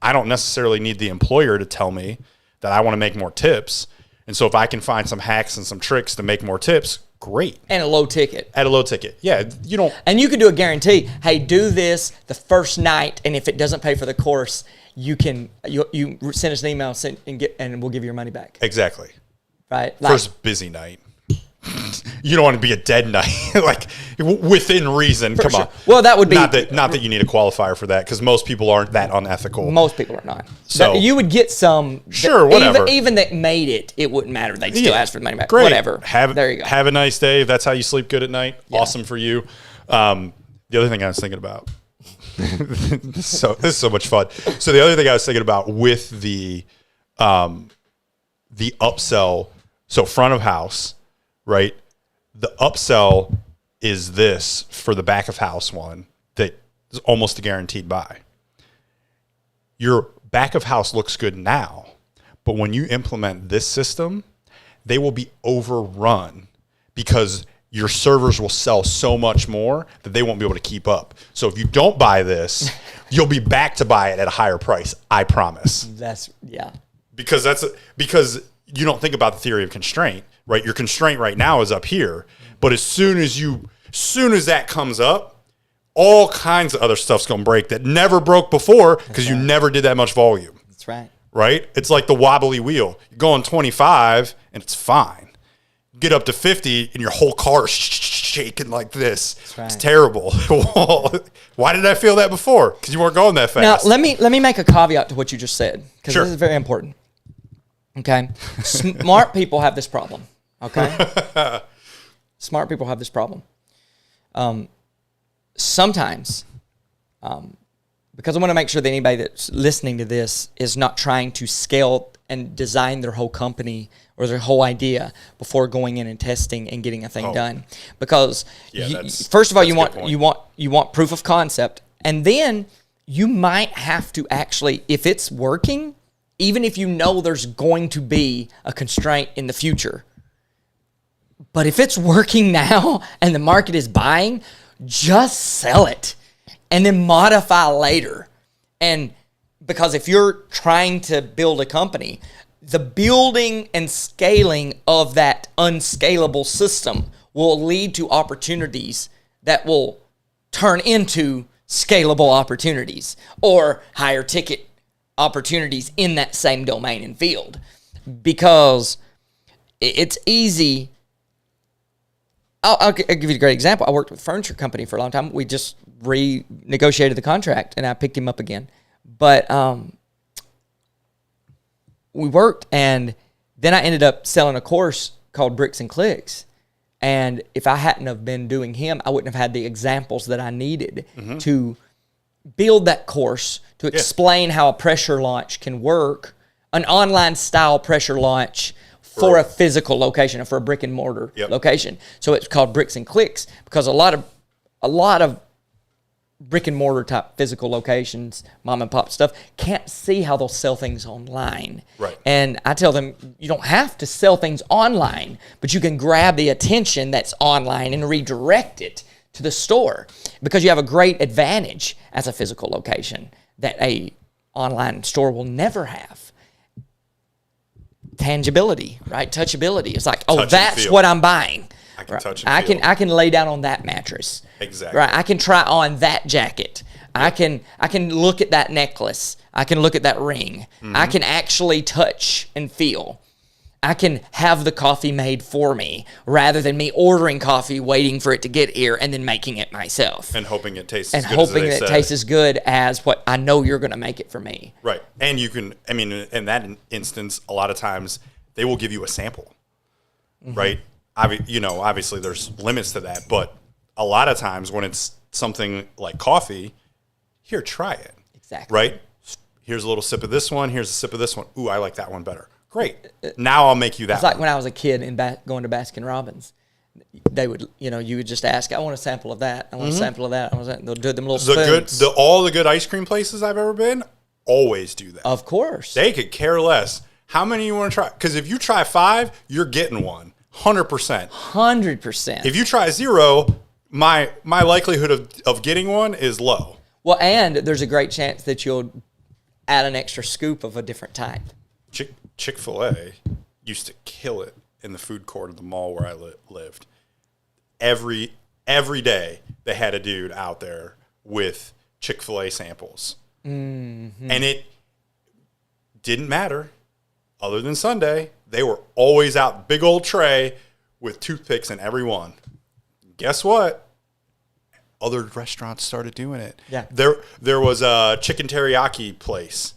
I don't necessarily need the employer to tell me that I want to make more tips. And so if I can find some hacks and some tricks to make more tips, great. And a low ticket. At a low ticket. Yeah, And you can do a guarantee. Hey, do this the first night, and if it doesn't pay for the course, you send us an email and we'll give you your money back. Exactly. Right? First busy night. You don't want to be a dead night, like within reason. Come on. Well, that would be not that you need a qualifier for that, because most people aren't that unethical. Most people are not. So you would get some. Sure, whatever. Even that made it wouldn't matter. They'd still ask for the money back. Great. Whatever. There you go. Have a nice day. If that's how you sleep good at night, awesome for you. The other thing I was thinking about. This is so much fun. So the other thing I was thinking about with the upsell, so front of house, right? The upsell is this for the back of house one that is almost a guaranteed buy. Your back of house looks good now, but when you implement this system, they will be overrun because your servers will sell so much more that they won't be able to keep up. So if you don't buy this, you'll be back to buy it at a higher price. I promise. Because you don't think about the theory of constraint, right? Your constraint right now is up here, but as soon as that comes up, all kinds of other stuff's going to break that never broke before because you never did that much volume. That's right. Right? It's like the wobbly wheel. You're going 25 and it's fine. Get up to 50 and your whole car is shaking like this. That's right. It's terrible. Why did I feel that before? Because you weren't going that fast. Now, let me make a caveat to what you just said, because this is very important. Okay? Smart people have this problem. Okay? Smart people have this problem. Sometimes, because I want to make sure that anybody that's listening to this is not trying to scale and design their whole company or their whole idea before going in and testing and getting a thing done. Because first of all, you want proof of concept, and then you might have to actually, if it's working, even if you know there's going to be a constraint in the future, but if it's working now and the market is buying, just sell it and then modify later. And because if you're trying to build a company, the building and scaling of that unscalable system will lead to opportunities that will turn into scalable opportunities or higher ticket opportunities in that same domain and field. Because it's easy. I'll give you a great example. I worked with a furniture company for a long time. We just renegotiated the contract, and I picked him up again. But we worked, and then I ended up selling a course called Bricks and Clicks. And if I hadn't have been doing him, I wouldn't have had the examples that I needed to build that course, to explain how a pressure launch can work, an online style pressure launch for a physical location, or for a brick and mortar location. So it's called Bricks and Clicks, because a lot of brick and mortar type physical locations, mom and pop stuff, can't see how they'll sell things online. Right. And I tell them, you don't have to sell things online, but you can grab the attention that's online and redirect it to the store, because you have a great advantage as a physical location that a online store will never have. Tangibility, right? Touchability. It's like, oh, that's what I'm buying. I can touch and feel. I can lay down on that mattress. Exactly. Right. I can try on that jacket. I can look at that necklace. I can look at that ring. I can actually touch and feel. I can have the coffee made for me rather than me ordering coffee, waiting for it to get here, and then making it myself. And hoping it tastes and as good as they hoping it tastes as good as what I know you're going to make it for me. Right. And you can, I mean, in that instance, a lot of times they will give you a sample, right? Obviously there's limits to that, but a lot of times when it's something like coffee, here, try it. Exactly. Right? Here's a little sip of this one. Here's a sip of this one. Ooh, I like that one better. Great. Now I'll make you that. It's like when I was a kid and going to Baskin Robbins. They would, you would just ask, I want a sample of that. I want a sample of that. They'll do them little spoons. All the good ice cream places I've ever been always do that. Of course. They could care less. How many you want to try? Because if you try 5, you're getting one. 100%. 100%. If you try 0, my likelihood of getting one is low. Well, and there's a great chance that you'll add an extra scoop of a different type. Chick-fil-A used to kill it in the food court of the mall where I lived. Every day they had a dude out there with Chick-fil-A samples. Mm-hmm. And it didn't matter. Other than Sunday, they were always out, big old tray with toothpicks in every one. Guess what? Other restaurants started doing it. Yeah. There was a chicken teriyaki place.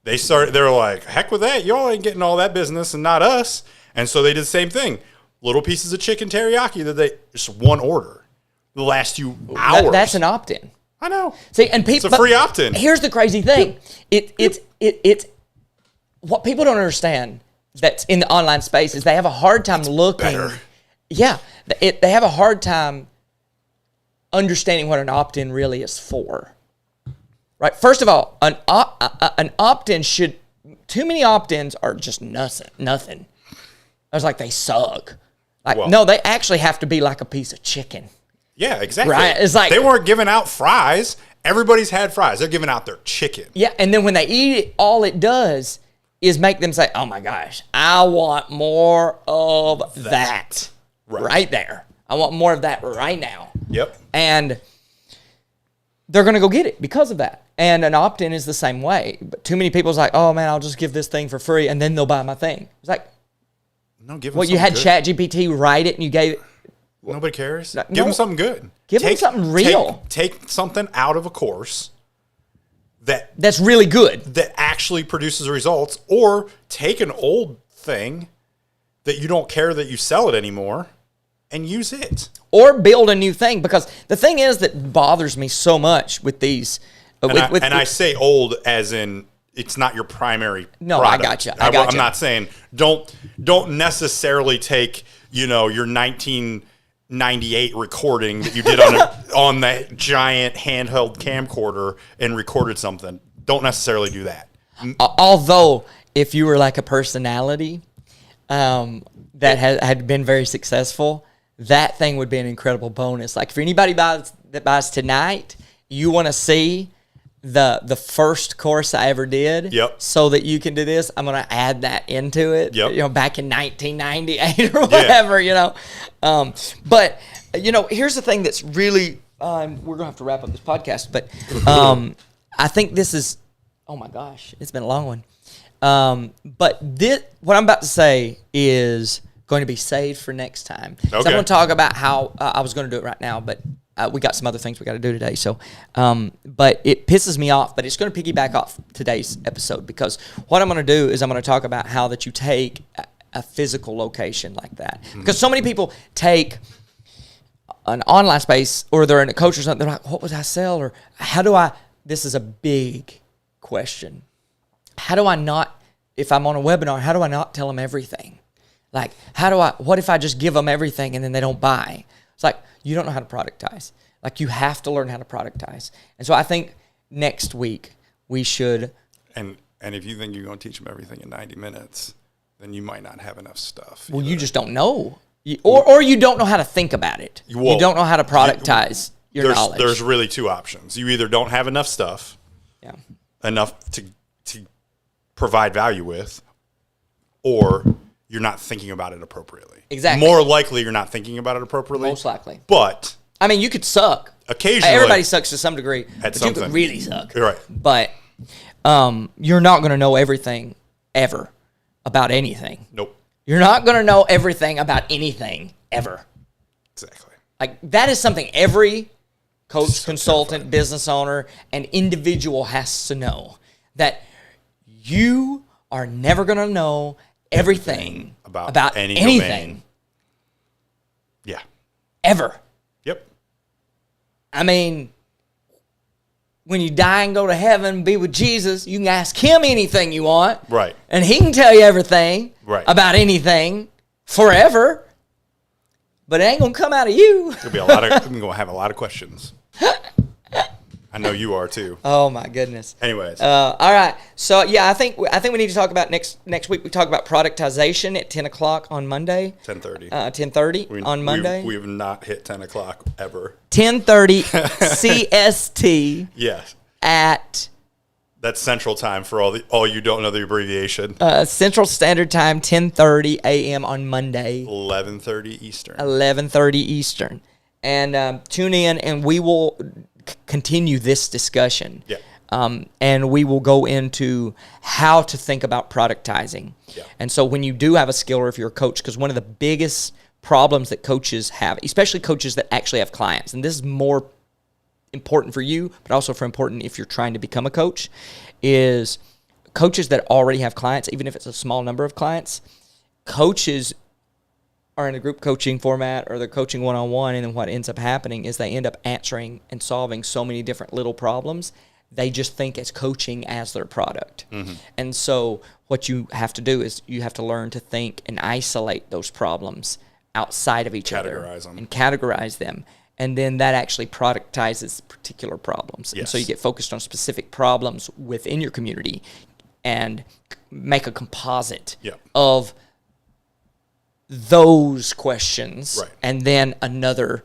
They were like, heck with that. Y'all ain't getting all that business and not us. And so they did the same thing. Little pieces of chicken teriyaki just one order. The last few hours. That's an opt-in. I know. See, and people, it's a free opt-in. Here's the crazy thing. It's what people don't understand that's in the online space is they have a hard time looking. Better. Yeah. They have a hard time understanding what an opt-in really is for. Right. First of all, an opt-in too many opt-ins are just nothing. I was like, they suck. No, they actually have to be like a piece of chicken. Yeah, exactly. Right. It's like they weren't giving out fries. Everybody's had fries. They're giving out their chicken. Yeah, and then when they eat it, all it does is make them say, "Oh my gosh, I want more of that right there. I want more of that right now." Yep. And they're going to go get it because of that. And an opt-in is the same way. But too many people's like, oh, man, I'll just give this thing for free, and then they'll buy my thing. It's like, no, give them you had ChatGPT write it, and you gave it. Nobody cares. Give them something good. Give them something real. Take something out of a course that's really good. That actually produces results. Or take an old thing that you don't care that you sell it anymore and use it. Or build a new thing. Because the thing is that bothers me so much with these. I say old as in it's not your primary product. I got you. I'm not saying don't necessarily take, your 1998 recording that you did on that giant handheld camcorder and recorded something. Don't necessarily do that. Although if you were like a personality that had been very successful, that thing would be an incredible bonus. Like for anybody that buys tonight, you want to see the first course I ever did. Yep. So that you can do this, I'm going to add that into it. Yep. Back in 1998 or whatever. Yeah. But here's the thing that's really we're going to have to wrap up this podcast. But I think this is oh my gosh, it's been a long one. But what I'm about to say is going to be saved for next time. Okay. So I'm going to talk about how I was going to do it right now, but we got some other things we got to do today. So, but it pisses me off, but it's going to piggyback off today's episode because what I'm going to do is I'm going to talk about how that you take a physical location like that. Because so many people take an online space or they're in a coach or something. They're like, what would I sell? Or how do I, this is a big question. How do I not, if I'm on a webinar, how do I not tell them everything? Like, what if I just give them everything and then they don't buy? It's like, you don't know how to productize. Like, you have to learn how to productize. And so I think next week we should. And if you think you're going to teach them everything in 90 minutes, then you might not have enough stuff. Well, you just don't know. Or you don't know how to think about it. Well, you don't know how to productize your knowledge. There's really two options. You either don't have enough stuff, enough to provide value with, or you're not thinking about it appropriately. Exactly. More likely you're not thinking about it appropriately. Most likely. But I mean, you could suck. Occasionally. Everybody sucks to some degree. At but something. You could really suck. Right. But you're not going to know everything ever about anything. Nope. You're not going to know everything about anything ever. Exactly. Like, that is something every coach, consultant, business owner, and individual has to know. That you are never going to know everything about anything. Domain. Yeah. Ever. Yep. I mean, when you die and go to heaven, be with Jesus, you can ask him anything you want. Right. And he can tell you everything about anything forever. But it ain't going to come out of you. I'm going to have a lot of questions. I know you are too. Oh my goodness. Anyways. All right. So yeah, I think we need to talk about next week. We talk about productization at 10 o'clock on Monday. 10:30. 10:30 on Monday. We have not hit 10 o'clock ever. 10:30 CST. Yes. At. That's Central Time for all you don't know the abbreviation. Central Standard Time, 10:30 a.m. on Monday. 11:30 Eastern. 11:30 Eastern. And tune in, and we will continue this discussion. Yeah. And we will go into how to think about productizing. Yeah. And so when you do have a skill, or if you're a coach, because one of the biggest problems that coaches have, especially coaches that actually have clients, and this is more important for you, but also for important if you're trying to become a coach, is coaches that already have clients, even if it's a small number of clients. Coaches are in a group coaching format, or they're coaching one-on-one, and then what ends up happening is they end up answering and solving so many different little problems. They just think it's coaching as their product. Mm-hmm. And so what you have to do is you have to learn to think and isolate those problems outside of each other. And categorize them. And then that actually productizes particular problems. Yes. And so you get focused on specific problems within your community and make a composite of those questions, and then another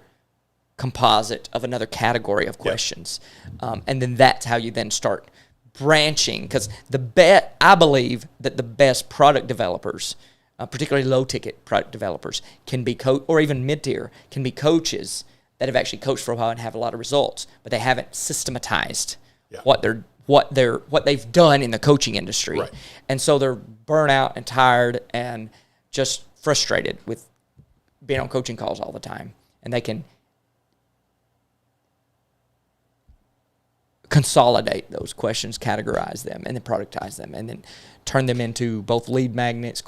composite of another category of questions. And then that's how you then start branching, because I believe that the best product developers, particularly low-ticket product developers, can be or even mid-tier, can be coaches that have actually coached for a while and have a lot of results, but they haven't systematized what they've done in the coaching industry. Right. And so they're burnt out and tired and just frustrated with being on coaching calls all the time. And they can consolidate those questions, categorize them, and then productize them, and then turn them into both lead magnets,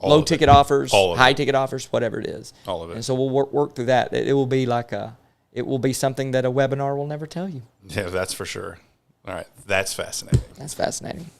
low ticket offers, high ticket offers, whatever it is. All of it. And so we'll work through that. It will be something that a webinar will never tell you. Yeah, that's for sure. All right. That's fascinating. That's fascinating.